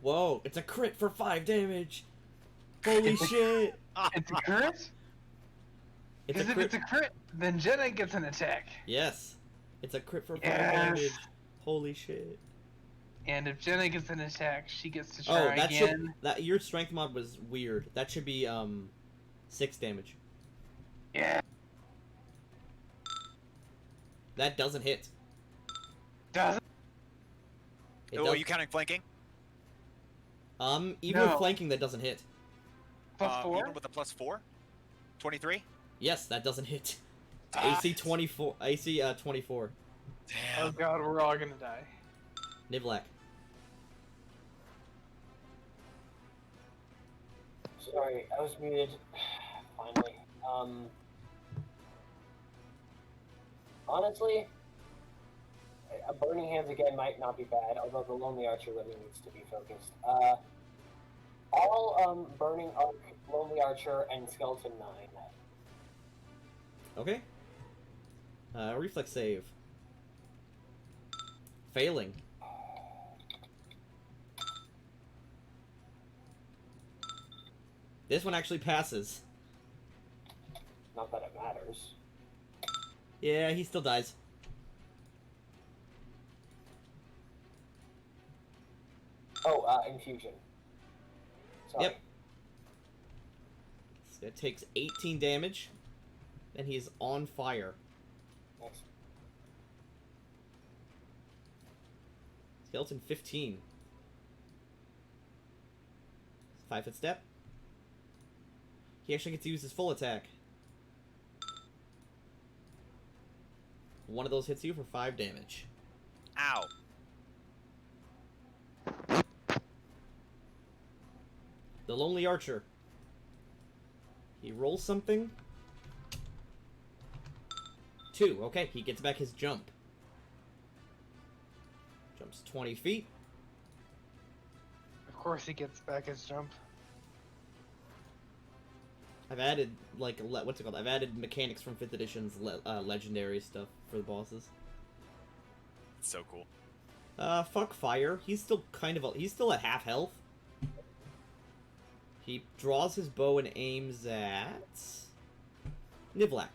Whoa, it's a crit for 5 damage. Holy shit. It's a crit? It's Because a if crit. it's a crit, then Jenna gets an attack. Yes. It's a crit for 5 Yes. damage. Holy shit. And if Jenna gets an attack, she gets to Oh, try that again. your strength mod was weird. That should be 6 damage. Yeah. That doesn't hit. Doesn't. It Oh, does, are you counting flanking? even No. with flanking that doesn't hit. Plus 4? Even with a +4? 23? Yes, that doesn't hit. Ah. AC 24. AC 24. Oh Damn. god, we're all gonna die. Nivlak. Sorry, I was muted. Finally. Honestly, a Burning Hands again might not be bad, although the Lonely Archer really needs to be focused. I'll Burning Arc, Lonely Archer, and Skeleton 9. Okay. Reflex save. Failing. This one actually passes. Not that it matters. Yeah, he still dies. Oh, Infusion. Sorry. Yep. So it takes 18 damage. And he's on fire. Next. Skeleton 15. 5-foot step. He actually gets to use his full attack. One of those hits you for 5 damage. Ow. The Lonely Archer. He rolls something. 2. Okay, he gets back his jump. Jumps 20 feet. Of course, he gets back his jump. I've added, like, what's it called? I've added mechanics from 5th edition's legendary stuff for the bosses. It's so cool. Fuck fire. He's still he's still at half health. He draws his bow and aims at Nivlak.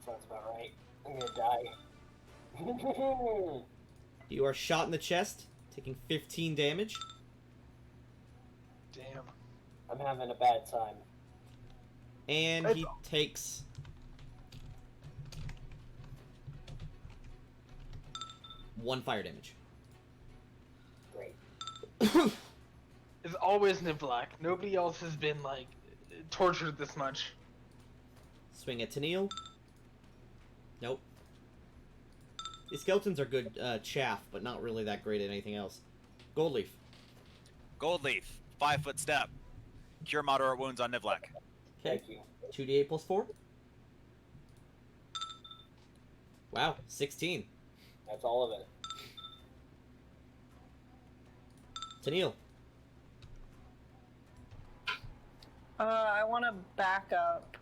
Sounds about right. I'm gonna die. You are shot in the chest, taking 15 damage. Damn. I'm having a bad time. And he takes 1 fire damage. Great. It's always Nivlak. Nobody else has been, like, tortured this much. Swing at Tennille. Nope. The skeletons are good chaff, but not really that great at anything else. Gold Leaf. Gold Leaf, 5-foot step. Cure moderate wounds on Nivlak. Okay. Thank you. 2d8 plus 4. Wow, 16. That's all of it. Tennille. I want to back up,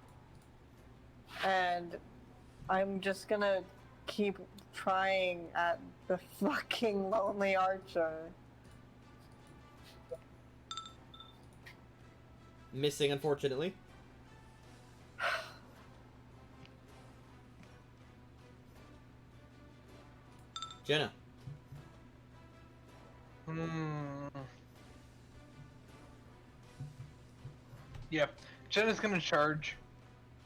and I'm just gonna keep trying at the fucking lonely archer. Missing, unfortunately. Jenna. Yeah. Jenna's gonna charge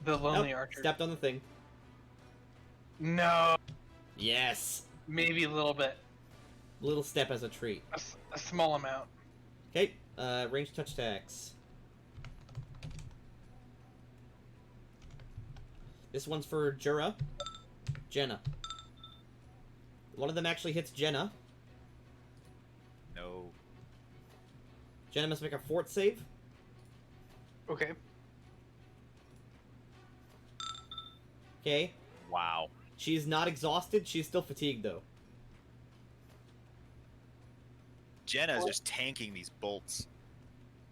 the lonely Nope, archer. stepped on the thing. No. Yes. Maybe a little bit. Little step as a treat. A small amount. Okay, range touch attacks. This one's for Jura. Jenna. One of them actually hits Jenna. No. Jenna must make a fort save. Okay. Okay. Wow. She's not exhausted. She's still fatigued, though. Jenna's just tanking these bolts.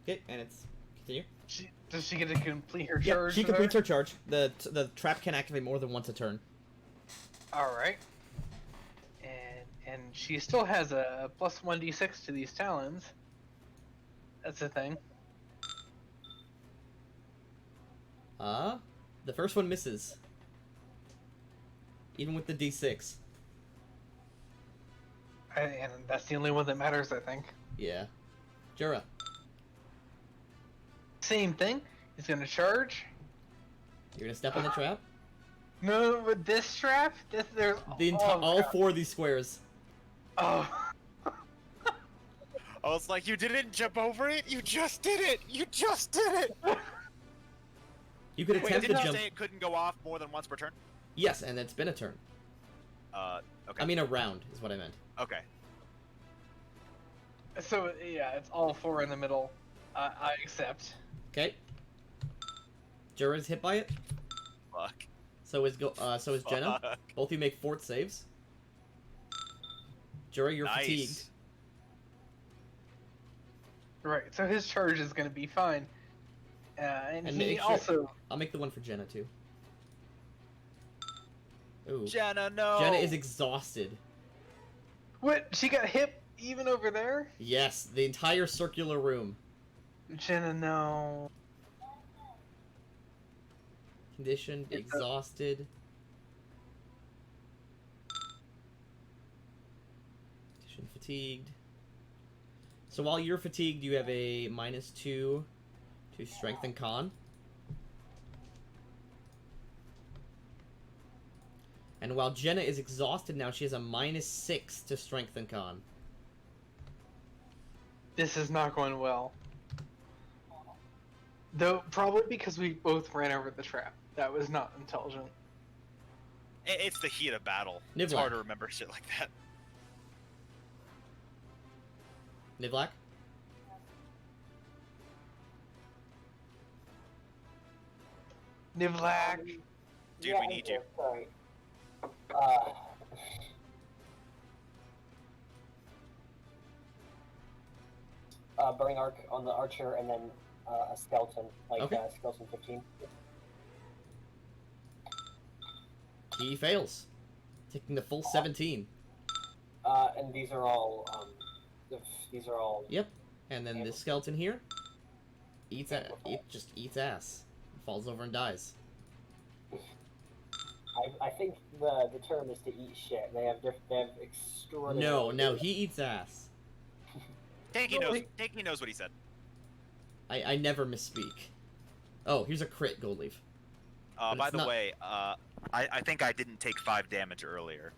Okay, and it's... Continue. Does she get to complete her Yeah, charge? she completes her charge. The trap can activate more than once a turn. Alright. And she still has a plus 1d6 to these talons. That's a thing. The first one misses. Even with the d6. And that's the only one that matters, I think. Yeah. Jura. Same thing. He's gonna charge. You're gonna step on the trap? No, with this trap, there's All 4 of these squares. Oh. I was like, you didn't jump over it? You just did it! You just did it! You could Wait, attempt to didn't you jump. say it couldn't go off more than once per turn? Yes, and it's been a turn. Okay. I mean, a round is what I meant. Okay. So yeah, it's all 4 in the middle. I accept. Okay. Jura's hit by it. Fuck. So is Jenna. Fuck. Both of you make fort saves. Jura, you're Nice. fatigued. Right. So his charge is gonna be fine. And And he make sure- also. I'll make the one for Jenna too. Ooh. Jenna, no! Jenna is exhausted. What? She got hit even over there? Yes, the entire circular room. Jenna, no. Conditioned, It's a- exhausted. Conditioned, fatigued. So while you're fatigued, you have a -2 to strength and con. And while Jenna is exhausted now, she has a -6 to strength and con. This is not going well. Though, probably because we both ran over the trap. That was not intelligent. It's the heat of battle. It's Nivlak. hard to remember shit like that. Nivlak? Nivlak. Dude, yeah, we need you. Sorry. Burning arc on the archer, and then a skeleton, like Okay. skeleton 15. He fails, taking the full 17. And these are all these are all. Yep. And then this skeleton here just eats ass, falls over and dies. I think the term is to eat shit. They have extraordinary. No, he eats ass. Tanky knows what he said. I never misspeak. Oh, here's a crit, Gold Leaf. By the way, I think I didn't take 5 damage earlier.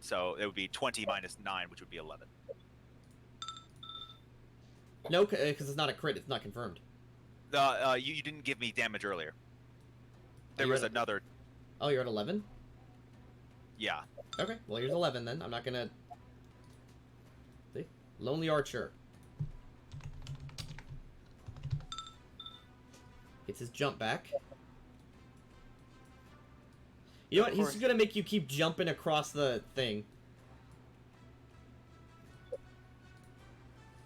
So it would be 20 minus 9, which would be 11. No, because it's not a crit. It's not confirmed. You didn't give me damage earlier. There was another... Oh, you're at 11? Yeah. Okay, well, here's 11 then. I'm not gonna... See? Lonely Archer. Gets his jump back. You know what? He's gonna make you keep jumping across the thing.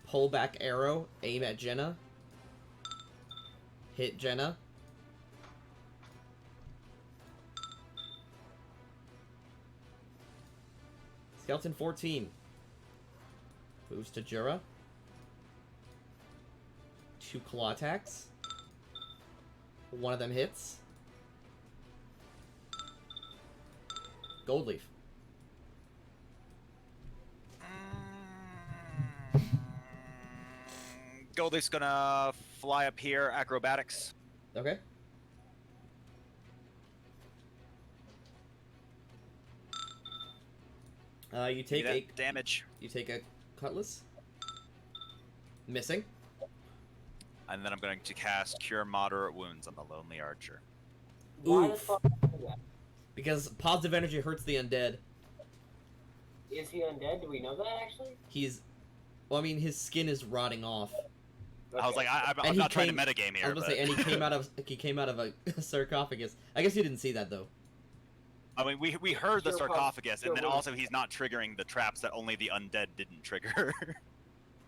Pull back arrow, aim at Jenna. Hit Jenna. Skeleton 14. Moves to Jura. 2 claw attacks. One of them hits. Gold Leaf. Goldleaf's gonna fly up here, acrobatics. Okay. You take a damage, You take a cutlass. Missing. and then I'm going to cast Cure Moderate Wounds on the Lonely Archer. Why the Oof. fuck is that? Because positive energy hurts the undead. Is he undead? Do we know that actually? He's... Well, I mean, his skin is rotting off. I was like, I'm And he not trying to came- metagame here. I was gonna say, and he came out of a sarcophagus. I guess you didn't see that, though. I mean, we heard the Sure, sarcophagus, sure and then will. also he's not triggering the traps that only the undead didn't trigger.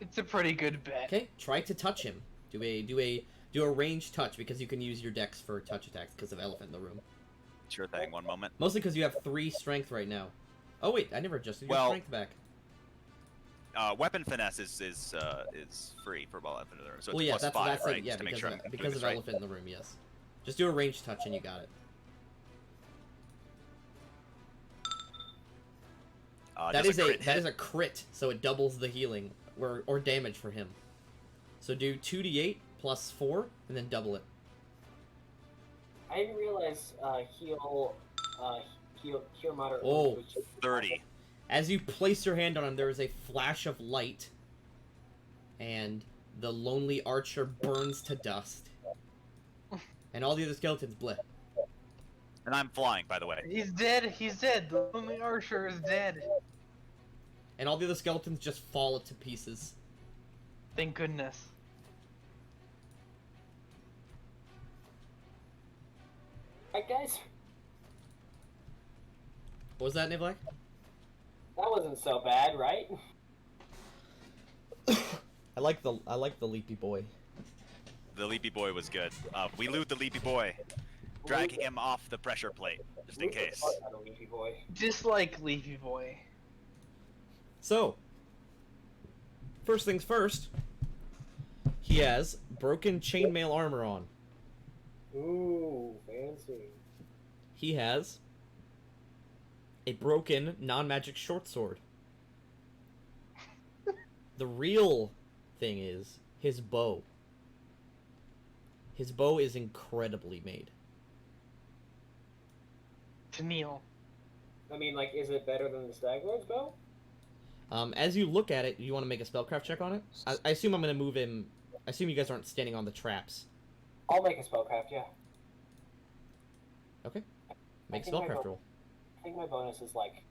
It's a pretty good bet. Okay, try to touch him. Do a ranged touch, because you can use your dex for touch attacks because of elephant in the room. Sure thing. One moment. Mostly because you have 3 strength right now. Oh wait, I never adjusted your Well- strength back. Weapon finesse is free for elephant in the room, so it's Well, yeah, plus that's 5, right? yeah, Just to make because sure of, I'm doing because this of right. elephant in the room. Yes, just do a ranged touch and you got it. That does is crit that hit? is a crit, so it doubles the healing or damage for him. So do 2d8 plus 4 and then double it. I didn't realize heal cure moderate. Oh. wounds was just 30. As you place your hand on him, there is a flash of light, and the lonely archer burns to dust. And all the other skeletons blip. And I'm flying, by the way. He's dead. He's dead. The lonely archer is dead. And all the other skeletons just fall to pieces. Thank goodness. Alright, guys, What was that, Nivlak? that wasn't so bad, right? I like the leapy boy. The Leapy Boy was good. We loot the Leapy Boy, dragging him off the pressure plate, just in case. Out of Leafy Boy. Dislike Leafy Boy. So, first things first, he has broken chainmail armor on. Ooh, fancy. He has a broken non-magic short sword. The real thing is his bow. His bow is incredibly made. Tennille. I mean, like, is it better than the Staglord's bow? As you look at it, you want to make a spellcraft check on it? I assume I'm going to move him... I assume you guys aren't standing on the traps. I'll make a spellcraft, yeah. Okay. Make a I think my spellcraft bo- roll. I think my bonus is like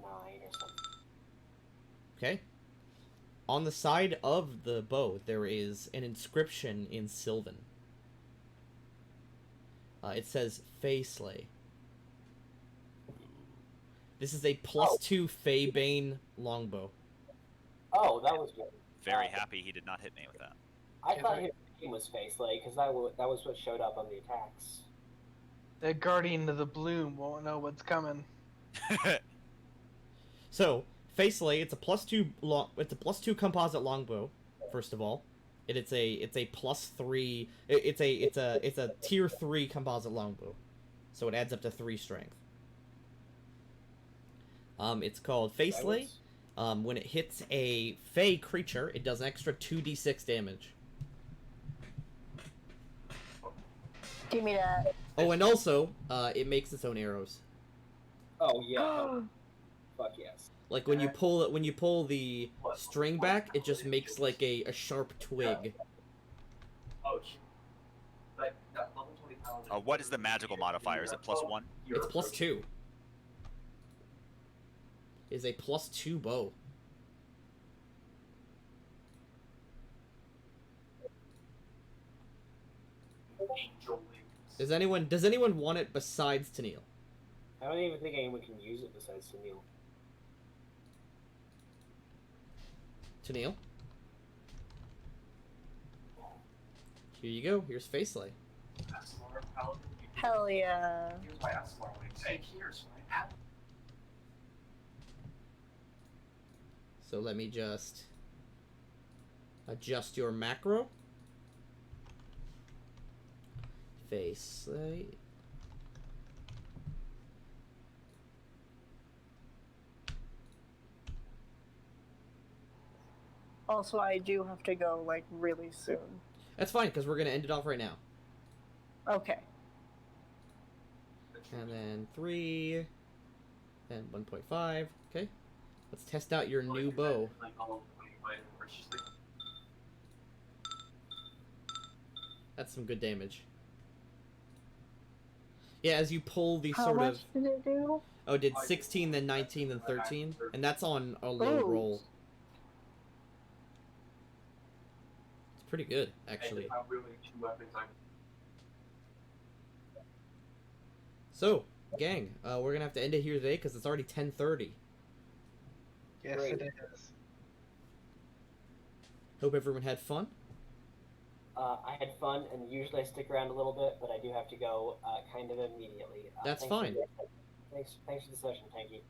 9 or something. Okay. On the side of the bow, there is an inscription in Sylvan. It says Fey Slay. This is a +2 Fey Bane longbow. Oh, that was good. Very happy he did not hit me with that. I thought his name was Facelay because that was what showed up on the attacks. The Guardian of the Bloom won't know what's coming. So, Facelay, it's a +2 composite longbow, first of all. It's a +3. It's a tier 3 composite longbow, so it adds up to 3 strength. It's called Facelay. When it hits a Fey creature, it does an extra 2d6 damage. Give me that. Oh, and also, it makes its own arrows. Oh yeah. Fuck yes. Like when you pull the string back, it just makes like a sharp twig. What is the magical modifier? Is it +1? It's +2. Is a +2 bow. Does anyone want it besides Tennille? I don't even think anyone can use it besides Sunil. Tennille? Here you go. Here's Facelay. Hell yeah. So let me just adjust your macro. Facelay. Also, I do have to go, like, really soon. That's fine, because we're going to end it off right now. Okay. And then 3, then 1.5. Okay. Let's test out your new bow. That's some good damage. Yeah, as you pull the How sort much of... did it do? Oh, it did 16, then 19, then 13. And that's on a low Ooh. roll. It's pretty good, actually. So, gang, we're gonna have to end it here today because it's already 10:30. Yes, Great. it is. Hope everyone had fun. I had fun, and usually I stick around a little bit, but I do have to go kind of immediately. That's thanks for fine. Thanks for the session, Tanky.